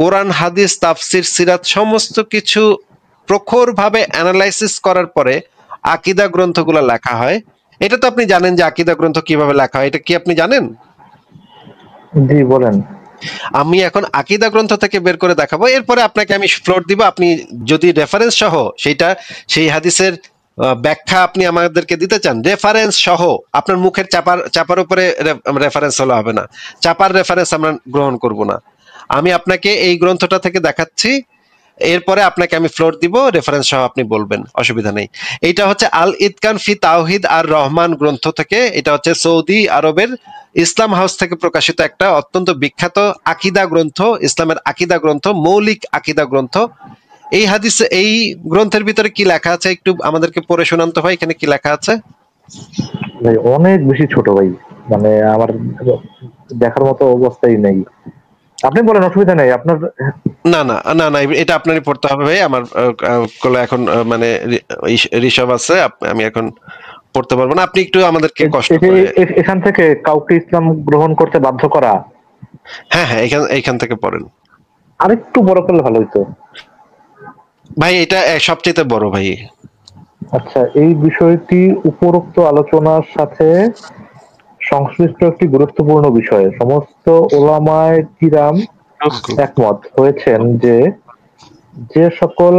Speaker 1: কোরআন হাদিস তাফসির সিরাত সমস্ত কিছু প্রখরভাবে অ্যানালাইসিস করার পরে আকীদা গ্রন্থগুলো লেখা হয়। এটা তো আপনি জানেন যে আকীদা গ্রন্থ কিভাবে লেখা হয়, এটা কি আপনি জানেন?
Speaker 2: জি বলেন।
Speaker 1: আমি এখন আকীদা গ্রন্থ থেকে বের করে দেখাবো, এরপরে আপনাকে আমি ফ্লোর দিব, আপনি যদি রেফারেন্স সহ সেই হাদিসের ব্যাখ্যা আপনি আমাদেরকে দিতে চান রেফারেন্স সহ, আপনার মুখের চাপার উপরে রেফারেন্স হলে হবে না, চাপার রেফারেন্স আমরা গ্রহণ করব না। আমি আপনাকে এই গ্রন্থটা থেকে দেখাচ্ছি, এরপরে আপনাকে আমি ফ্লোর দিব, রেফারেন্স সহ আপনি বলবেন, অসুবিধা নেই। এটা হচ্ছে আল ইতকান ফি তাওহিদ আর রহমান গ্রন্থ থেকে, এটা হচ্ছে সৌদি আরবের ইসলাম হাউস থেকে প্রকাশিত একটা অত্যন্ত বিখ্যাত আকিদা গ্রন্থ, ইসলামের আকিদা গ্রন্থ, মৌলিক আকিদা গ্রন্থ। এই হাদিস, এই গ্রন্থের ভিতরে কি লেখা আছে একটু আমাদেরকে পড়ে শোনান তো ভাই, এখানে কি লেখা আছে?
Speaker 2: ভাই অনেক বেশি ছোট ভাই, মানে আমার দেখার মতো অবস্থাই নেই। আপনি বলেন, অসুবিধা নেই আপনার।
Speaker 1: না না না না, এটা আপনারই পড়তে হবে ভাই। আমার কোলে এখন মানে ঋষভ আছে, আমি এখন পড়তে পারবো না, আপনি একটু আমাদেরকে কষ্ট করে।
Speaker 2: এখান থেকে কাউকে ইসলাম গ্রহণ করতে বাধ্য করা?
Speaker 1: হ্যাঁ হ্যাঁ, এইখান থেকে পড়েন।
Speaker 2: আরেকটু বড় করলে ভালো হইতো
Speaker 1: ভাই, এটা সবচেয়ে বড় ভাই।
Speaker 2: আচ্ছা, এই বিষয়টি উপরোক্ত আলোচনার সাথে সংশ্লিষ্ট একটি গুরুত্বপূর্ণ বিষয়। সমস্ত ওলামায়ে কিরাম একমত হয়েছেন যে যে সকল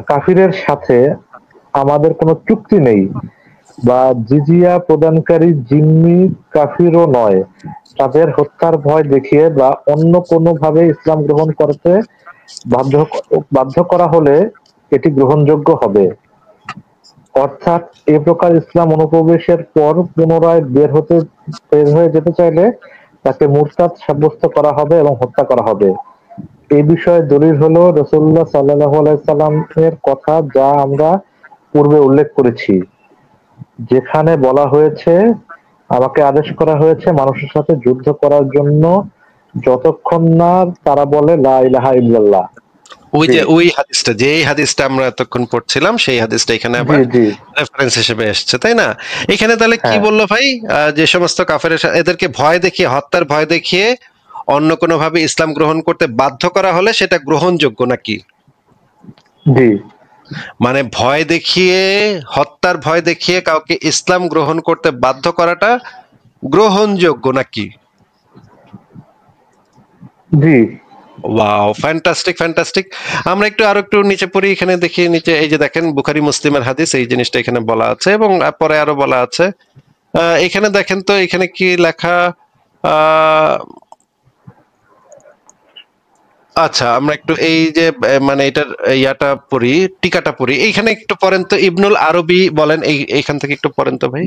Speaker 2: কাফিরের সাথে আমাদের কোনো চুক্তি নেই বা জিজিয়া প্রদানকারী জিম্মি কাফিরও নয়, তাদের হত্যার ভয় দেখিয়ে বা অন্য কোনোভাবে ইসলাম গ্রহণ করতে বাধ্য করা হলে এটি গ্রহণযোগ্য হবে। অর্থাৎ এ প্রকার ইসলাম অনুপ্রবেশের পর পুনরায় বের হয়ে যেতে চাইলে তাকে মুরতাদ সাব্যস্ত করা হবে এবং হত্যা করা হবে। এই বিষয়ে দলিল হলো রাসূলুল্লাহ সাল্লাল্লাহু আলাইহি সাল্লামের কথা, যা আমরা পূর্বে উল্লেখ করেছি, যেখানে বলা হয়েছে, আমাকে আদেশ করা হয়েছে মানুষের সাথে যুদ্ধ করার জন্য যতক্ষণ না তারা বলে লা ইলাহা ইল্লাল্লাহ।
Speaker 1: ওই হাদিসটা, যে হাদিসটা আমরা এতক্ষণ পড়ছিলাম, সেই হাদিসটা এখানে আবার রেফারেন্স হিসেবে এসেছে, তাই না? এখানে তাহলে কি বললো ভাই? যে সমস্ত কাফেরের, এদেরকে ভয় দেখিয়ে, হত্যার ভয় দেখিয়ে অন্য কোনো ভাবে ইসলাম গ্রহণ করতে বাধ্য করা হলে সেটা গ্রহণযোগ্য নাকি?
Speaker 2: জি,
Speaker 1: মানে ভয় দেখিয়ে, হত্যার ভয় দেখিয়ে কাউকে ইসলাম গ্রহণ করতে বাধ্য করাটা গ্রহণযোগ্য নাকি?
Speaker 2: জি।
Speaker 1: Wow, fantastic fantastic. আমরা আরো একটু নিচে পড়ি, এখানে দেখি নিচে, এই যে দেখেন বুখারী মুসলিমের হাদিস, এই জিনিসটা এখানে বলা আছে এবং পরে আরো বলা আছে। এখানে দেখেন তো, এখানে কি লেখা? আচ্ছা, আমরা একটু এই যে মানে এটার ইয়াটা পড়ি, টিকাটা পড়ি, এইখানে একটু পড়েন তো। ইবনুল আরবি বলেন, এইখান থেকে একটু পড়েন তো ভাই।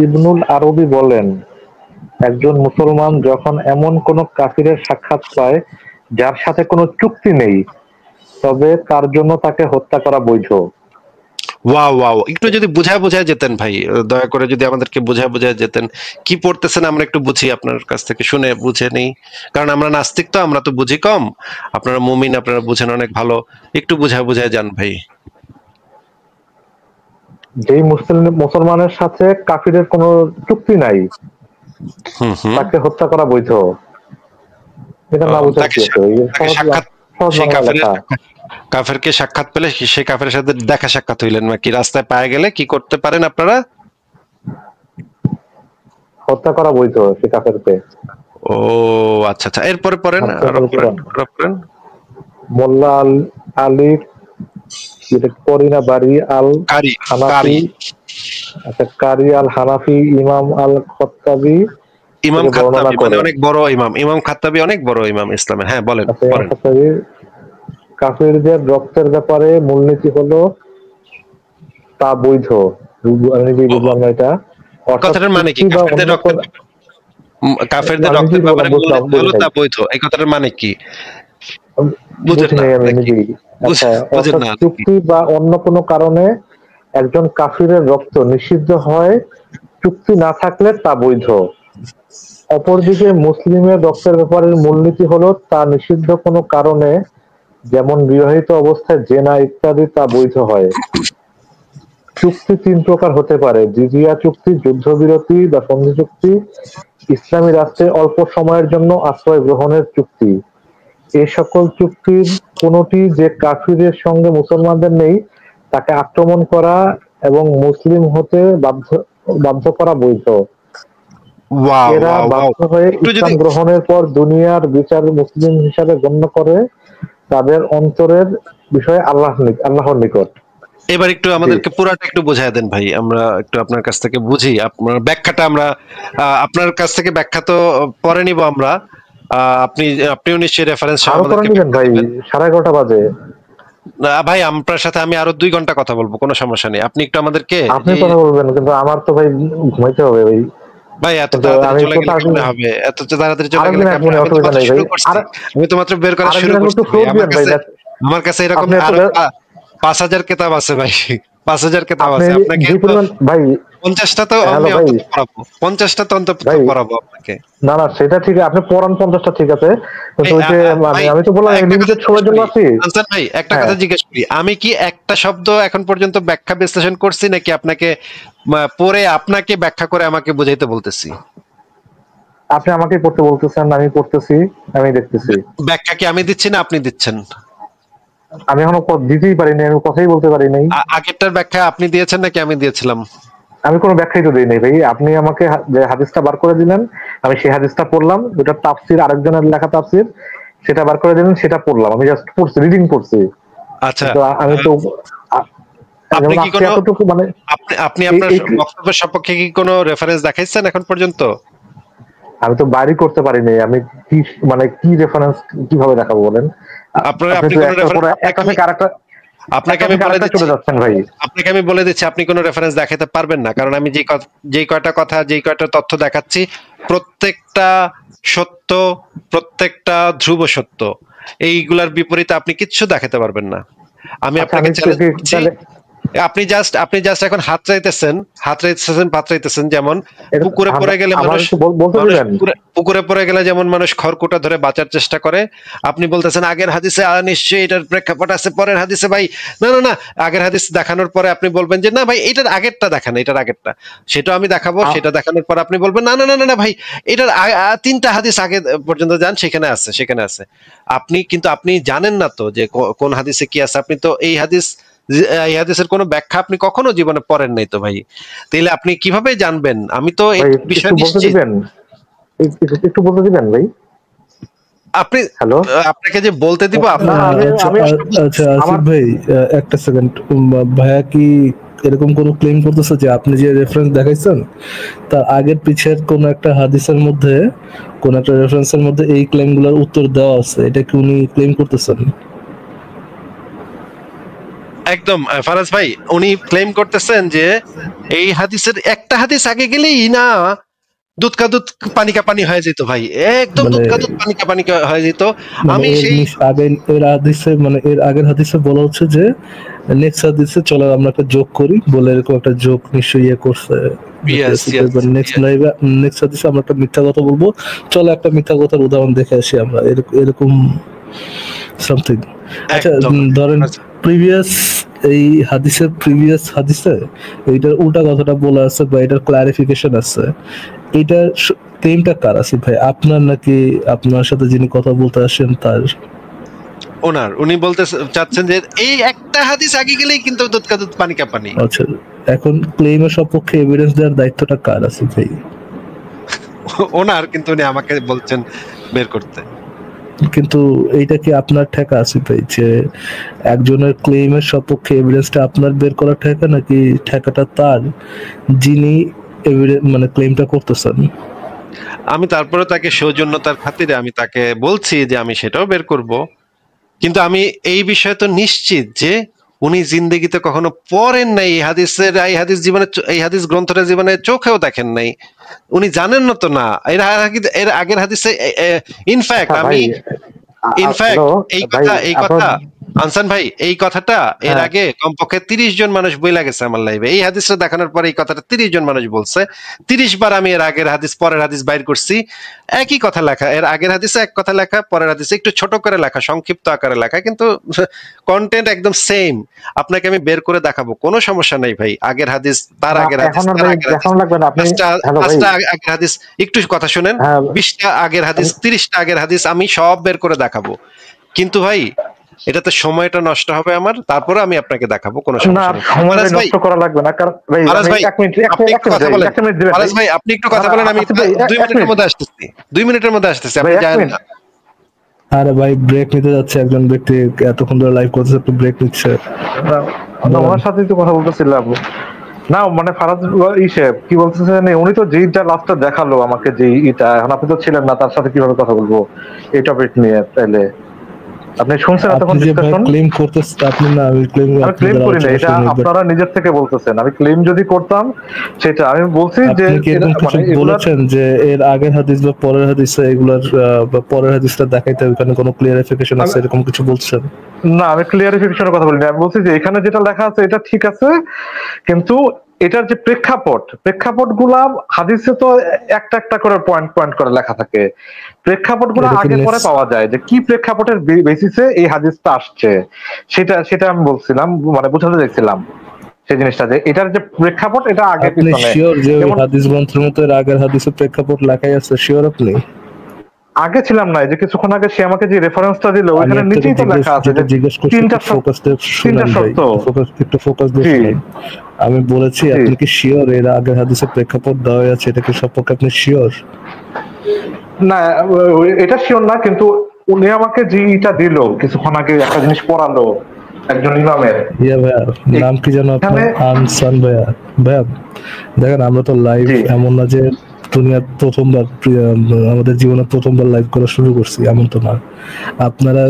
Speaker 2: ইবনুল আরবি বলেন, একজন মুসলমান যখন এমন কোন কাফিরের সাক্ষাৎ পায় যার সাথে কোনো চুক্তি নেই, তবে তার জন্য তাকে হত্যা করা বৈধ।
Speaker 1: ওয়াও ওয়াও, একটু যদি বুঝায় যেতেন ভাই, দয়া করে যদি আমাদেরকে বুঝায় যেতেন, কি পড়তেছেন আমরা একটু বুঝি, আপনার কাছ থেকে শুনে বুঝে নেই, কারণ আমরা নাস্তিক তো, আমরা তো বুঝি কম, আপনারা মুমিন, আপনারা বুঝেন অনেক ভালো, একটু বুঝায় যান ভাই।
Speaker 2: যেই মুসলমানের সাথে কাফিরের কোনো চুক্তি নাই, তাকে হত্যা করা বৈধ। এটা না বুঝার কি আছে?
Speaker 1: কাফেরকে সাক্ষাৎ পেলে সেই কাফেরের সাথে দেখা সাক্ষাৎ হইলেন নাকি? রাস্তায় পায়ে গেলে কি করতে পারেন আপনারা?
Speaker 2: হত্যা করা বৈধ সেই কাফেরকে।
Speaker 1: ও আচ্ছা আচ্ছা, এরপরে পড়েন।
Speaker 2: মোল্লা আলী করিনা বাড়ি আল হানাফি, আচ্ছা, কারি আল হানাফি, ইমাম আল খাত্তাবি,
Speaker 1: ইমাম খাত্তাবি মানে অনেক বড় ইমাম, ইমাম খাত্তাবি অনেক বড় ইমাম ইসলামের। হ্যাঁ বলেন।
Speaker 2: কাফিরদের রক্তের ব্যাপারে মূলনীতি হলো তা বৈধ। আমি নিজেই বুঝলাম না এটা।
Speaker 1: কথাটার মানে কি? কাফেরদের রক্তের ব্যাপারে মূলনীতি হলো তা বৈধ, এই কথাটার মানে কি?
Speaker 2: চুক্তি বা অন্য কোনো কারণে একজন কাফিরের রক্ত নিষিদ্ধ হয়, চুক্তি না থাকলে তা বৈধ। অপরদিকে মুসলিমের রক্তের ব্যাপারে মূলনীতি হলো তা নিষিদ্ধ কোনো কারণে, যেমন বিবাহিত অবস্থায় জেনা ইত্যাদি, তা বৈধ হয়। চুক্তি 3 প্রকার হতে পারে: জিজিয়া চুক্তি, যুদ্ধবিরতি বা সন্ধি চুক্তি, ইসলামী রাষ্ট্রে অল্প সময়ের জন্য আশ্রয় গ্রহণের চুক্তি। এই সকল চুক্তির কোনটি যে কাফিরের সঙ্গে মুসলমানদের নেই, তাকে আক্রমণ করা এবং মুসলিম হতে বাধ্য করা বৈধ। এরা বাধ্য হয়ে ইসলাম গ্রহণের পর দুনিয়ার বিচার মুসলিম হিসাবে গণ্য করে তাদের অন্তরের বিষয়ে আল্লাহর নিকট।
Speaker 1: এবার একটু আমাদেরকে পুরাটা একটু বোঝায় দেন ভাই, আমরা একটু আপনার কাছ থেকে বুঝি, আপনার ব্যাখ্যাটা আমরা আপনার কাছ থেকে ব্যাখ্যা তো পরে নিব আমরা। আপনিও নিশ্চয়ই রেফারেন্স
Speaker 2: আরো করে নিবেন ভাই, 11:30 বাজে।
Speaker 1: ভাই আপনার সাথে আমি আরো 2 ঘন্টা কথা বলবো, কোনো সমস্যা নেই। আপনি একটু আমাদেরকে
Speaker 2: আপনি কথা বলবেন, কিন্তু আমার তো ভাই ঘুমাইতে হবে ভাই।
Speaker 1: ভাই এত তাড়াতাড়ি চলে গেলে কেমনে হবে? এত তাড়াতাড়ি চলে গেলে কেমনে? আমি তো মাত্র বের করা শুরু করছি। আমার কাছে এরকম আরো 5000 কিতাব আছে ভাই, 5000 কিতাব আছে। আপনাকে
Speaker 2: ভাই
Speaker 1: 50টা তো আমি অন্তত পড়াবো, 50টা তো অন্তত পড়াবো আপনাকে।
Speaker 2: না না, সেটা ঠিক আছে, আপনি পড়ান 50টা ঠিক আছে, কিন্তু ওই যে মানে আমি তো বললাম লিমিটেড সময়ের জন্য আছি।
Speaker 1: আনসার ভাই একটা কথা জিজ্ঞেস করি, আমি কি একটা শব্দ এখন পর্যন্ত ব্যাখ্যা বিশ্লেষণ করছি, নাকি আপনাকে পড়ে আপনাকে ব্যাখ্যা করে আমাকে বুঝাইতে বলতেছি?
Speaker 2: আপনি আমাকে পড়তে বলতেছেন, আমি পড়তেছি, আমি দেখতেছি।
Speaker 1: ব্যাখ্যা কি আমি দিচ্ছি না আপনি দিচ্ছেন?
Speaker 2: আমি এখনো দিতেই পারিনি, আমি কথাই বলতে পারি নাই।
Speaker 1: আগেরটার ব্যাখ্যা আপনি দিয়েছেন নাকি আমি দিয়েছিলাম?
Speaker 2: আমি কোনো ব্যাখ্যাই তো দিই নাই ভাই, আপনি আমাকে যে হাদিসটা বার করে দিলেন, আমি সেই হাদিসটা পড়লাম, ওটা তাফসির, আরেকজনের লেখা তাফসির, সেটা বার করে দিলেন, সেটা পড়লাম, আমি জাস্ট পড়ছি, রিডিং করছি।
Speaker 1: আচ্ছা,
Speaker 2: আমি তো
Speaker 1: আপনি কি কোনো মানে আপনি আপনার বক্তব্যের সপক্ষে কি কোনো রেফারেন্স দেখাইছেন এখন পর্যন্ত?
Speaker 2: আমি তো বাইরে করতে পারি নাই, আমি কি মানে কি রেফারেন্স কিভাবে দেখাবো বলেন?
Speaker 1: আপনি কোনো রেফারেন্স আপনাকে আমি বলে দিচ্ছি,
Speaker 2: ভাই
Speaker 1: আপনাকে আমি বলে দিচ্ছি, আপনি কোনো রেফারেন্স দেখাতে পারবেন না, কারণ আমি যেই কয়টা তথ্য দেখাচ্ছি প্রত্যেকটা সত্য, প্রত্যেকটা ধ্রুব সত্য। এইগুলার বিপরীতে আপনি কিচ্ছু দেখাতে পারবেন না। আমি আপনাকে চ্যালেঞ্জ করছি, আপনি জাস্ট এখন হাত রাইতেছেন, যেমন পুকুরে পড়ে গেলে যেমন মানুষ খড়কুটা ধরে বাঁচার চেষ্টা করে। আপনি বলতেছেন আগের হাদিসে নিশ্চয়ই এটার প্রেক্ষাপট আছে, পরের হাদিসে ভাই না, আগের হাদিস দেখানোর পরে আপনি বলবেন যে না ভাই এটার আগেরটা দেখান, এটার আগেরটা, সেটা আমি দেখাবো। সেটা দেখানোর পর আপনি বলবেন না ভাই এটার 3টা হাদিস আগে পর্যন্ত যান, সেখানে আছে। আপনি জানেন না তো যে কোন হাদিসে কি আছে। আপনি তো এই হাদিসের কোনো ব্যাখ্যা আপনি কখনো জীবনে পড়েন নাই তো ভাই, তাহলে আপনি কিভাবে জানবেন? আমি তো এই বিষয় নিশ্চিত।
Speaker 2: একটু বলতে দিবেন ভাই?
Speaker 1: আপনাকে যে বলতে দিব
Speaker 4: আচ্ছা আসিফ ভাই একটা সেকেন্ড, ভাইয়া কি এরকম কোন ক্লেম করতেছে যে আপনি যে রেফারেন্স দেখাইছেন তার আগের পিছের কোন একটা হাদিসের মধ্যে, কোন একটা রেফারেন্সের মধ্যে এই ক্লেমগুলোর উত্তর দেওয়া আছে, এটা কি উনি ক্লেম করতেছেন?
Speaker 1: একদম ফারাজ ভাই, উনি ক্লেম করতেছেন যে এই হাদিসের একটা হাদিস আগে গেলেই না দুধ কা দুধ পানি কা পানি হয়ে যেত ভাই, একদম দুধ কা দুধ পানি কা পানি হয়ে যেত। আমি সেই
Speaker 4: এর আগের হাদিসে বলা হচ্ছে যে নেক্সট হাদিসে চলো আমরা একটা যোগ করি বলে, এরকম একটা যোগ নিশ্চয়ই করছে। নেক্সট হাদিসে আমরা একটা মিথ্যা কথা বলবো, চলো একটা মিথ্যা কথার উদাহরণ দেখে আসি আমরা, এরকম সামথিং। আচ্ছা ধরেন প্রিভিয়াস হাদিসে এইটার উল্টা কথাটা বলা আছে বা এটার ক্লারিফিকেশন আছে, এইটার ক্লেমটা কার আছে ভাই? আপনার নাকি আপনার সাথে যিনি কথা বলতে আসেন তার?
Speaker 1: উনি বলতে চাচ্ছেন যে এই একটা হাদিস আগে গেলেই কিন্তু দুধ কা দুধ পানি কা পানি।
Speaker 4: আচ্ছা, এখন ক্লেমের সপক্ষে এভিডেন্স দেওয়ার দায়িত্বটা কার আছে ভাই?
Speaker 1: কিন্তু উনি আমাকে বলছেন বের করতে।
Speaker 4: কিন্তু এইটা কি আপনার ঠেকা আছে ভাই, যে একজনের ক্লেমের সপক্ষে এভিডেন্সটা আপনার বের করা ঠেকা, নাকি ঠেকাটা তার যিনি মানে ক্লেমটা করতেছেন?
Speaker 1: আমি তারপরে তাকে সৌজন্যতার খাতিরে আমি তাকে বলছি যে আমি সেটাও বের করব, কিন্তু আমি এই বিষয়ে তো নিশ্চিত যে উনি জিন্দেগিতে কখনো পড়েন নাই এই হাদিস গ্রন্থটা জীবনে চোখেও দেখেন নাই, উনি জানেন না তো। না এর আগের হাদিসে ইনফ্যাক্ট এই কথা আনসান ভাই, এই কথাটা এর আগে কমপক্ষে 30 জন মানুষ বইলা গেছে আমার লাইভে। এই হাদিসটা দেখানোর পরে এই কথাটা 30 জন মানুষ বলছে। 30 বার আমি এর আগের হাদিস পরের হাদিস বাইর করছি, একই কথা লেখা। এর আগের হাদিসে এক কথা লেখা, পরের হাদিসে একটু ছোট করে লেখা, সংক্ষিপ্ত আকারে লেখা, কিন্তু কন্টেন্ট একদম সেম। আপনাকে আমি বের করে দেখাবো, কোনো সমস্যা নাই ভাই। আগের হাদিস, তার আগের হাদিস, আগের হাদিস, একটু কথা শুনেন, 20টা আগের হাদিস, 30টা আগের হাদিস আমি সব বের করে দেখাবো। কিন্তু ভাই এটাতে সময়টা নষ্ট হবে আমার, তারপরে আমি আপনাকে দেখাবো, কোনো সমস্যা নেই। ভাই আপনি একটু কথা বলেন, আমি 2 মিনিটের মধ্যে আসতেছি, আপনি জানেন না।
Speaker 4: আরে ভাই ব্রেক নিতে যাচ্ছে একজন ব্যক্তি, এতক্ষণ ধরে লাইভ করতেছে, একটু ব্রেক নিচ্ছে।
Speaker 2: ওনার সাথেই তো কথা বলতেছিলাম না, মানে ফারাজ কি বলতেছেন, উনি তো যেটা লাস্টটা দেখালো আমাকে, যে এটা এখন আপনি তো ছিলেন না, তার সাথে কিভাবে কথা বলবো এই টপিক নিয়ে? তাহলে আপনি শুনছেন তখন ডিসকাশন?
Speaker 4: ক্লেম করতেছেন আপনি না, আমি
Speaker 2: ক্লেম করি না, এটা আপনারা নিজের থেকে বলতেছেন। আমি ক্লেম যদি করতাম সেটা আমি বলছি যে
Speaker 4: মানে বলেছেন যে এর আগের হাদিস বা পরের হাদিসে এগুলার বা পরের হাদিসটা দেখাইতে ওখানে কোনো ক্লিয়ারিফিকেশন আছে এরকম কিছু বলছেন?
Speaker 2: না, আমি ক্লিয়ারিফিকেশনের কথা বলিনি। আমি বলছি যে এখানে যেটা লেখা আছে এটা ঠিক আছে, কিন্তু এটার যে প্রেক্ষাপট গুলা হাদিসে তো একটা একটা করে পয়েন্ট করে লেখা থাকে। প্রেক্ষাপট গুলা আগে পরে পাওয়া যায়, যে কি প্রেক্ষাপটের বেসিসে এই হাদিসটা আসছে, সেটা আমি বলছিলাম, মানে বুঝাতে চাইছিলাম সেই জিনিসটা, যে এটার যে প্রেক্ষাপট এটা আগে পিছনে।
Speaker 4: শিওর যে হাদিস গ্রন্থের মতো এর আগের হাদিসে প্রেক্ষাপট লেখাই আছে? শিওর আপনি?
Speaker 2: আগে ছিলাম না, যে কিছুক্ষণ আগে সে আমাকে যে রেফারেন্সটা দিল ওইখানে নিচেই তো লেখা আছে যে তিনটা শর্ত।
Speaker 4: একটু ফোকাস দিয়ে শুনুন। আমি বলেছি আপনি কি শিওর এর আগের হাদিসে প্রেক্ষাপট দেওয়া আছে? এটা কি সম্পর্কে আপনি শিওর?
Speaker 2: না, এটা শিওর না, কিন্তু উনি আমাকে যেটা দিল কিছুক্ষণ আগে, একটা জিনিস পড়ালো একজন ইমামের।
Speaker 4: ভাইয়া নাম কি জানো আপনার? আনসান ভাইয়া। ভাইয়া দেখেন আমরা তো লাইভ এমন না যে দুনিয়ার প্রথমবার, আমাদের জীবনে প্রথমবার লাইভ করা শুরু করছি, এমন তো না। আপনারা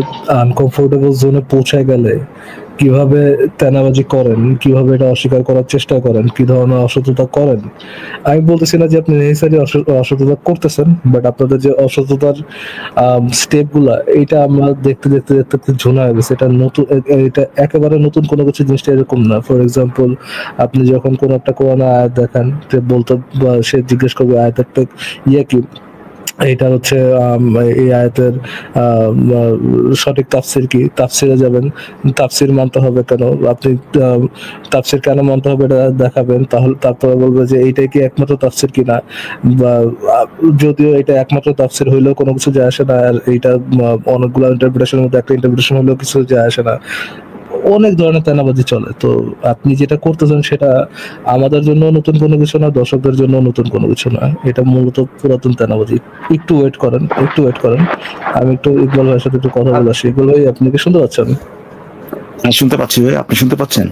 Speaker 4: আনকমফোর্টেবল জোনে পৌঁছায় গেলে কিভাবে তেনাবাজি করেন, কিভাবে এটা অস্বীকার করার চেষ্টা করেন, কি ধরনের অসততা করেন। আমি বলতেছি না যে আপনি নেসেসারি অসততা করতেছেন, বাট আপনাদের যে অসততার স্টেপ গুলা, এটা আমরা দেখতে দেখতে দেখতে ঝোনা হয়ে গেছে। এটা নতুন, এটা একেবারে নতুন কোনো কিছু, জিনিসটা এরকম না। ফর এক্সাম্পল, আপনি যখন কোন একটা কোরআনের আয়াত দেখেন, বলতে সে জিজ্ঞেস করবে আয়াতের ইয়ে কি, এটা হচ্ছে এই আয়াতের সঠিক তাফসির কি, তাফসিরে যাবেন, তাফসির মানতে হবে কেন, আপনি তাফসির কেন মানতে হবে এটা দেখাবেন, তাহলে তারপরে বলবে যে এইটাই কি একমাত্র তাফসির কিনা, বা যদিও এটা একমাত্র তাফসির হইলেও কোনো কিছু যায় আসে না, আর এইটা অনেকগুলো ইন্টারপ্রিটেশনের মধ্যে একটা ইন্টারপ্রিটেশন হইলেও কিছু যায় আসে না। অনেক ধরনের তেনাবাজি চলে। তো আপনি যেটা করতেছেন সেটা আমাদের জন্য নতুন কোনো কিছু না, দর্শকদের জন্য নতুন কোনো কিছু না, এটা মূলত পুরাতন তেনাবাজি। একটু ওয়েট করেন। আমি একটু ইকবাল ভাইয়ের সাথে একটু কথা বলে আসি। ইকবাল ভাই, আপনি কি শুনতে পাচ্ছেন?
Speaker 5: হ্যাঁ শুনতে পাচ্ছি ভাই, আপনি শুনতে পাচ্ছেন?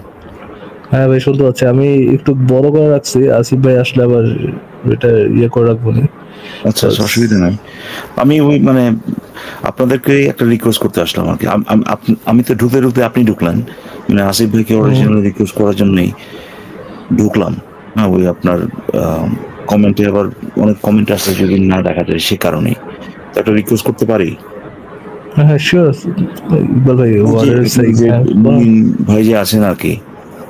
Speaker 4: হ্যাঁ ভাই শুনতে পাচ্ছি। আমি একটু বড় করে রাখছি, আসিফ ভাই আসলে আবার এটা ইয়ে করে রাখবো না।
Speaker 5: আচ্ছা, অসুবিধা নাই। আমি ওই মানে আপনাদেরকে একটা রিকোয়েস্ট করতে আসলাম আর কি। আমি তো ঢুকতে আপনি ঢুকলেন, মানে আসিফ ভাইকে অরিজিনাল রিকোয়েস্ট করার জন্যই ঢুকলাম। হ্যাঁ, ওই আপনার কমেন্টে আবার অনেক কমেন্ট আসছে, যদি না দেখা যায় সে কারণেই একটা রিকোয়েস্ট করতে পারি।
Speaker 4: হ্যাঁ শিওর ইকবাল ভাই।
Speaker 5: ভাই যে আছেন আর কি,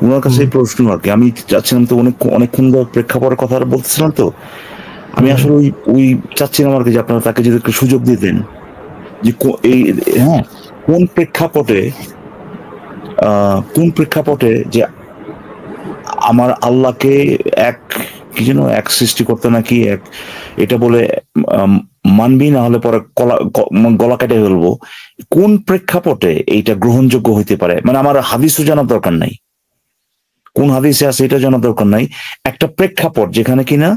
Speaker 5: ওনার কাছে প্রশ্ন আর কি। আমি চাচ্ছিলাম তো অনেকক্ষণ প্রেক্ষাপটের কথা বলতেছিলাম, তো আমি আসলে ওই চাচ্ছিলাম আর কি যে আপনারা তাকে যদি একটু সুযোগ দিতেন, যে এই হ্যাঁ কোন প্রেক্ষাপটে যে আমার আল্লাহকে কি যেন এক সৃষ্টি করতে নাকি এক, এটা বলে মানবি, না হলে পরে গলা কেটে ফেলবো। কোন প্রেক্ষাপটে এইটা গ্রহণযোগ্য হইতে পারে? মানে আমার হাদিসও জানার দরকার নাই, কোন হাদিসে আছে এটা জানার দরকার নাই। একটা প্রেক্ষাপট যেখানে কিনা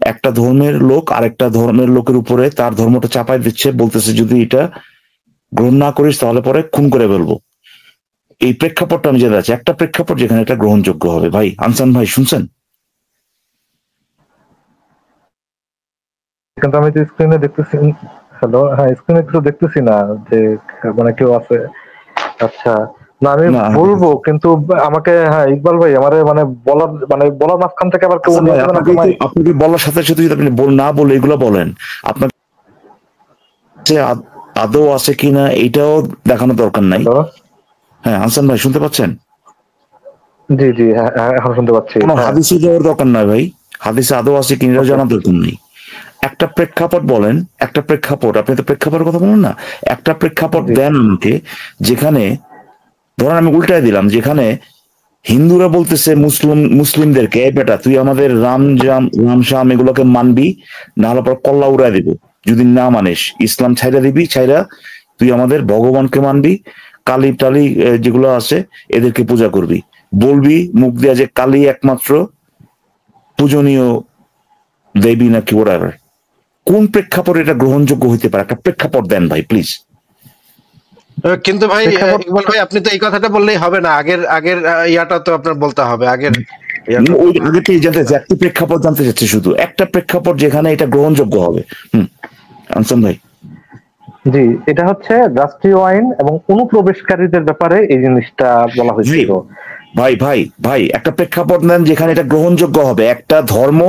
Speaker 5: একটা ধর্মের লোক আরেকটা ধর্মের লোকের উপরে তার ধর্মটা চাপাই দিচ্ছে, বলতেছে যদি এটা গ্রহণ না করিস তাহলে পরে খুন করে ফেলবো। এই প্রেক্ষাপটটা আমি জানতে চাচ্ছি, একটা প্রেক্ষাপট যেখানে এটা গ্রহণযোগ্য হবে। ভাই আনসান ভাই শুনছেন?
Speaker 2: কিন্তু আমি তো স্ক্রিনে দেখতেছি। হ্যালো, হ্যাঁ স্ক্রিনে কিছু দেখতেছি না যে মানে কেউ আছে। আচ্ছা, না আমি বলবো, কিন্তু আমাকে ইকবাল ভাই আমারে মানে বলার মাঝখান থেকে আবার কেউ
Speaker 5: আপনাকে বলার সাথে সাথে যদি আপনি না বলে এগুলো বলেন, আপনার আদৌ আছে কিনা এটাও দেখানো দরকার নাই। হ্যাঁ আনসান ভাই শুনতে পাচ্ছেন?
Speaker 2: জি জি, হ্যাঁ এখন শুনতে পাচ্ছি।
Speaker 5: কোনো হাদিসে যাওয়ার দরকার নাই ভাই, হাদিসে আদৌ আছে কিনা এটাও জানার দরকার নেই। একটা প্রেক্ষাপট বলেন, একটা প্রেক্ষাপট, আপনি তো প্রেক্ষাপটের কথা বলেন না, একটা প্রেক্ষাপট দেন আমাকে, যেখানে ধরেন আমি উল্টাই দিলাম, যেখানে হিন্দুরা বলতেছে মুসলিমদেরকে, বেটা তুই আমাদের রাম শাম এগুলোকে মানবি, না হলে পর কল্লা উড়াই দিব, যদি না মানিস ইসলাম ছাইরা দিবি, ছাইরা তুই আমাদের ভগবানকে মানবি, কালী টালি যেগুলো আছে এদেরকে পূজা করবি, বলবি মুখ দিয়া যে কালী একমাত্র পূজনীয় দেবী নাকি ওরার। কোন প্রেক্ষাপটে এটা গ্রহণযোগ্য হইতে পারে? একটা প্রেক্ষাপট দেন ভাই প্লিজ।
Speaker 1: কিন্তু ভাই ইকবাল ভাই আপনি তো এই কথাটা বললেই হবে না, আগের ইয়াটা তো আপনার বলতে হবে, আগের
Speaker 5: ওই আগে থেকে জানতে চাচ্ছি, একটা প্রেক্ষাপট জানতে চাচ্ছি, শুধু একটা প্রেক্ষাপট যেখানে এটা গ্রহণযোগ্য হবে। আনসান ভাই।
Speaker 2: জি, এটা হচ্ছে রাষ্ট্রীয় আইন এবং অনুপ্রবেশকারীদের ব্যাপারে এই জিনিসটা বলা হয়েছিল।
Speaker 5: ভাই ভাই ভাই একটা প্রেক্ষাপট নেন যেখানে এটা গ্রহণযোগ্য হবে। একটা ধর্ম,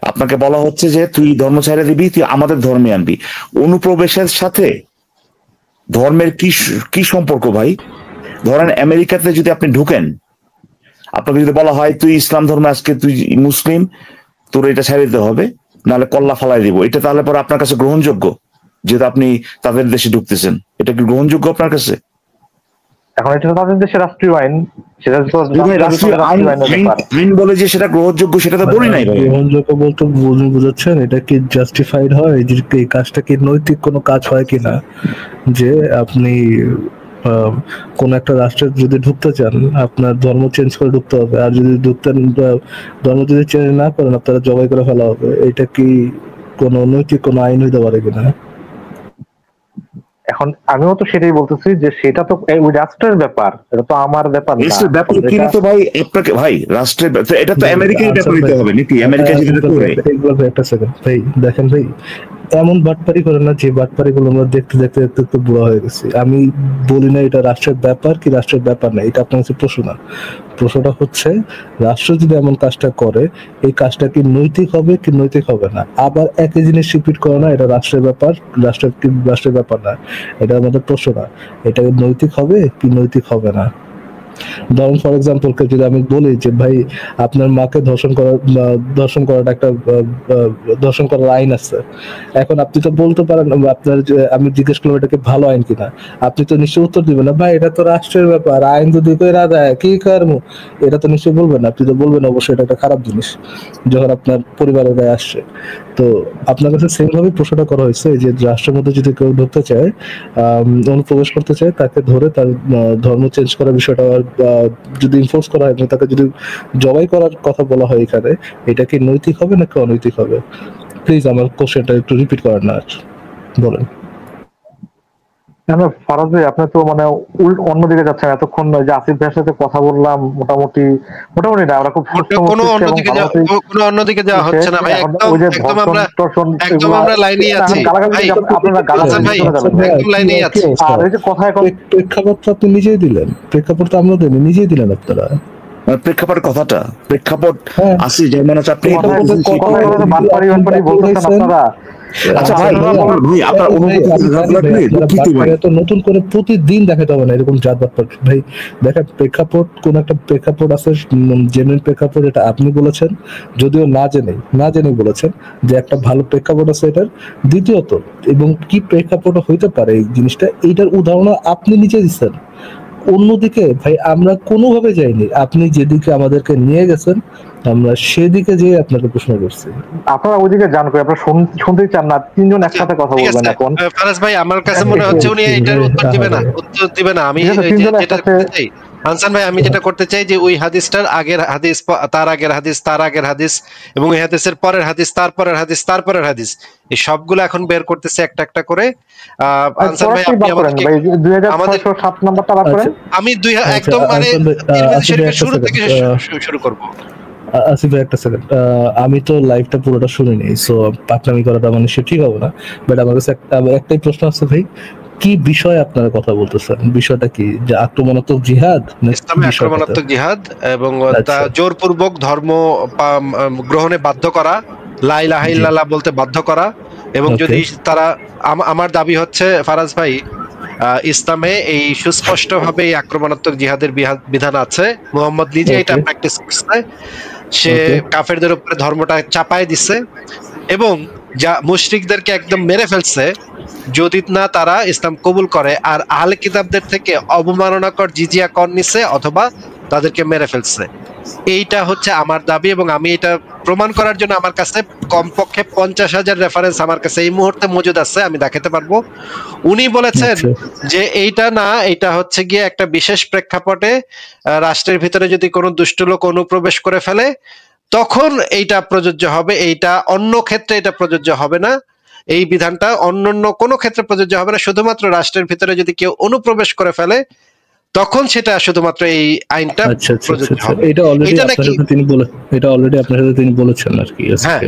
Speaker 5: আপনাকে বলা হচ্ছে যে তুই ধর্ম ছেড়ে দিবি, তুই আমাদের ধর্মে আনবি। অনুপ্রবেশের সাথে ধর্মের কি সম্পর্ক ভাই? ধরেন আমেরিকাতে যদি আপনি ঢুকেন, আপনাকে যদি বলা হয় তুই ইসলাম ধর্মে, আজকে তুই মুসলিম, তোর এটা ছেড়ে দিতে হবে, নাহলে কল্লা ফালাই দিব, এটা তাহলে পরে আপনার কাছে গ্রহণযোগ্য? যেহেতু আপনি তাদের দেশে ঢুকতেছেন, এটা কি গ্রহণযোগ্য আপনার কাছে?
Speaker 2: এখন এটা তাদের দেশের রাষ্ট্রীয় আইন, সেটা
Speaker 5: আইন বলে যে সেটা গ্রহণযোগ্য, সেটা তো বলি নাই ভাই।
Speaker 4: গ্রহণযোগ্য বলতে বুঝাচ্ছেন এটা কি জাস্টিফাইড হয়, যে এই কাজটা কি নৈতিক কোনো কাজ হয় কিনা? যে আপনি কোন একটা রাষ্ট্রে যদি ঢুকতে চান, আপনার ধর্ম চেঞ্জ করে ঢুকতে হবে, আর যদি ধর্ম যদি চেঞ্জ না করেন আপনারা জবাই করে ফেলা হবে। এটা কি কোনো নৈতিক কোনো আইন হইতে পারে কিনা?
Speaker 2: এখন আমিও তো সেটাই বলতেছি যে সেটা তো ওই রাষ্ট্রের ব্যাপার, এটা তো আমার ব্যাপার না।
Speaker 5: কিন্তু তো ভাই আপনাকে ভাই রাষ্ট্রের, এটা তো আমেরিকায় ব্যাপার হইতে হবে নাকি? আমেরিকা যেটা করে।
Speaker 4: একটা সেকেন্ড ভাই, দেখেন ভাই, এমন বাটপারি করে না যে বাটপারি গুলো আমরা দেখতে দেখতে দেখতে দেখতে বুড়া হয়ে গেছি। আমি বলি না এটা রাষ্ট্রের ব্যাপার কি রাষ্ট্রের ব্যাপার না, এটা আপনার কাছে প্রশ্ন না। প্রশ্নটা হচ্ছে রাষ্ট্র যদি এমন কাজটা করে, এই কাজটা কি নৈতিক হবে কি নৈতিক হবে না? আবার একই জিনিস রিপিট করে না, এটা রাষ্ট্রের ব্যাপার, রাষ্ট্রের ব্যাপার না, এটা আমাদের প্রশ্ন না। এটা নৈতিক হবে কি নৈতিক হবে না? ধরুন ফর এক্সাম্পল যদি আমি বলি যে ভাই আপনার মাকে ধর্ষণ করাটা একটা ধর্ষণ করার আইন আছে, এখন আপনি তো বলতে পারেন, আপনার আমি জিজ্ঞেস করলাম এটা কি ভালো আইন কিনা, আপনি তো নিশ্চয়ই উত্তর দিবেন না ভাই এটা তো রাষ্ট্রের ব্যাপার, আইন যদি কইরা দেয় কি করবো, এটা তো নিশ্চয়ই বলবেন না। আপনি তো বলবেন অবশ্যই এটা একটা খারাপ জিনিস যখন আপনার পরিবারের গায়ে আসছে। তো আপনার কাছে সেম ভাবে প্রশ্নটা করা হয়েছে যে রাষ্ট্রের মধ্যে যদি কেউ ঢুকতে চায়, অনুপ্রবেশ করতে চায়, তাকে ধরে তার ধর্ম চেঞ্জ করার বিষয়টা যদি ইনফোর্স করা হয় এবং তাকে যদি জবাই করার কথা বলা হয়, এখানে এটা কি নৈতিক হবে নাকি অনৈতিক হবে? প্লিজ আমার কোশ্চেনটা একটু রিপিট করার না, বলেন।
Speaker 2: ফরাজ ভাই আপনি তো মানে অন্যদিকে যাচ্ছেন। এতক্ষণ যে আসিফ ভাইয়ের সাথে কথা বললাম, মোটামুটি না, আমরা খুব
Speaker 1: কোনো অন্যদিকে যাওয়া হচ্ছে না ভাই, একদম আমরা লাইনেই আছি ভাই, একদম লাইনেই আছি।
Speaker 2: আর এই যে কথা এখন
Speaker 4: প্রেক্ষাপট তো আপনি নিজেই দিলেন, প্রেক্ষাপট তো আমরা দেন নিজেই দিলেন আপনারা।
Speaker 5: প্রেক্ষাপট কথাটা প্রেক্ষাপট আসি যেমন আছে আপনি
Speaker 4: আচ্ছা ভাই নতুন করে প্রতিদিন দেখাতে হবে না এরকম জাত ব্যাপার ভাই। দেখেন প্রেক্ষাপট, কোন একটা প্রেক্ষাপট আছে, জেনুইন প্রেক্ষাপট, এটা আপনি বলেছেন, যদিও না জেনে বলেছেন যে একটা ভালো প্রেক্ষাপট আছে এটার। দ্বিতীয়ত এবং কি প্রেক্ষাপট হইতে পারে এই জিনিসটা, এইটার উদাহরণ আপনি নিজে দিচ্ছেন। অন্যদিকে ভাই আমরা কোনোভাবে যাইনি, আপনি যেদিকে আমাদেরকে নিয়ে গেছেন আমরা সেদিকে যেয়ে আপনাকে প্রশ্ন করছি।
Speaker 2: আপনারা ওইদিকে জান করে আপনারা শুনতেই চান না, তিনজন একসাথে কথা বলবেন। এখন
Speaker 1: ফারাজ ভাই আমার কাছে মনে হচ্ছে উনি এটার উত্তর দিবে না। আমি যেটা করতে চাই হাসান ভাই, আমি যেটা করতে চাই যে ওই হাদিসটার আগের হাদিস, তার আগের হাদিস, তার আগের হাদিস এবং ওই হাদিসের পরের হাদিস, তারপরের হাদিস, তারপরের হাদিস, এই সবগুলো এখন বের করতেছে একটা একটা করে। হাসান ভাই আপনি আমাদের
Speaker 2: 2607 নাম্বারটা বার করেন।
Speaker 1: আমি একদম মানে শুরু থেকে শুরু করব।
Speaker 4: আসিফ ভাই একটা সেকেন্ড, আমি তো লাইভটা পুরোটা শুনিনি, সো পাকনামি করাটা মানে সে ঠিক হবে না। বাট আমার কাছে একটাই প্রশ্ন আছে ভাই, কি বিষয়ে আপনারা কথা বলতেছেন? বিষয়টা কি যে আক্রমণাত্মক জিহাদ,
Speaker 1: ইসলামে আক্রমণাত্মক জিহাদ এবং জোরপূর্বক ধর্ম গ্রহণে বাধ্য করা, লা ইলাহা ইল্লাল্লাহ বলতে বাধ্য করা, এবং যদি তারা, আমার দাবি হচ্ছে ফারাজ ভাই, ইসলামে এই সুস্পষ্ট ভাবে এই আক্রমণাত্মক জিহাদের বিধান আছে। মুহাম্মদ নিজে এটা প্র্যাকটিস করছে, সে কাফেরদের উপরে ধর্মটা চাপায় দিচ্ছে এবং যা মুশরিকদেরকে একদম মেরে ফেলছে যদি না তারা ইসলাম কবুল করে, আর আহলে কিতাবদের থেকে অবমাননাকর জিজিয়া কর নিছে অথবা তাদেরকে মেরে ফেলছে। এইটা হচ্ছে আমার দাবি এবং আমি এটা প্রমাণ করার জন্য আমার কাছে কমপক্ষে 50,000 রেফারেন্স আমার কাছে এই মুহূর্তে মজুদ আছে, আমি দেখাতে পারবো। উনি বলেছেন যে এইটা না, এটা হচ্ছে গিয়ে একটা বিশেষ প্রেক্ষাপটে রাষ্ট্রের ভিতরে যদি কোনো দুষ্ট লোক অনুপ্রবেশ করে ফেলে তখন এইটা প্রযোজ্য হবে, এইটা অন্য ক্ষেত্রে এটা প্রযোজ্য হবে না। এই বিধানটা অন্যান্য কোনো ক্ষেত্রে প্রযোজ্য হবে না, শুধুমাত্র রাষ্ট্রের ভিতরে যদি কেউ অনুপ্রবেশ করে ফেলে তখন সেটা শুধুমাত্র এই আইনটা প্রযোজ্য হবে।
Speaker 4: এটা অলরেডি আপনার সাথে তিনি বলে, এটা অলরেডি আপনার সাথে তিনি বলেছেন আর কি।
Speaker 1: হ্যাঁ,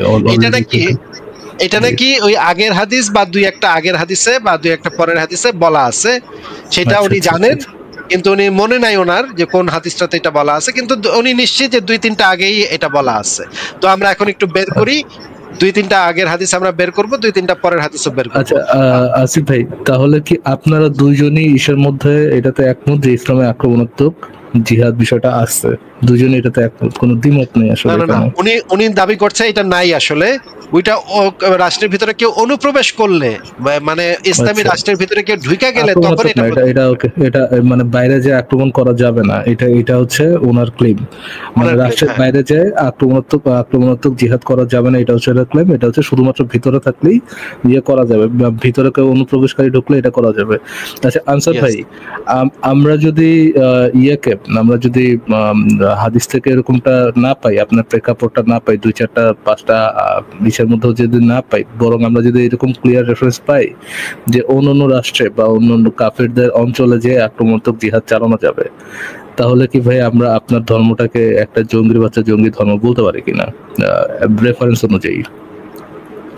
Speaker 1: এটা নাকি ওই আগের হাদিস বা দুই একটা আগের হাদিসে বা দুই একটা পরের হাদিসে বলা আছে, সেটা উনি জানেন, কিন্তু উনি মনে নাই ওনার যে কোন হাদিসটাতে এটা বলা আছে, কিন্তু উনি নিশ্চিত যে দুই তিনটা আগেই এটা বলা আছে। তো আমরা এখন একটু বের করি, দুই তিনটা আগের হাদিস আমরা বের করব, দুই তিনটা পরের হাদিসও বের করব।
Speaker 4: আচ্ছা আসিফ ভাই, তাহলে কি আপনারা দুইজনই ইসের মধ্যে এটাতে একমত যে ইসলামে আক্রমণাত্মক জিহাদ বিষয়টা আছে? দুইজনে এটাতে একমত, কোনো দ্বিমত নেই আসলে?
Speaker 1: না, উনি দাবি করছে এটা নাই আসলে। ওইটা রাষ্ট্রের ভিতরে কেউ অনুপ্রবেশ করলে, মানে ইসলামী রাষ্ট্রের ভিতরে কেউ ঢুকে গেলে তখন
Speaker 4: এটা মানে বাইরে যে আক্রমণ করা যাবে না, এটা হচ্ছে ওনার ক্লেম। মানে রাষ্ট্রের বাইরে যে আক্রমণাত্মক জিহাদ করা যাবে না, এটা হচ্ছে ক্লেম। এটা হচ্ছে শুধুমাত্র ভিতরে থাকলেই ইয়ে করা যাবে, ভিতরে কেউ অনুপ্রবেশকারী ঢুকলে এটা করা যাবে। আচ্ছা আনসার ভাই, আমরা যদি আমরা যদি হাদিস থেকে এরকমটা না পাই, আপনার প্রেক্ষাপটটা না পাই, দুই চারটা পাঁচটা বিষয়ের মধ্যে যদি না পাই, বরং আমরা যদি এরকম ক্লিয়ার রেফারেন্স পাই যে অন্যান্য রাষ্ট্রে বা অন্যান্য কাফেরদের অঞ্চলে যে আক্রমণাত্মক জিহাদ চালানো যাবে, তাহলে কি ভাই আমরা আপনার ধর্মটাকে একটা জঙ্গির বাচ্চা জঙ্গি ধর্ম বলতে পারি কিনা রেফারেন্স অনুযায়ী?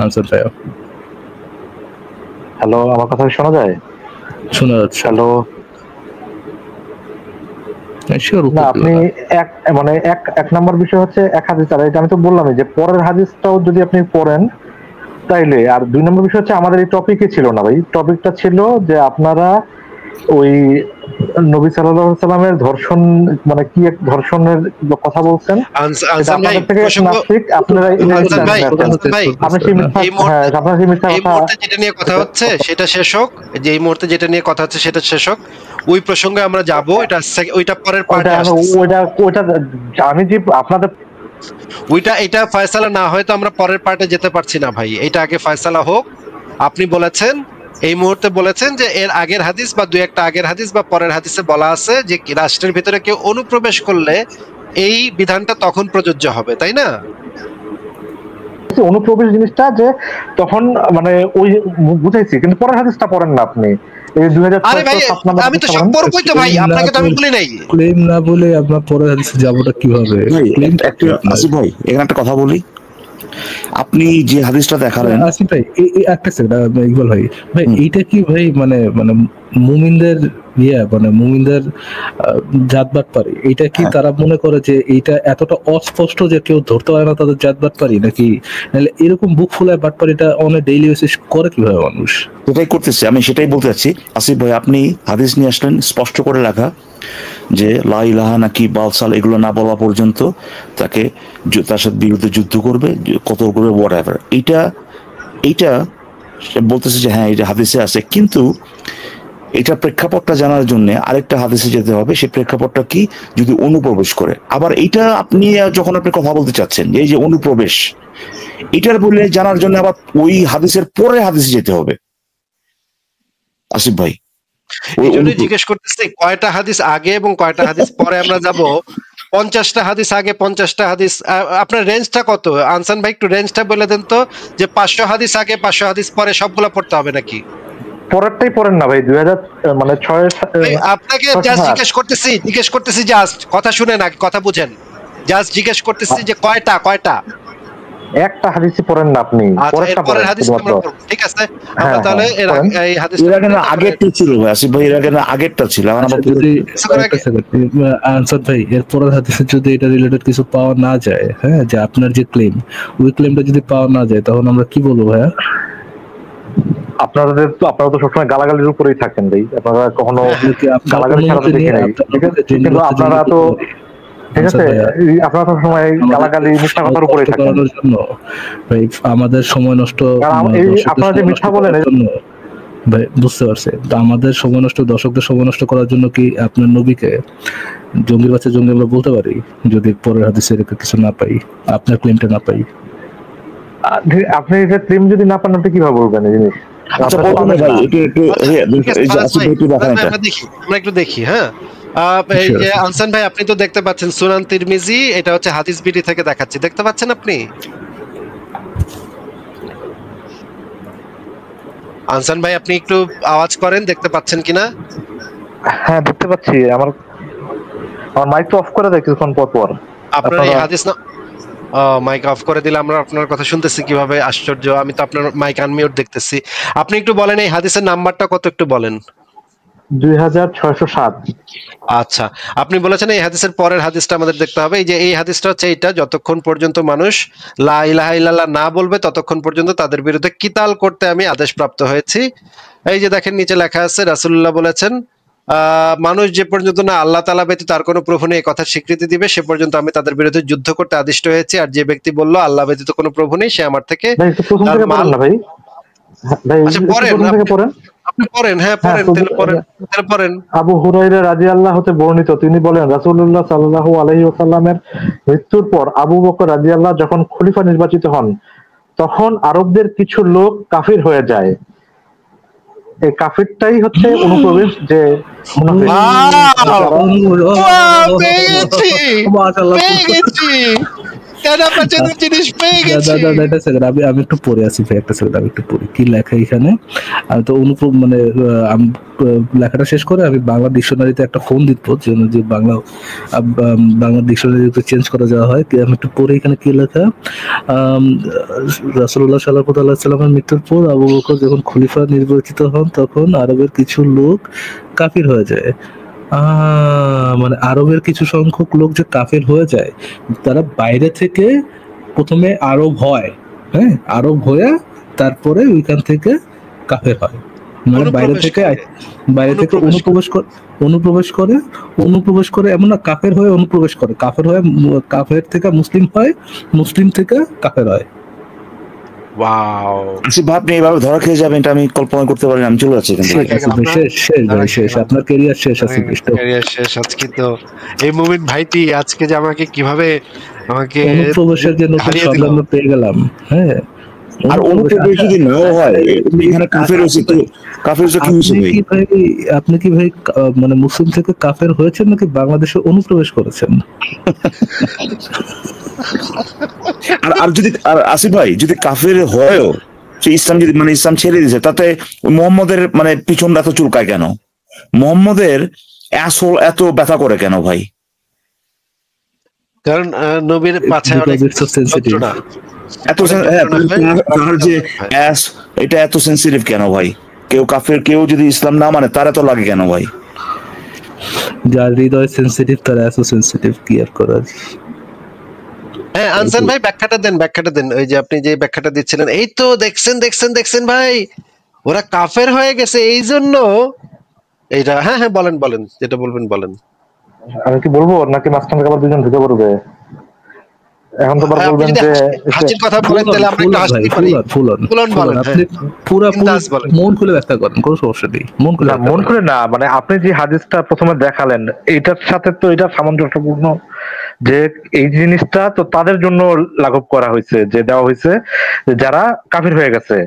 Speaker 4: আনসার ভাই।
Speaker 2: হ্যালো, আমার কথা শোনা যায়?
Speaker 4: শোনা যাচ্ছে।
Speaker 2: হ্যালো, না আপনি এক নম্বর বিষয় হচ্ছে এক হাদিস, আর এটা আমি তো বললামই যে পরের হাদিসটাও যদি আপনি পড়েন তাইলে। আর দুই নম্বর বিষয় হচ্ছে আমাদের এই টপিকে ছিল না ভাই, টপিকটা ছিল যে আপনারা ওই নবী সাল্লাল্লাহু আলাইহি সাল্লামের ধর্ষণ, মানে কি এক ধর্ষণের কথা বলছেন,
Speaker 1: যেটা নিয়ে কথা হচ্ছে সেটা শেষ হোক, যে এই মুহূর্তে যেটা নিয়ে কথা হচ্ছে সেটা শেষ হোক, ওই প্রসঙ্গে আমরা যাবো। ওইটা পরের পার্টে
Speaker 2: আমি যে আপনাদের
Speaker 1: এটা ফয়সালা না হয় তো আমরা পরের পার্টে যেতে পারছি না ভাই, এটা আগে ফয়সালা হোক। আপনি বলেছেন, এই মুহূর্তে বলেছেন যে এর আগের হাদিস বা দুই একটা আগের হাদিস বা পরের হাদিসে বলা আছে যে রাষ্ট্রের ভিতরে কেউ অনুপ্রবেশ করলে এই বিধানটা তখন প্রযোজ্য হবে, তাই না?
Speaker 2: অনুপ্রবেশ জিনিসটা যে তখন মানে ওই বুঝাইছি, কিন্তু পরের হাদিসটা পড়েন না আপনি।
Speaker 1: আমি তো সব পড়বই তো ভাই, আপনাকে তো আমি বলি নাই।
Speaker 4: ক্লেম না বলে আপনার পরের হাদিসে যাবোটা কিভাবে?
Speaker 5: আসিফ ভাই এখানে একটা কথা বলি, আপনি যে হাদিসটা দেখালেন
Speaker 4: আসিফ ভাই, একটা সেকেন্ড ইকবাল ভাই, এইটা কি ভাই মানে মুমিনদের মানে মুমিনদের জাতবাদ পারি, এটা কি তারা মনে করে যে এইটা এতটা অস্পষ্ট যে কেউ ধরতে পারে না তাদের জাতবাদ পারি, নাকি এরকম বুক ফুলায় বাট পারি, এটা অনেক ডেইলি বেসিস করে কিভাবে মানুষ?
Speaker 5: সেটাই করতেছে, আমি সেটাই বলতে চাচ্ছি। আসিফ ভাই আপনি হাদিস নিয়ে আসলেন স্পষ্ট করে লেখা যে লা ইলাহা নাকি বালসাল এগুলো না বলা পর্যন্ত তাকে তার সাথে বিরুদ্ধে যুদ্ধ করবে, কত করবে, হোয়াট এভার। এইটা বলতেছে যে হ্যাঁ এটা হাদিসে আছে, কিন্তু এটা প্রেক্ষাপটটা জানার জন্য আরেকটা হাদিসে যেতে হবে। সেই প্রেক্ষাপটটা কি? যদি অনুপ্রবেশ করে। আবার এইটা আপনি যখন আপনি কথা বলতে চাচ্ছেন এই যে অনুপ্রবেশ, এটার বলে জানার জন্য আবার ওই হাদিসের পরে হাদিসে যেতে হবে। আসিফ ভাই
Speaker 1: এই জন্য জিজ্ঞেস করতেছি কয়টা হাদিস আগে এবং কয়টা হাদিস পরে আমরা যাব। 50টা হাদিস আগে, 50টা হাদিস, আপনার রেঞ্জটা কত? আনসান ভাই একটু রেঞ্জটা বলে দেন তো, যে 500 হাদিস আগে 500 হাদিস পরে সবগুলা পড়তে হবে নাকি?
Speaker 2: পরেরটাই পড়েন না ভাই, 2006
Speaker 1: আপনাকে জাস্ট জিজ্ঞেস করতেছি জাস্ট কথা শুনে না, কথা বুঝেন, জাস্ট জিজ্ঞেস করতেছি যে কয়টা
Speaker 2: একটা হাদিসই পড়েন না আপনি,
Speaker 1: পরের হাদিস আমরা পড়ব, ঠিক আছে? আমরা তাহলে এই হাদিসটা
Speaker 5: আগেরটা ছিল আসিফ ভাই, আগেরটা ছিল
Speaker 4: আনসার ভাই। এর পরের হাদিসে যদি এটা রিলেটেড কিছু পাওয়া না যায়, হ্যাঁ, যে আপনার যে ক্লেম, ওই ক্লেমটা যদি পাওয়া না যায়, তখন আমরা কি বলবো ভাইয়া?
Speaker 2: আপনারা তো সবসময় গালাগালির উপরেই থাকেন ভাই, আপনারা কখনো গালাগালি ছাড়া দেখি নাই, ঠিক আছে? কিন্তু আপনারা তো ঠিক আছে, আপনারা তো সময় গালাগালি মিথ্যা কথার উপরেই থাকেন
Speaker 4: ভাই। আমাদের সময় নষ্ট,
Speaker 2: আপনারা যে মিথ্যা বলেন
Speaker 4: ভাই বুঝতে পারছি, আমাদের সময় নষ্ট, দর্শকদের সময় নষ্ট করার জন্য কি আপনার নবীকে জঙ্গির বাচ্চা জঙ্গি আমরা বলতে পারি যদি পরের হাদিসে কিছু না পাই, আপনার ক্লেমটা না পাই?
Speaker 2: আপনি এটা ক্লেম যদি না পান আপনি কিভাবে বলবেন এই জিনিস?
Speaker 1: আমরা একটু দেখি। হ্যাঁ, এই যে আনসান ভাই আপনি তো দেখতে পাচ্ছেন সুনান তিরমিজি, এটা হচ্ছে হাদিস বিডি থেকে দেখাচ্ছি, দেখতে পাচ্ছেন আপনি? আনসান ভাই আপনি একটু আওয়াজ করেন, দেখতে পাচ্ছেন কিনা?
Speaker 2: হ্যাঁ দেখতে পাচ্ছি, আমার মাইক তো অফ করে দেয় কিছুক্ষণ পর পর।
Speaker 1: আপনার এই হাদিস না, মাইক অফ করে দিলে আমরা আপনার কথা শুনতেছি কিভাবে? আশ্চর্য, আমি তো আপনার মাইক আনমিউট দেখতেছি। আপনি একটু বলেন এই হাদিসের নাম্বারটা কত, একটু বলেন।
Speaker 2: 2607।
Speaker 1: আচ্ছা, আপনি বলেছেন এই হাদিসের পরের হাদিসটা আমাদের দেখতে হবে। এই যে এই হাদিসটা হচ্ছে এইটা, যতক্ষণ পর্যন্ত মানুষ লা ইলাহা ইল্লাল্লাহ না বলবে ততক্ষণ পর্যন্ত তাদের বিরুদ্ধে কিতাল করতে আমি আদেশপ্রাপ্ত হয়েছি। এই যে দেখেন নিচে লেখা আছে, রাসূলুল্লাহ বলেছেন মানুষ যে পর্যন্ত না আল্লাহ তাআলা ব্যতীত আর কোনো প্রভু নেই এই কথার স্বীকৃতি দিবে সে পর্যন্ত আমি তাদের বিরুদ্ধে যুদ্ধ করতে আদিষ্ট হয়েছি। আর যে ব্যক্তি বলল আল্লাহ ব্যতীত কোনো প্রভু নেই সে আমার থেকে
Speaker 2: ভাই একটু প্রথম থেকে পড়েন না ভাই। ভাই
Speaker 1: আচ্ছা পড়েন,
Speaker 2: প্রথম থেকে পড়েন।
Speaker 1: আপনি পড়েন, হ্যাঁ পড়েন, তাহলে পড়েন।
Speaker 2: আবু হুরায়রা রাদিয়াল্লাহু হতে বর্ণিত, তিনি বলেন রাসূলুল্লাহ সাল্লাল্লাহু আলাইহি ওয়াসাল্লামের মৃত্যুর পর আবু বকর রাদিয়াল্লাহু যখন খলিফা নির্বাচিত হন তখন আরবদের কিছু লোক কাফির হয়ে যায়। এই কাফিরটাই হচ্ছে অনুপ্রবেশ, যে মুনাফিক।
Speaker 4: আমি একটু পড়ে আছি ভাই, একটা সেকেন্ড আমি একটু পড়ি কি লেখা এখানে। আমি তো মানে লেখাটা শেষ করে আমি বাংলা ডিকশনারিতে একটা ফোন দিব যে বাংলা ডিকশনারিতে চেঞ্জ করা যাওয়া হয়। আমি একটু পড়ে এখানে কি লেখা। রাসূলুল্লাহ সাল্লাল্লাহু আলাইহি সাল্লামের মৃত্যুর পর আবু বকর যখন খলিফা নির্বাচিত হন তখন আরবের কিছু লোক কাফির হয়ে যায়। মানে আরবের কিছু সংখ্যক লোক যে কাফের হয়ে যায়, তারা বাইরে থেকে প্রথমে আরব হয়, হ্যাঁ আরব হয়ে তারপরে ওইখান থেকে কাফের হয়। মানে বাইরে থেকে অনুপ্রবেশ করে এমন না, কাফের হয়ে অনুপ্রবেশ করে, কাফের হয়ে কাফের থেকে মুসলিম হয়, মুসলিম থেকে কাফের হয়।
Speaker 1: ওয়াও,
Speaker 5: আপনি এইভাবে ধরা খেয়ে যাবেন এটা আমি কল্পনা করতে পারি না। আমি চলে যাচ্ছি
Speaker 4: শেষ আপনার ক্যারিয়ার শেষ আছে,
Speaker 1: ক্যারিয়ার শেষ। আজকে তো এই মুমিন ভাইটি আজকে যে আমাকে কিভাবে আমাকে
Speaker 4: অনুপ্রবেশের যে নতুন শব্দ আমরা পেয়ে গেলাম। হ্যাঁ,
Speaker 5: আর অনুপ্রবেশ যদি নাও হয় এখানে কাফের হচ্ছে তো কাফের হচ্ছে কি হচ্ছে ভাই?
Speaker 4: আপনি কি ভাই মানে মুসলিম থেকে কাফের হয়েছেন নাকি বাংলাদেশে অনুপ্রবেশ করেছেন?
Speaker 5: আর যদি আসিফ ভাই যদি কাফের হয়ও, সে ইসলাম যদি মানে ইসলাম ছেড়ে দিয়েছে, তাতে মোহাম্মদের মানে পিছনটা এত চুলকায় কেন? মোহাম্মদের আসল এত ব্যথা করে কেন ভাই?
Speaker 1: কারণ নবীর পাছায় অনেক যন্ত্রণা।
Speaker 5: এত তার যে এটা এত সেন্সিটিভ কেন ভাই? কেউ কাফের কেউ যদি ইসলাম না মানে তার এত লাগে কেন ভাই?
Speaker 4: যার হৃদয় সেন্সিটিভ তার এত সেন্সিটিভ কি আর করার।
Speaker 1: হ্যাঁ আনসান ভাই ব্যাখ্যাটা দেন। ওই যে আপনি যে ব্যাখ্যাটা দিচ্ছিলেন, এই তো দেখছেন ভাই, ওরা কাফের হয়ে গেছে এই জন্য এইটা। হ্যাঁ বলেন যেটা বলবেন বলেন।
Speaker 2: আমি কি বলবো নাকি মাঝখানে আবার দুজন ঢুকে পড়বে? এখন তো বলবেন যে
Speaker 1: হাসির কথা বলেন, তাহলে আমরা একটু হাসতে পারি। ফুলন বলেন, আপনি
Speaker 4: পুরো মন খুলে ব্যাখ্যা করেন, কোনো সমস্যা নেই। মন খুলে না,
Speaker 2: মানে আপনি যে হাদিসটা প্রথমে দেখালেন এটার সাথে তো এটা সামঞ্জস্যপূর্ণ যে এই জিনিসটা তো তাদের জন্য লাঘব করা হয়েছে, যে দেওয়া হয়েছে যারা কাফির হয়ে গেছে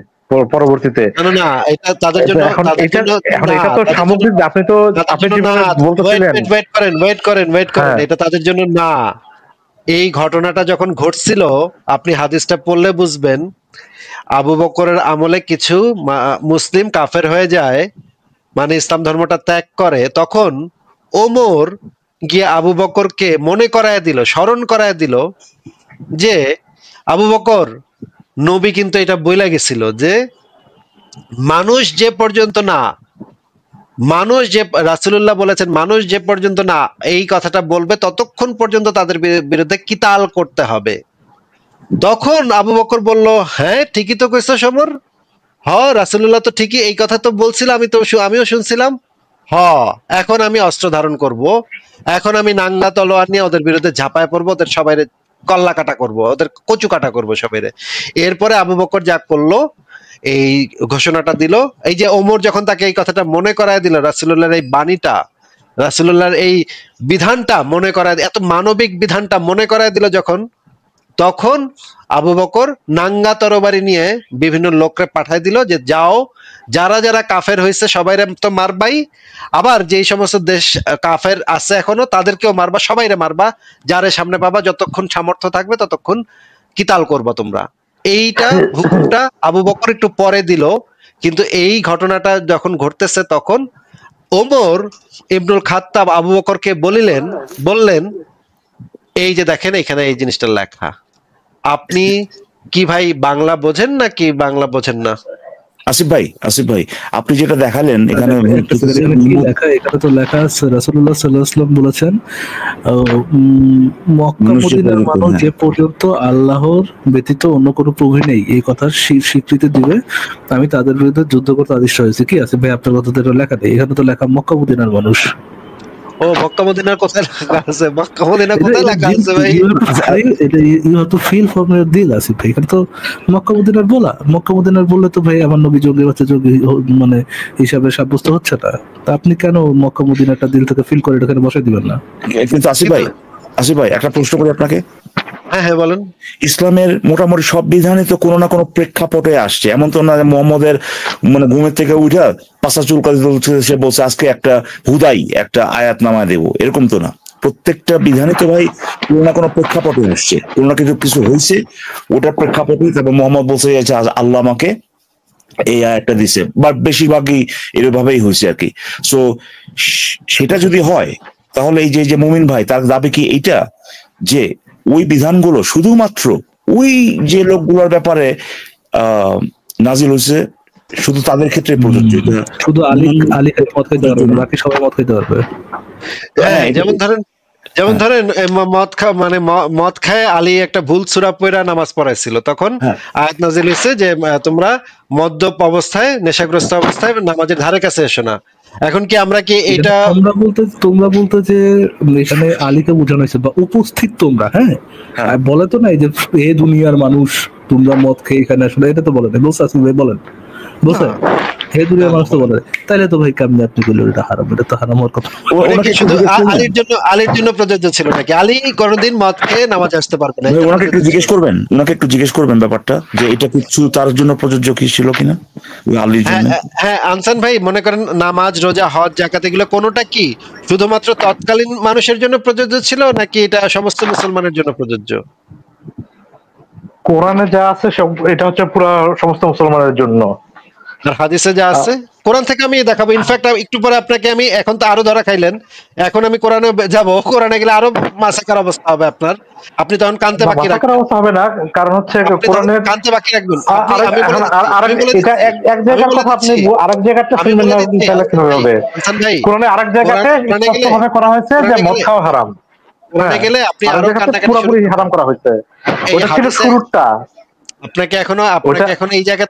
Speaker 2: পরবর্তীতে।
Speaker 1: না এটা তাদের জন্য,
Speaker 2: এখন এটা তো সামগ্রিক। আপনি বলতেছিলেন
Speaker 1: ওয়েট করেন, এটা তাদের জন্য না। এই ঘটনাটা যখন ঘটছিল আপনি হাদিসটা পড়লে বুঝবেন, আবু বকরের আমলে কিছু মুসলিম কাফের হয়ে যায়, মানে ইসলাম ধর্মটা ত্যাগ করে। তখন ওমর গিয়ে আবু বকরকে স্মরণ করায় দিল যে আবু বকর, নবী কিন্তু এটা বইলা গেছিল যে মানুষ যে রাসূলুল্লাহ বলেছেন মানুষ যে পর্যন্ত না এই কথাটা বলবে ততক্ষণ পর্যন্ত তাদের বিরুদ্ধে কিতাল করতে হবে। তখন আবু বকর বলল, হ্যাঁ ঠিকই তো কইছো সমর, রাসূলুল্লাহ তো ঠিকই এই কথা তো বলছিল, আমিও শুনছিলাম। এখন আমি অস্ত্র ধারণ করব, এখন আমি নাঙ্গা তলোয়ার নিয়ে ওদের বিরুদ্ধে ঝাঁপায় পড়বো, ওদের সবাই কল্লা কাটা করবো, ওদের কচু কাটা করবো সবাইরে। এরপরে আবু বকর যা করলো, এই ঘোষণাটা দিল। এই যে ওমর যখন তাকে এই কথাটা মনে করায় দিল, রাসূলুল্লাহর এই বাণীটা, রাসূলুল্লাহর এই বিধানটা মনে করায়, এত মানবিক বিধানটা মনে করায় দিল যখন, তখন আবু বকর নাঙ্গা তরবারি নিয়ে বিভিন্ন লোককে পাঠায় দিল যে যাও, যারা যারা কাফের হয়েছে সবাইরে তো মারবাই, আবার যেই সমস্ত দেশ কাফের আছে এখনো তাদেরকেও মারবা, সবাইরে মারবা, যারে সামনে পাবা, যতক্ষণ সামর্থ্য থাকবে ততক্ষণ কিতাল করবা তোমরা। এইটা হুকুমটা আবু বকর একটু পরে দিল, কিন্তু এই ঘটনাটা যখন ঘটতেছে তখন ওমর ইবনুল খাত্তাব আবু বকরকে বললেন এই যে দেখেন এখানে এই জিনিসটা লেখা, আপনি কি ভাই বাংলা বোঝেন নাকি বাংলা বোঝেন না?
Speaker 5: আসিফ ভাই আপনি যেটা দেখালেন এখানে
Speaker 4: এখানে তো লেখা আছে রাসূলুল্লাহ সাল্লাল্লাহু আলাইহি ওয়াসাল্লাম বলেছেন মক্কা মদিনার মানুষ যে পর্যন্ত আল্লাহর ব্যতীত অন্য কোনো প্রভু নেই এই কথার স্বীকৃতি দিবে আমি তাদের বিরুদ্ধে যুদ্ধ করতে আদেশ হয়েছে। কি আছে ভাই আপনার কথা তো লেখা নেই, এখানে তো লেখা মক্কা মদিনার মানুষ।
Speaker 1: ও মক্কা মদিনার কোথায় লেখা আছে? মক্কা মদিনা কোথায় লেখা আছে ভাই?
Speaker 4: এটা you have to feel from your দিল আসিফ ভাই। এখানে তো মক্কা মদিনার বলা, মক্কা মদিনার বললে তো ভাই আমার নবী যোগী হচ্ছে যোগী মানে হিসাবে সাব্যস্ত হচ্ছে না। তা আপনি কেন মক্কা মদিনাটা দিল থেকে ফিল করে এখানে বসাই দিবেন না?
Speaker 5: কিন্তু আসিফ ভাই একটা প্রশ্ন করি আপনাকে।
Speaker 1: হ্যাঁ বলেন।
Speaker 5: ইসলামের মোটামুটি সব বিধানই তো কোনো না কোনো প্রেক্ষাপটে আসছে, এমন তো না যে মোহাম্মদের মানে ঘুমের থেকে উঠা পাশা চুলকাতে সে বলছে আজকে একটা হুদাই একটা আয়াত নামা দেবো, এরকম তো না। প্রত্যেকটা বিধানই তো ভাই কোনো না কোনো প্রেক্ষাপটে আসছে, কোনো না কিছু হয়েছে ওটার প্রেক্ষাপটে, তারপর মোহাম্মদ বলছে যে আল্লাহ আমাকে এই আয়াতটা দিছে, বা বেশিরভাগই এরভাবেই হয়েছে আর কি। সো সেটা যদি হয় তাহলে এই যে মুমিন ভাই তার দাবি কি এইটা যে ওই বিধানগুলো শুধুমাত্র ওই যে লোকগুলোর ব্যাপারে নাজিল হয়েছে শুধু তাদের ক্ষেত্রে প্রযোজ্য,
Speaker 4: শুধু আলী মত খাইতে পারবে, বাকি সবাই মত খাইতে পারবে?
Speaker 1: হ্যাঁ, যেমন ধরেন মদ খায় আলী একটা ভুল সূরা পড়া নামাজ পড়াইছিল, তখন আয়াত নাজিল হয়েছে যে তোমরা মদ্যপ অবস্থায় নেশাগ্রস্ত অবস্থায় নামাজের ধারে কাছে এসো না। এখন কি আমরা কি এটা
Speaker 4: তোমরা বলতে যে এখানে আলীকে বোঝানো হয়েছে বা উপস্থিত তোমরা, হ্যাঁ বলে তো নাই যে এ দুনিয়ার মানুষ তোমরা মদ খেয়ে এখানে আসলে, এটা তো বলে না। বলছে আসলে ভাই বলেন বলছে হে দুনিয়ার মানুষ তো বলে, তাইলে তো ভাই কেমনে আপনি বললেন এটা হারাম? এটা তো হারাম হওয়ার কথা।
Speaker 1: শুধু আলীর জন্য প্রযোজ্য ছিল নাকি? আলী কোনোদিন মদ খেয়ে নামাজ আসতে পারবে না?
Speaker 5: ওনাকে একটু জিজ্ঞেস করবেন ব্যাপারটা যে এটা কিছু তার জন্য প্রযোজ্য কি ছিল কিনা আলীর জন্য।
Speaker 1: হ্যাঁ আনসান ভাই, মনে করেন নামাজ রোজা হজ জাকাত এগুলো কোনোটা কি শুধুমাত্র তৎকালীন মানুষের জন্য প্রযোজ্য ছিল নাকি এটা সমস্ত মুসলমানের জন্য প্রযোজ্য?
Speaker 2: কোরআনে যা আছে সব এটা হচ্ছে পুরো সমস্ত মুসলমানের জন্য,
Speaker 1: আর হাদিসে যা আছে কোরআন থেকে আমি দেখাবো। ইনফ্যাক্ট একটু পরে আপনাকে আমি, এখন তো আরো ধরা খাইলেন, এখন আমি কোরআনে যাব, কোরআনে গেলে আরো মাসাকার অবস্থা হবে আপনার, আপনি তখন কানতে বাকি রাখবেন।
Speaker 2: মাসাকার অবস্থা হবে না, কারণ হচ্ছে কোরআনে
Speaker 1: কানতে বাকি রাখবেন।
Speaker 2: এটা এক জায়গার কথা আপনি আরেক জায়গাটা শুনবেন না, তাহলে কি হবে? কোরআনে আরেক জায়গাতে স্পষ্টভাবে করা হয়েছে যে মদ খাওয়া হারাম,
Speaker 1: কোরআনে গেলে আপনি আরো কান্নাকাটি
Speaker 2: পুরোপুরি হারাম করা হয়েছে, ওটা ছিল শুরুটা। আপনাকে
Speaker 1: এখন এই জায়গা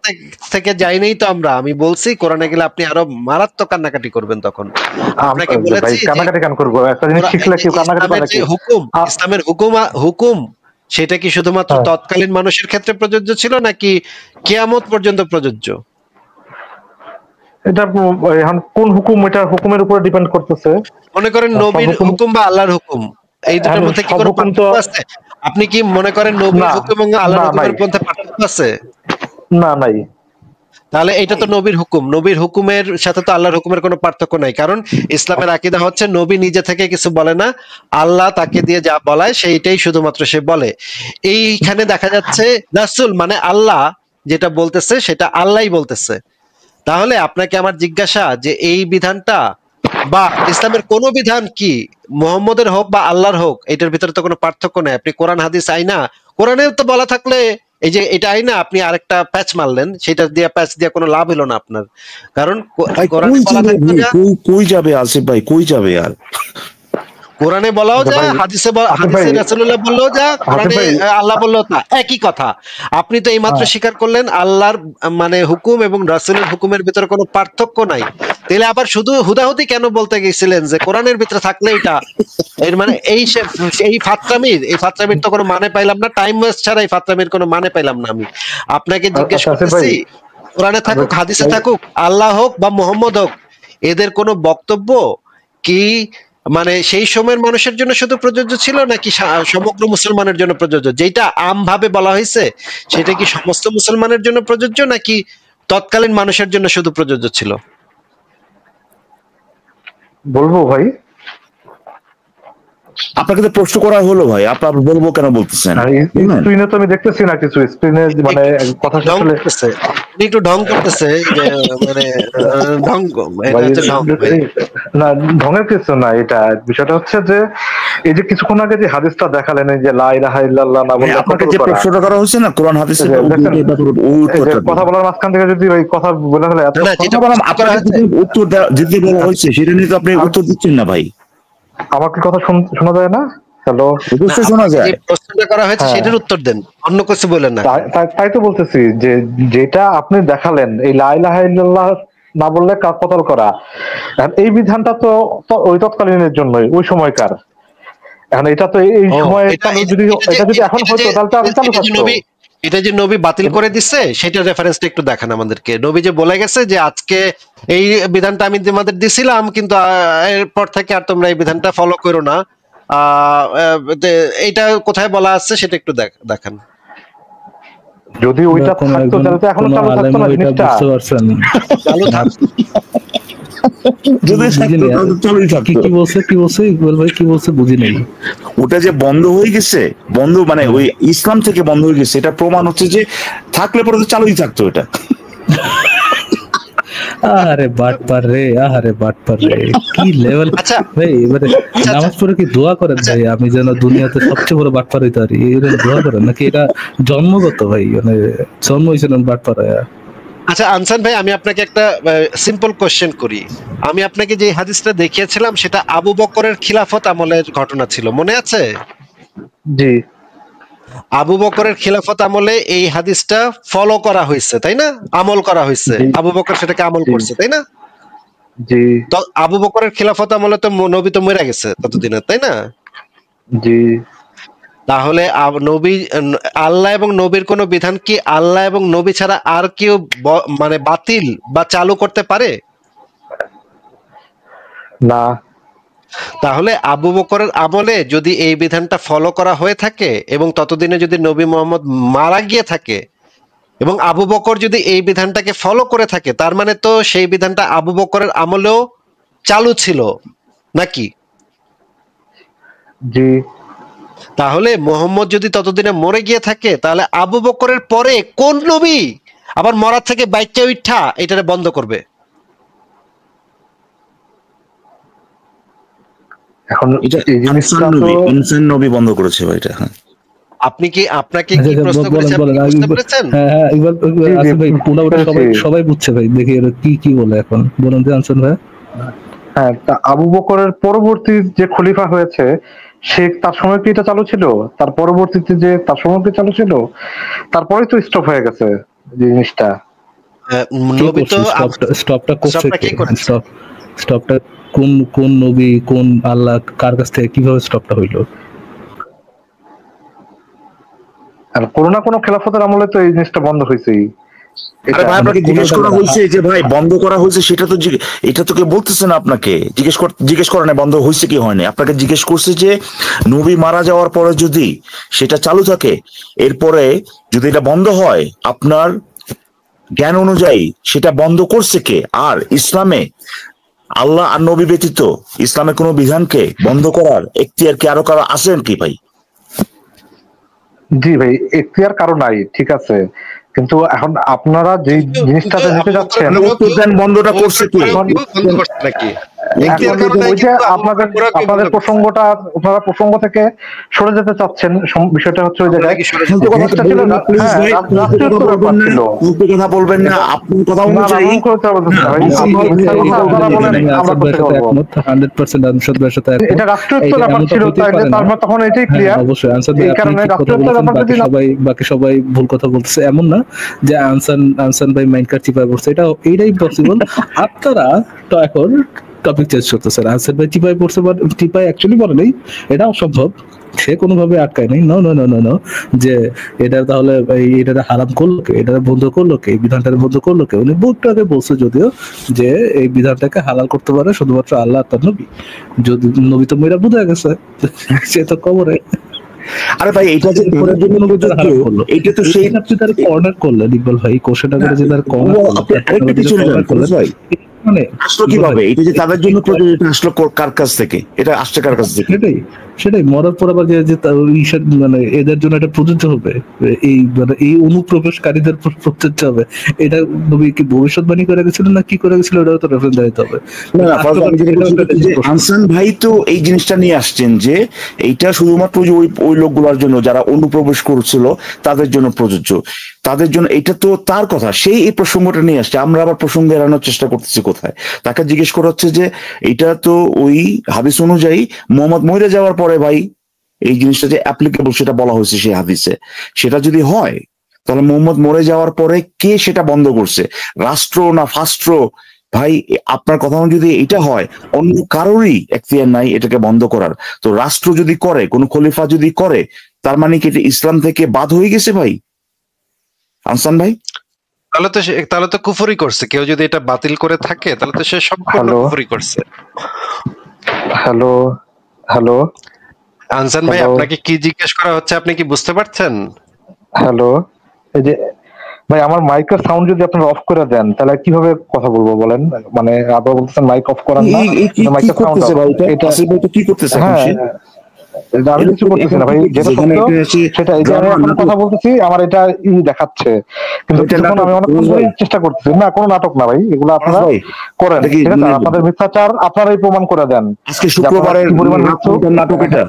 Speaker 1: থেকে যাই নাই তো আমরা, আমি বলছি কোরআনে গেলে আপনি আরো মারাত্মক কান্নাকাটি করবেন। তখন আপনাকে বলেছি
Speaker 2: কান্নাকাটি কেন করব? একটা জিনিস শিখলে কি কান্নাকাটি করে নাকি?
Speaker 1: ইসলামের হুকুম সেটা কি শুধুমাত্র তৎকালীন মানুষের ক্ষেত্রে প্রযোজ্য ছিল নাকি কিয়ামত পর্যন্ত প্রযোজ্য?
Speaker 2: এটা এখন কোন হুকুম, এটা হুকুমের উপর ডিপেন্ড করতেছে।
Speaker 1: মনে করেন নবীর হুকুম বা আল্লাহর হুকুম, এই দুটোর মধ্যে কি কোনো পার্থক্য আছে? আপনি কি মনে করেন নবীর হুকুম এবং আল্লাহর হুকুমের মধ্যে পার্থক্য আছে?
Speaker 2: না, নাই।
Speaker 1: তাহলে এটা তো নবীর হুকুম, নবীর হুকুমের সাথে তো আল্লাহর হুকুমের কোনো পার্থক্য নাই। কারণ ইসলামের আকীদা হচ্ছে নবী নিজে থেকে কিছু বলে না, আল্লাহ তাকে দিয়ে যা বলায় সেইটাই শুধুমাত্র সে বলে। এইখানে দেখা যাচ্ছে রাসূল মানে আল্লাহ যেটা বলতেছে সেটা আল্লাহই বলতেছে। তাহলে আপনাকে আমার জিজ্ঞাসা যে এই বিধানটা বা ইসলামের কোন বিধান কি মুহাম্মদের হোক বা আল্লাহর হোক, এটার ভিতরে তো কোনো পার্থক্য নেই। আপনি কোরআন হাদিস আইনা, কোরআনেও তো বলা থাকলে এই যে এটা আইনা আপনি আরেকটা প্যাচ মারলেন, সেটা দিয়ে প্যাচ দিয়ে কোনো লাভ হলো না আপনার। কারণ কোরআনে বলা থাকলে
Speaker 5: কই যাবে আসিফ ভাই, কই যাবে? আর
Speaker 1: কোরআনে বলাও যায়, হাদিসে রাসূলুল্লাহ বললেও যায়, কোরআনে আল্লাহ বললেও তা একই কথা। আপনি তো এইমাত্র স্বীকার করলেন আল্লাহর মানে হুকুম এবং রাসূলের হুকুমের ভিতরে কোনো পার্থক্য নাই। তাহলে আবার শুধু হুদাহুদি কেন বলতে গেছিলেন যে কোরআনের ভিতরে থাকলে এটা? এর মানে এই ফাত্রামির তো কোনো মানে পাইলাম না। টাইম ওয়েস্ট ছাড়া এই ফাত্রামির কোনো মানে পাইলাম না। আমি আপনাকে জিজ্ঞেস করতেছি, কোরআনে থাকুক হাদিসে থাকুক, আল্লাহ হোক বা মুহাম্মদ হোক, এদের কোনো বক্তব্য কি মানে সেই সময়ের মানুষের জন্য শুধু প্রযোজ্য ছিল নাকি সমগ্র মুসলমানের জন্য প্রযোজ্য? যেটা আমভাবে বলা হয়েছে সেটা কি সমস্ত মুসলমানের জন্য প্রযোজ্য নাকি তৎকালীন মানুষের জন্য শুধু প্রযোজ্য ছিল?
Speaker 2: বলবো ভাই,
Speaker 5: আপনাকে তো প্রশ্ন করা হলো ভাই, আপনার বলবো কেন বলতেছেন?
Speaker 2: স্ক্রিনে তো আমি দেখতেছি না কিছু, স্ক্রিনে মানে কথা
Speaker 1: উনি একটু ঢং করতেছে যে মানে ঢং, এটা
Speaker 2: ভাই,
Speaker 1: হচ্ছে ঢং ভাই।
Speaker 2: না ঢঙের কিছু না, এটা বিষয়টা হচ্ছে যে এই যে কিছুক্ষণ আগে যে হাদিসটা দেখালেন, এই যে লা ইলাহা ইল্লাল্লাহ না বললে
Speaker 5: আপনাকে
Speaker 2: কতল
Speaker 5: যে
Speaker 2: করা,
Speaker 5: প্রশ্নটা করা হয়েছে না কোরআন হাদিসের
Speaker 2: এই যে দেখেন,
Speaker 5: ওই
Speaker 2: এই যে
Speaker 5: উত্তরটা
Speaker 2: কথা বলার মাঝখান থেকে যদি ওই কথা বলে ফেলে এত
Speaker 1: না, না, যেটা
Speaker 5: কথা বললাম, আপনাকে যে উত্তর দিতে বলা হয়েছে সেটা নিয়ে তো আপনি উত্তর দিচ্ছেন না ভাই।
Speaker 2: আমাকে কথা শোনা যায় না? হ্যালো,
Speaker 5: অবশ্যই শোনা
Speaker 1: যে
Speaker 5: যায়।
Speaker 1: প্রশ্নটা করা হয়েছে
Speaker 2: হ্যাঁ।
Speaker 1: সেটার উত্তর দেন, অন্য কিছু বলেন না।
Speaker 2: তাই তো বলতেছি যে যেটা আপনি দেখালেন এই লা ইলাহা ইল্লাল্লাহ না বললে কতল করা, এখন এই বিধানটা তো ওই তৎকালীনের জন্যই, ওই সময়কার। এখন এটা তো এই সময় যদি এটা যদি এখন হতো তাহলে তো আমি চালু থাকতো।
Speaker 1: এটা যে নবী বাতিল করে দিচ্ছে সেটা রেফারেন্সটা একটু দেখান আমাদেরকে। নবী যে বলে গেছে যে আজকে এই বিধানটা আমি তোমাদের দিছিলাম, কিন্তু এরপর থেকে আর তোমরা এই বিধানটা ফলো করো না, এইটা কোথায় বলা আছে সেটা একটু দেখান।
Speaker 2: যদি ওইটা থাকতো তাহলে তো এখনো চালু থাকতো না জিনিসটা।
Speaker 1: চালু থাকতো।
Speaker 5: যদি
Speaker 4: কি বলছে ইকবাল ভাই, কি বলছে বুঝি নাই।
Speaker 5: ওটা যে বন্ধ হয়ে গেছে, বন্ধ মানে ওই ইসলাম থেকে বন্ধ হয়ে গেছে, এটা প্রমাণ হচ্ছে যে থাকলে পরে তো চালুই থাকতো এটা।
Speaker 4: আরে বাটপার রে, আরে বাটপার রে, কি লেভেল।
Speaker 1: আচ্ছা
Speaker 4: ভাই এবারে নামাজ পড়ে কি দোয়া করেন ভাই আমি যেন দুনিয়াতে সবচেয়ে বড় বাটপার হইতে পারি, এরকম দোয়া করেন নাকি? এটা জন্মগত ভাই, মানে জন্ম হয়েছিলেন বাটপার।
Speaker 1: আচ্ছা আনসান ভাই, আমি আপনাকে একটা সিম্পল কোশ্চেন করি। আমি আপনাকে যে হাদিসটা দেখিয়েছিলাম সেটা আবু বকরের খিলাফত আমলের ঘটনা ছিল, মনে আছে?
Speaker 2: জি,
Speaker 1: আবু বকরের খিলাফত আমলে এই হাদিসটা ফলো করা হয়েছে, তাই না? আমল করা হয়েছে, আবু বকর সেটাকে আমল করছে, তাই না?
Speaker 2: জি,
Speaker 1: তো আবু বকরের খিলাফত আমলে তো নবী তো মরে গেছে ততদিনে, তাই না?
Speaker 2: জি।
Speaker 1: তাহলে নবী, আল্লাহ এবং নবীর কোন বিধান কি আল্লাহ এবং নবী ছাড়া আর কেউ মানে বাতিল বা চালু করতে পারে?
Speaker 2: না।
Speaker 1: তাহলে আবু বকরের আমলে যদি এই বিধানটা ফলো করা হয়ে থাকে এবং ততদিনে যদি নবী মুহাম্মদ মারা গিয়ে থাকে এবং আবু বকর যদি এই বিধানটাকে ফলো করে থাকে, তার মানে তো সেই বিধানটা আবু বকরের আমলেও চালু ছিল নাকি?
Speaker 2: জি।
Speaker 1: তাহলে মুহাম্মদ যদি ততদিনে মরে গিয়ে থাকে, তাহলে আবু বকরের পরে কোন নবী আবার মরার থেকে বাইচা উঠা এটারে বন্ধ করবে?
Speaker 2: এখন এই জিনিসটা তো
Speaker 5: ইনসান নবী বন্ধ করেছে ভাই এটা। হ্যাঁ,
Speaker 1: আপনাকে কি প্রশ্ন করেছে আপনি বুঝতে পেরেছেন?
Speaker 4: হ্যাঁ ইকবাল ভাই পুরোটা সবাই বুঝছে ভাই, দেখি এর কি বলে এখন বলুন যে আনসার ভাই।
Speaker 2: হ্যাঁ, তা আবু বকরের পরবর্তী যে খলিফা হয়েছে সে তার সময় কি এটা চালু ছিল? তার পরবর্তীতে যে তার সময় কি চালু ছিল? তারপরে তো স্টপ হয়ে গেছে জিনিসটা।
Speaker 1: নবী তো
Speaker 4: স্টপটা করছে
Speaker 1: কি করেছে?
Speaker 4: স্টপটা কোন নবী, কোন আল্লাহ, কার কাছ থেকে কিভাবে স্টপটা হইলো?
Speaker 2: আর কোনো খেলাফতের আমলে তো এই জিনিসটা বন্ধ হয়েছেই।
Speaker 5: আরে ভাই আপনাকে জিজ্ঞেস করা হয়েছে যে ভাই বন্ধ করা হয়েছে, সেটা তো এটা তো কেউ বলতেছে না আপনাকে। জিজ্ঞেস করা না বন্ধ হয়েছে কি হয়নি, আপনাকে জিজ্ঞেস করছে যে নবী মারা যাওয়ার পরে যদি সেটা চালু থাকে, এরপরে যদি এটা বন্ধ হয়, আপনার জ্ঞান অনুযায়ী সেটা বন্ধ করছে কে? আর ইসলামে আল্লাহ আর নবী ব্যতীত ইসলামের কোন বিধানকে বন্ধ করার এখতিয়ার কি আরো কারো আছেন কি ভাই?
Speaker 2: জি ভাই, এখতিয়ার কারো নাই, ঠিক আছে, কিন্তু এখন আপনারা যে জিনিসটাতে দিতে যাচ্ছেন
Speaker 5: বন্ধটা করছে কি?
Speaker 2: আপনাদের প্রসঙ্গটা, আপনারা প্রসঙ্গ থেকে সরে যেতে চাচ্ছেন। বিষয়টা হচ্ছে ওই জায়গায়
Speaker 5: কথা বলবেন না, আপনি কথা অনুযায়ী
Speaker 2: এটা রাষ্ট্রীয়ত্ব ব্যাপার ছিল, তারপর তখন এটাই ক্লিয়ার। এই কারণে রাষ্ট্রীয়ত্ব ব্যাপার যদি
Speaker 4: বাকি সবাই ভুল কথা বলতেছে এমন না যে আনসান ভাই মাইন্ড কার্ড চিপায় পড়ছে, এইটাই পসিবল। আপনারা তো এখন টপিক চেঞ্জ করতেছেন। আনসান ভাই চিপায় পড়ছে, চিপায় অ্যাকচুয়ালি বলে নেই, এটা অসম্ভব, সে কোনোভাবে আটকায় নাই। নো যে এটা তাহলে এটা হারাম করলো কে, এটা বন্ধ করলো কে, এই বিধানটাকে বন্ধ করলো কে? উনি বহু আগে বলছে যদিও যে এই বিধানটাকে হালাল করতে পারে শুধুমাত্র আল্লাহ তার নবী। যদি নবী তো মেয়েরা বুঝে গেছে, সে তো কবরে।
Speaker 5: আরে ভাই এটা যে এটার জন্য এটা তো সেই
Speaker 4: আপনি তার কর্নার করলেন ইকবাল ভাই, কোশ্চেনটা করে যে তার কর্নার করলেন ভাই, মানে
Speaker 5: আসলো কিভাবে? এটা যে তাদের জন্য প্রযোজ্য, এটা আসলো কার কাছ থেকে? এটা আসছে কার কাছ থেকে?
Speaker 4: সেটাই মরার পর আবার যে মানে এদের জন্য এটা প্রযোজ্য হবে, এই মানে এই অনুপ্রবেশকারীদের প্রযোজ্য হবে, এটা নবী কি ভবিষ্যৎবাণী করে গেছিল না কি করে গেছিল, ওটাও তো রেফারেন্স দিতে হবে।
Speaker 5: আহসান ভাই তো এই জিনিসটা নিয়ে আসছেন যে এইটা শুধুমাত্র যে ওই লোকগুলোর জন্য যারা অনুপ্রবেশ করছিল তাদের জন্য প্রযোজ্য, তাদের জন্য, এটা তো তার কথা, সেই এই প্রসঙ্গটা নিয়ে আসছে। আমরা আবার প্রসঙ্গ এড়ানোর চেষ্টা করতেছি কোথায়। তাকে জিজ্ঞেস করা হচ্ছে যে এটা তো ওই হাদিস অনুযায়ী মোহাম্মদ মরে যাওয়ার পরে ভাই এই জিনিসটা যে অ্যাপ্লিকেবল সেটা বলা হয়েছে সেই হাদিসে। সেটা যদি হয় তাহলে মোহাম্মদ মরে যাওয়ার পরে কে সেটা বন্ধ করছে, রাষ্ট্র না ফাস্ট্র? ভাই আপনার কথা যদি এটা হয়, অন্য কারোরই এখতিয়ার নাই এটাকে বন্ধ করার। তো রাষ্ট্র যদি করে, কোন খলিফা যদি করে, তার মানে কি এটা ইসলাম থেকে বাদ হয়ে গেছে ভাই? আহসান ভাই
Speaker 1: তাহলে তো কুফরি করছে। কেউ যদি এটা বাতিল করে থাকে তাহলে তো সে সম্পূর্ণ কুফরি করছে।
Speaker 2: হ্যালো হ্যালো
Speaker 1: আহসান ভাই, আপনাকে কি জিজ্ঞেস করা হচ্ছে আপনি কি বুঝতে পারছেন?
Speaker 2: হ্যালো, এই যে ভাই আমার মাইকের সাউন্ড যদি আপনারা অফ করে দেন তাহলে কিভাবে কথা বলবো বলেন? মানে আবার বলতেছেন মাইক অফ করান না, মাইকের সাউন্ড এটা কি করতেছে? আমি কিছু করতেছি না ভাই, যেটা সেটা এই যে আমি এখন কথা বলতেছি আমার এটা দেখাচ্ছে, কিন্তু আমি অনেকক্ষণ ধরে চেষ্টা করতেছি। না কোনো নাটক না ভাই, এগুলো আপনারা করেন, ঠিক আছে? আপনাদের মিথ্যাচার আপনারাই প্রমাণ করে দেন।
Speaker 5: আজকে শুক্রবারের
Speaker 2: পরিমাণ নাটক এটা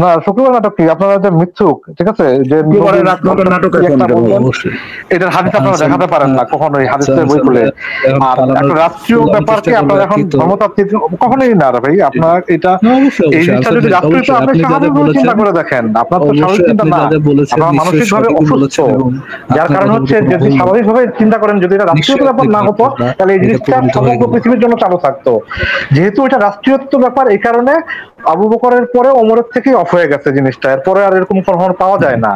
Speaker 2: না, শুক্রবার নাটক কি? আপনারা যে মিথ্যুক, ঠিক আছে, যে এটার হাদিস আপনারা দেখাতে পারেন না কখনোই, হাদিসের বই খুলে। আর একটা রাষ্ট্রীয় ব্যাপারকে আপনারা এখন ধর্মতাত্ত্বিক কখনোই না ভাই। আপনার এটা এই জিনিসটা যদি রাষ্ট্রীয়, আপনি স্বাভাবিকভাবে চিন্তা করে দেখেন, আপনার তো স্বাভাবিক চিন্তা না, আপনার মানসিকভাবে অসুস্থ। যার কারণ হচ্ছে যদি স্বাভাবিকভাবে চিন্তা করেন, যদি এটা রাষ্ট্রীয় ব্যাপার না হতো তাহলে এই জিনিসটা সমগ্র পৃথিবীর জন্য চালু থাকতো। যেহেতু এটা রাষ্ট্রীয়ত্ব ব্যাপার, এই কারণে আবু বকরের পরে ওমরের থেকে অফ হয়ে গেছে জিনিসটা, এরপরে আর এরকম কখনো পাওয়া যায় না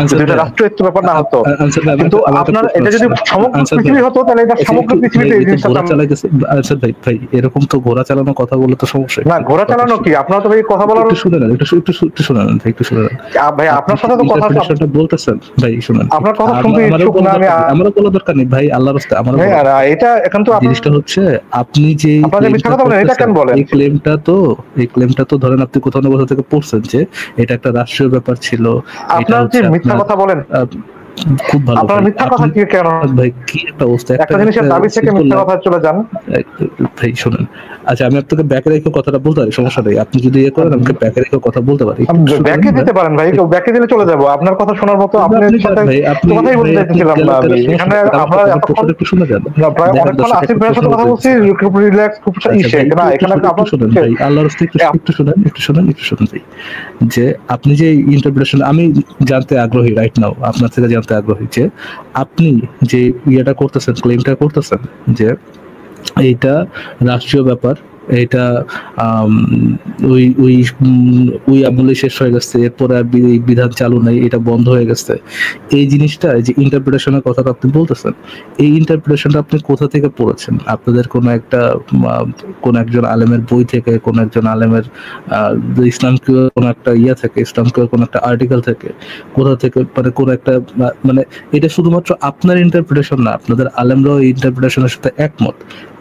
Speaker 2: যদি এটা রাষ্ট্রীয়ত্ব ব্যাপার না হতো। কিন্তু আপনার এটা যদি সমগ্র পৃথিবী হতো তাহলে এটা সমগ্র পৃথিবীতে এই জিনিসটা চালাইতেছে।
Speaker 4: আচ্ছা ভাই ভাই এরকম তো ঘোড়া চালানো কথা বলে তো সমস্যা
Speaker 2: না। ঘোড়া চালানো কি? আপনারা তো ভাই কথা বলার
Speaker 4: একটু শুনে নেন, একটু শুনে নেন ভাই, একটু শুনে নেন
Speaker 2: ভাই। আপনার সাথে তো কথা
Speaker 4: বলতেছেন ভাই, শুনেন
Speaker 2: আপনার কথা শুনতে ইচ্ছুক না আমি।
Speaker 4: আমারও বলা দরকার নেই ভাই, আল্লাহর রাস্তায় আমার
Speaker 2: এটা এখন তো
Speaker 4: জিনিসটা হচ্ছে আপনি যে এই ক্লেমটা তো ধরেন আপনি কোথাও না কোথাও থেকে পড়ছেন যে এটা একটা রাষ্ট্রীয় ব্যাপার ছিল।
Speaker 2: আপনার যে মিথ্যা কথা বলেন
Speaker 4: খুব ভালো,
Speaker 2: আপনার মিথ্যা কথা কি কেন
Speaker 4: ভাই? কি একটা অবস্থা,
Speaker 2: একটা জিনিসের দাবি থেকে মিথ্যা কথা চলে যান
Speaker 4: ভাই। শুনেন, আচ্ছা আমি আপনাকে ব্যাকে রেখে কথাটা বলতে পারি, সমস্যা নেই। আপনি যদি ইয়ে করেন আমাকে ব্যাকে রেখে কথা বলতে পারি,
Speaker 2: ব্যাকে দিতে পারেন ভাই। ব্যাকে দিলে চলে যাবো আপনার কথা শোনার মতো। আপনার সাথে কথাই বলতে চাইছিলাম না আমি এখানে। আমরা
Speaker 4: একটু শুনে যান,
Speaker 2: প্রায় অনেকক্ষণ আসিফ ভাইয়ের সাথে কথা বলছি, খুব রিল্যাক্স, খুব ইসে না। এখানে আপনার
Speaker 4: শুনেন ভাই, আল্লাহর রাস্তায় একটু শুনেন ভাই, যে আপনি যে ইন্টারপ্রিটেশন, আমি জানতে আগ্রহী রাইট নাও, আপনার থেকে জানতে আগ্রহী যে আপনি যে ইয়েটা করতেছেন, ক্লেমটা করতেছেন যে এইটা রাষ্ট্রীয় ব্যাপার, এটা ওই আমলে শেষ হয়ে গেছে, এরপরে আর বিধান চালু নাই, এটা বন্ধ হয়ে গেছে। এই জিনিসটা, যে ইন্টারপ্রিটেশনের কথাটা আপনি বলতেছেন, এই ইন্টারপ্রিটেশনটা আপনি কোথা থেকে পড়েছেন? আপনাদের কোন একজন আলেমের বই থেকে, কোন একজন আলেমের ইসলামকে কোন একটা ইয়া থেকে, ইসলামকে কোন একটা আর্টিকেল থেকে, কোথা থেকে, মানে কোন একটা, মানে এটা শুধুমাত্র আপনার ইন্টারপ্রিটেশন না, আপনাদের আলেমরাও এই ইন্টারপ্রিটেশনের সাথে একমত,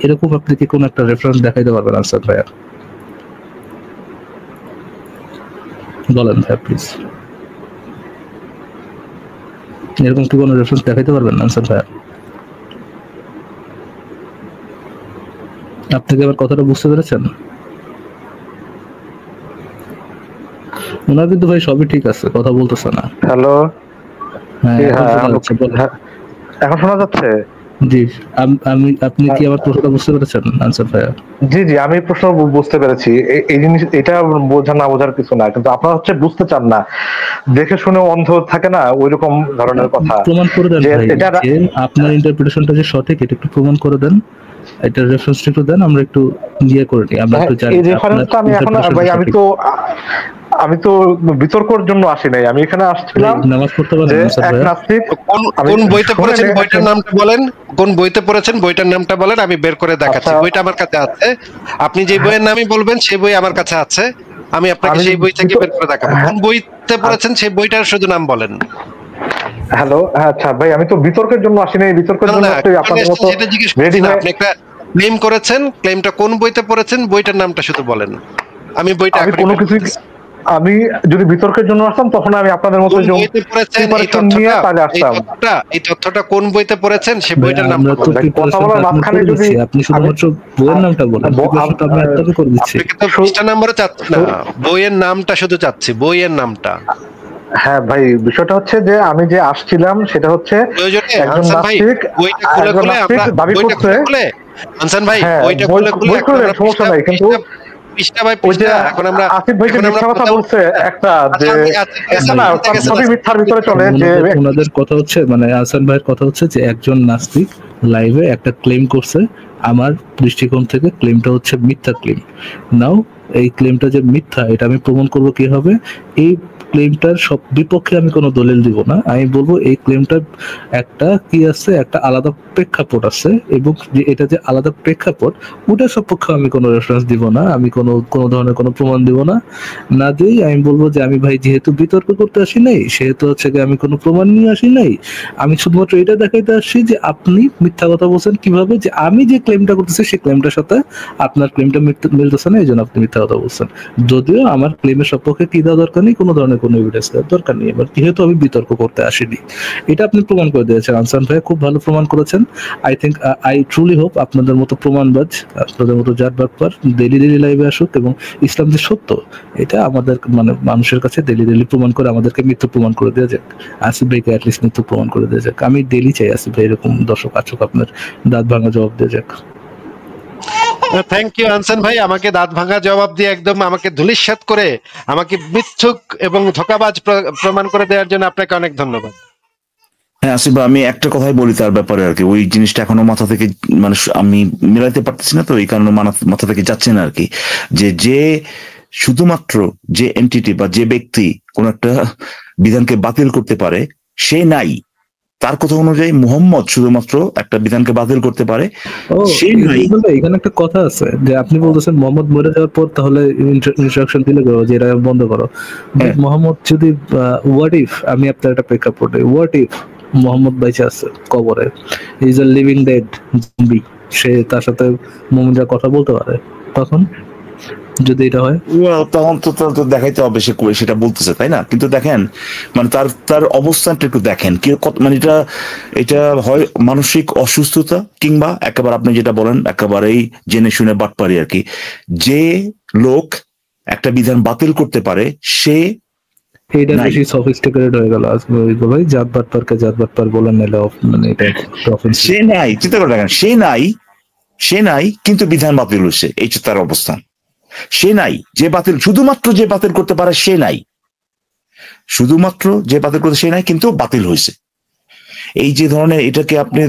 Speaker 4: এরকম আপনি কি কোন একটা রেফারেন্স দেখাইতে পারবেন আনসার ভাইয়া? বলেন ভাইয়া প্লিজ, এরকম কি কোনো রেফারেন্স দেখাইতে পারবেন আনসার ভাইয়া? আপনি কি আমার কথাটা বুঝতে পেরেছেন? ওনার কিন্তু ভাই সবই ঠিক আছে, কথা বলতেছে না।
Speaker 2: হ্যালো,
Speaker 4: হ্যাঁ
Speaker 2: এখন শোনা যাচ্ছে?
Speaker 4: জি, আপনি কি আমার প্রশ্নটা বুঝতে পেরেছেন আনসার ভাইয়া?
Speaker 2: জি জি, আমি প্রশ্ন বুঝতে পেরেছি। এই জিনিস, এটা বোঝা না বোঝার কিছু না, কিন্তু আপনারা হচ্ছে বুঝতে চান না, দেখে শুনে অন্ধ থাকে না, ওইরকম ধরনের কথা।
Speaker 4: প্রমাণ করে দেন ভাই, আপনার ইন্টারপ্রিটেশনটা যে সঠিক, এটা একটু প্রমাণ করে দেন, এটা রেফারেন্সটা একটু দেন, আমরা একটু ইয়ে করে নিই। আমরা একটু জানি
Speaker 2: এই রেফারেন্সটা আমি এখন ভাই, আমি তো বিতর্কের জন্য আসি নাই, আমি এখানে আসছিলাম
Speaker 4: নামাজ পড়তে পারেন স্যার ভাই।
Speaker 1: কোন বইতে পড়েছেন বইটার নামটা বলেন, কোন বইতে পড়েছেন বইটার নামটা বলেন, আমি বের করে দেখাচ্ছি। বইটা আমার কাছে আছে, আপনি যে বইয়ের নামই বলবেন সেই বই আমার কাছে আছে। আমি আপনাকে সেই বই থেকে বের করে দেখাবো। কোন বইতে পড়েছেন সেই বইটার শুধু নাম বলেন।
Speaker 2: হ্যালো, আচ্ছা ভাই, আমি তো বিতর্কের জন্য আসিনি, বিতর্কের জন্য আপনাদের মতো রেডি হয়ে
Speaker 1: আপনি একটা ক্লেম করেছেন, ক্লেমটা কোন বইতে পড়েছেন, বইটার নামটা শুধু বলেন। আমি বইটা
Speaker 2: কোনো কিছু, আমি যদি বিতর্কের জন্য আসতাম তখন আমি আপনাদের মতো নিয়ে তাহলে আসতাম।
Speaker 1: এই তথ্যটা কোন বইতে পড়েছেন সেই বইটার নামটা বলেন।
Speaker 2: কথা বলার মাঝখানে যদি
Speaker 4: আপনি শুধুমাত্র বইয়ের নামটা বলেন, আমি আপনাকে করে দিচ্ছি।
Speaker 1: আপনাকে তো পৃষ্ঠা নাম্বারও চাচ্ছি না, বইয়ের নামটা শুধু চাচ্ছি, বইয়ের নামটা।
Speaker 2: হ্যাঁ ভাই, বিষয়টা হচ্ছে যে আমি যে আসছিলাম সেটা হচ্ছে একজন নাস্তিক দাবি করছে।
Speaker 1: হাসান ভাই, বইটা খুলে
Speaker 2: সমস্যা নাই, কিন্তু এখন আমরা আসিফ ভাই যে মিথ্যা কথা বলছে একটা, যে সবই মিথ্যার ভিতরে চলে। যে
Speaker 4: ওনাদের কথা হচ্ছে, মানে হাসান ভাইয়ের কথা হচ্ছে যে একজন নাস্তিক লাইভে একটা ক্লেম করছে, আমার দৃষ্টিকোণ থেকে ক্লেমটা হচ্ছে মিথ্যা ক্লেম। নাও এই ক্লেমটা যে মিথ্যা, এটা আমি প্রমাণ করবো কিভাবে? এই ক্লেমটার সব বিপক্ষে আমি কোনো দলিল দিব না, আমি বলবো এই ক্লেমটার একটা কি আছে, একটা আলাদা প্রেক্ষাপট আছে, এবং যে এটা যে আলাদা প্রেক্ষাপট ওটার সপক্ষে আমি কোনো রেফারেন্স দিব না, আমি কোনো ধরনের কোনো প্রমাণ দিব না। না দিই আমি বলবো যে আমি ভাই যেহেতু বিতর্ক করতে আসি নাই, সেহেতু হচ্ছে আমি কোনো প্রমাণ নিয়ে আসি নাই, আমি শুধুমাত্র এটা দেখাইতে আসছি যে আপনি মিথ্যা কথা বলছেন কিভাবে, যে আমি যে ক্লেমটা করতেছি সেই ক্লেমটার সাথে আপনার ক্লেমটা মিলতেছে না, এই জন্য আপনি মিথ্যা কথা বলছেন। যদিও আমার ক্লেমের সপক্ষে কি দেওয়া দরকার নেই, কোনো ধরনের কোনো এভিডেন্স দেওয়ার দরকার নেই, এবার যেহেতু আমি বিতর্ক করতে আসিনি, এটা আপনি প্রমাণ করে দিয়েছেন। আনসান ভাই খুব ভালো প্রমাণ করেছেন। I think, I truly hope আপনাদের মতো প্রমাণবাজ, আপনাদের মতো জাত বাটপার ডেলি লাইভে আসুক, এবং ইসলাম যে সত্য এটা আমাদের মানে মানুষের কাছে ডেলি প্রমাণ করে আমাদেরকে মৃত্যু প্রমাণ করে দেওয়া যাক। আসিফ ভাইকে অ্যাটলিস্ট মৃত্যু প্রমাণ করে দেওয়া যাক। আমি ডেলি চাই আসিফ ভাই এরকম দর্শক আচুক, আপনার দাঁত ভাঙা জবাব দেওয়া যাক।
Speaker 1: থ্যাংক ইউ আনসান ভাই, আমাকে দাঁত ভাঙা জবাব দিয়ে একদম আমাকে ধূলিসাৎ করে আমাকে মিথ্যুক এবং ধোঁকাবাজ প্রমাণ করে দেওয়ার জন্য আপনাকে অনেক ধন্যবাদ।
Speaker 5: হ্যাঁ আসিফ, আমি একটা কথাই বলি তার ব্যাপারে আর কি, ওই জিনিসটা এখনো মাথা থেকে মানে আমি মেলাইতে পারতেছি না, তো এই কারণে মাথা থেকে যাচ্ছে না আর কি, যে শুধুমাত্র যে এন্টিটি বা যে ব্যক্তি কোন একটা বিধানকে বাতিল করতে পারে সে নাই, তার কথা অনুযায়ী মুহাম্মদ শুধুমাত্র একটা বিধানকে বাতিল করতে পারে সেই নাই।
Speaker 4: এখানে একটা কথা আছে যে আপনি বলতেছেন মোহাম্মদ মরে যাওয়ার পর তাহলে ইনস্ট্রাকশন দিলে যে এটা বন্ধ করো। মোহাম্মদ যদি হোয়াট ইফ, আমি আপনার একটা প্রেক্ষাপটে, হোয়াট ইফ মোহাম্মদ বাইচা আছে কবরে, is a living dead zombie, সে তার সাথে মুমিনরা কথা বলতে পারে, তখন যদি এটা হয়
Speaker 5: তখন তো দেখাইতে হবে সে সেটা বলতেছে, তাই না? কিন্তু দেখেন মানে তার অবস্থানটা একটু দেখেন কি, মানে এটা হয় মানসিক অসুস্থতা, কিংবা একেবারে আপনি যেটা বলেন একেবারেই জেনে শুনে বাটপারি আর কি। যে লোক একটা বিধান বাতিল করতে পারে সে
Speaker 4: এটা বেশি সফিস্টিকেটেড হয়ে গেল ভাই, জাত বাটপারকে জাত বাটপার বলেন না, মানে এটা
Speaker 5: সে নাই, চিন্তা করে দেখেন, সে নাই কিন্তু বিধান বাতিল হয়েছে, এই তার অবস্থান। সে নাই যে বাতিল, শুধুমাত্র যে বাতিল করতে পারে সে নাই, শুধুমাত্র যে বাতিল করতে সে নাই কিন্তু বাতিল হয়েছে। এই যে ধরনের এটাকে আপনি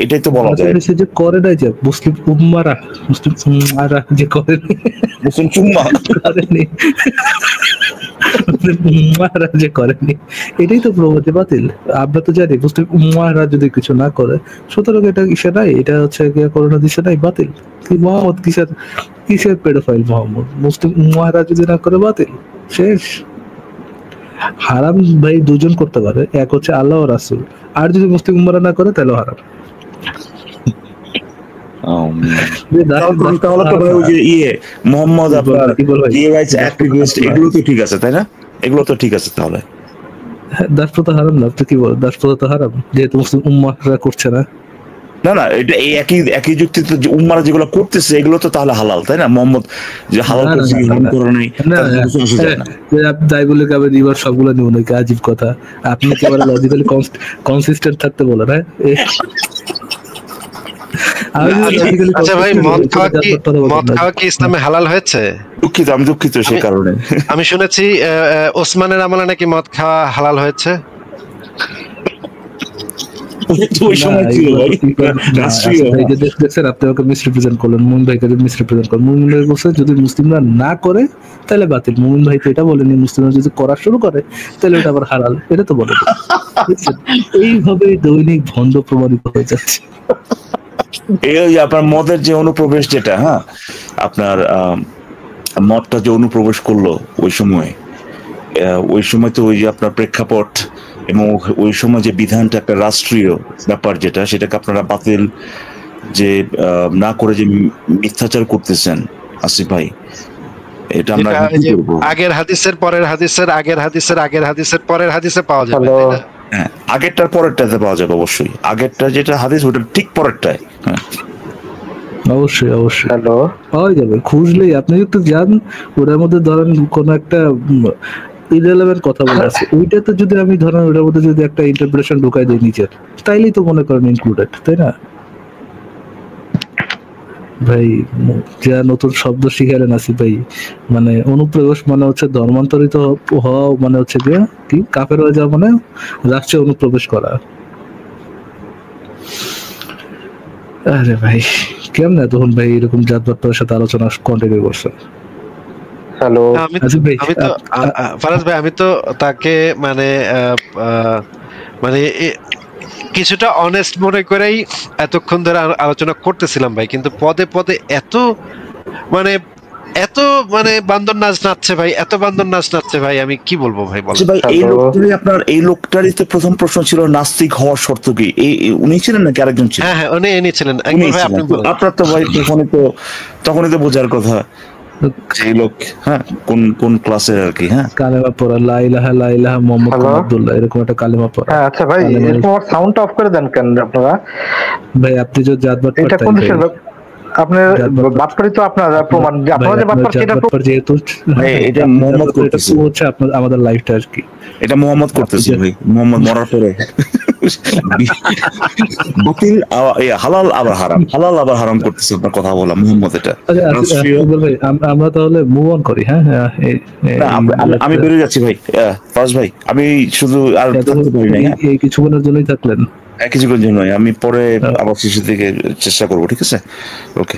Speaker 5: এটাই তো বলা যায়
Speaker 4: যে করে নাই, যে মুসলিম উম্মারা যে করে
Speaker 5: মুসলিম চুম্মা
Speaker 4: করেনি, যে করেনি, এটাই তো প্রমাণে বাতিল। আমরা তো জানি মুসলিম উম্মারা যদি কিছু না করে, সুতরাং এটা কিসে নাই, এটা হচ্ছে করোনা দিশে নাই, বাতিল। মোহাম্মদ কিসের পেডোফাইল মোহাম্মদ? মুসলিম উম্মারা যদি না করে বাতিল, শেষ। হারাম ভাই দুজন করতে পারে, এক হচ্ছে আল্লাহ ও রাসূল, আর যদি মুসলিম উম্মারা না করে তাহলে হারাম।
Speaker 5: মোহাম্মদ এগুলো তো ঠিক আছে, তাই না? এগুলো তো ঠিক আছে, তাহলে
Speaker 4: দাসপ্রথা হারাম না? আপনি কি বলেন দাসপ্রথা তো হারাম, যেহেতু মুসলিম উম্মারা করছে না?
Speaker 5: না এটা এই একই যুক্তিতে যে উম্মারা যেগুলো করতেছে এগুলো তো তাহলে হালাল, তাই না? মোহাম্মদ যে হালাল করছে হারাম করে নাই,
Speaker 4: তাই বলে কবে দিবার সবগুলো নিব নাকি? আজীব কথা। আপনি একেবারে লজিক্যালি কনসিস্টেন্ট থাকতে বলেন। হ্যাঁ
Speaker 1: আচ্ছা ভাই, মদ খাওয়া কি ইসলামে হালাল হয়েছে?
Speaker 5: আমি দুঃখিত সেই কারণে।
Speaker 1: আমি শুনেছি ওসমানের আমলে নাকি মদ খাওয়া হালাল হয়েছে।
Speaker 4: যদি মুসলিমরা না করে তাহলে বাতিল। মুমিন ভাই তো এটা বলেনি মুসলিমরা যদি করা শুরু করে তাহলে এটা আবার হালাল, এটা তো বলে। এইভাবে দৈনিক ভণ্ড প্রমাণিত হয়ে যাচ্ছে।
Speaker 5: এই আপনার মদের যে অনুপ্রবেশ যেটা, হ্যাঁ আপনার মতটা যে অনুপ্রবেশ করলো ওই সময় তো ওই যে আপনার প্রেক্ষাপট এবং ওই সময় যে বিধানটা একটা রাষ্ট্রীয় ব্যাপার, সেটাকে আপনারা বাতিল যে না করে যে মিথ্যাচার করতেছেন আসিফ ভাই, এটা আমরা
Speaker 1: আগের হাদিসের পরের হাদিসের আগের হাদিসের আগের হাদিসের পরের হাদিসে পাওয়া যাবে, তাই না?
Speaker 5: হ্যাঁ, আগেরটার পরেরটাতে পাওয়া যাবে অবশ্যই। আগেরটা যেটা হাদিস ওটা ঠিক পরেরটায়। হ্যাঁ
Speaker 4: অবশ্যই পাওয়া যাবে, খুঁজলেই আপনি একটু যান ওটার মধ্যে ধরেন কোন একটা ইররিলেভেন্ট কথা বলে আছে, ওইটাতে যদি আমি ধরেন ওটার মধ্যে যদি একটা ইন্টারপ্রিটেশন ঢুকাই দিই নিচের, তাইলেই তো মনে করেন ইনক্লুডেড, তাই না ভাই? যা নতুন শব্দ শিখালেন আসিফ ভাই, মানে অনুপ্রবেশ মানে হচ্ছে ধর্মান্তরিত হওয়া, মানে হচ্ছে কি কাফের হয়ে যাওয়া, মানে রাষ্ট্রে অনুপ্রবেশ করা। আরে ভাই কেমনে তখন ভাই এরকম জাতপাতের সাথে আলোচনা কন্টিনিউ করছেন?
Speaker 2: হ্যালো
Speaker 1: ফারাজ ভাই, আমি তো তাকে মানে কিছুটা অনেস্ট মনে করেই এতক্ষণ ধরে আলোচনা করতেছিলাম ভাই, কিন্তু পদে পদে এত বান্দর নাচ নাচছে ভাই, এত বান্দর নাচ নাচছে ভাই, আমি কি বলবো ভাই? বলেন
Speaker 5: ভাই, এই লোকটারই তো প্রথম প্রশ্ন ছিল নাস্তিক হওয়ার শর্ত কি? উনি ছিলেন নাকি আরেকজন ছিলেন?
Speaker 1: হ্যাঁ উনি ছিলেন।
Speaker 5: আপনার তো ভাই তখনই তো বোঝার কথা এই লোক কোন ক্লাসের আর কি। হ্যাঁ,
Speaker 4: কালেমা পড়া, লা ইলাহা ইল্লাল্লাহ মুহাম্মাদুর রাসূলুল্লাহ, এরকম একটা কালেমা পড়া।
Speaker 2: হ্যাঁ আচ্ছা ভাই, এরকম সাউন্ড অফ করে দেন কেন আপনারা?
Speaker 4: ভাই আপনি যে জাতবাদ
Speaker 2: এটা কোন দেশের আপনার বাটপারি? তো আপনারা প্রমাণ যে আপনারা যে বাটপার, সেটা
Speaker 4: যেহেতু
Speaker 5: এটা মোহাম্মদ করতেছে,
Speaker 4: হচ্ছে আমাদের লাইফটা আর কি,
Speaker 5: এটা মোহাম্মদ করতেছে ভাই। মোহাম্মদ মরার পরে বাতিল হালাল আবার হারাম করতেছে আপনার কথা বলা মোহাম্মদ। এটা
Speaker 4: ভাই আমরা তাহলে মুভ অন করি। হ্যাঁ
Speaker 5: আমি বেরিয়ে যাচ্ছি ভাই। ফার্স্ট ভাই, আমি শুধু আর
Speaker 4: এই কিছুক্ষণের জন্যই থাকলেন?
Speaker 5: কিছুক্ষণ জন্য, আমি পরে আবার শিশু থেকে চেষ্টা করবো। ঠিক আছে, ওকে।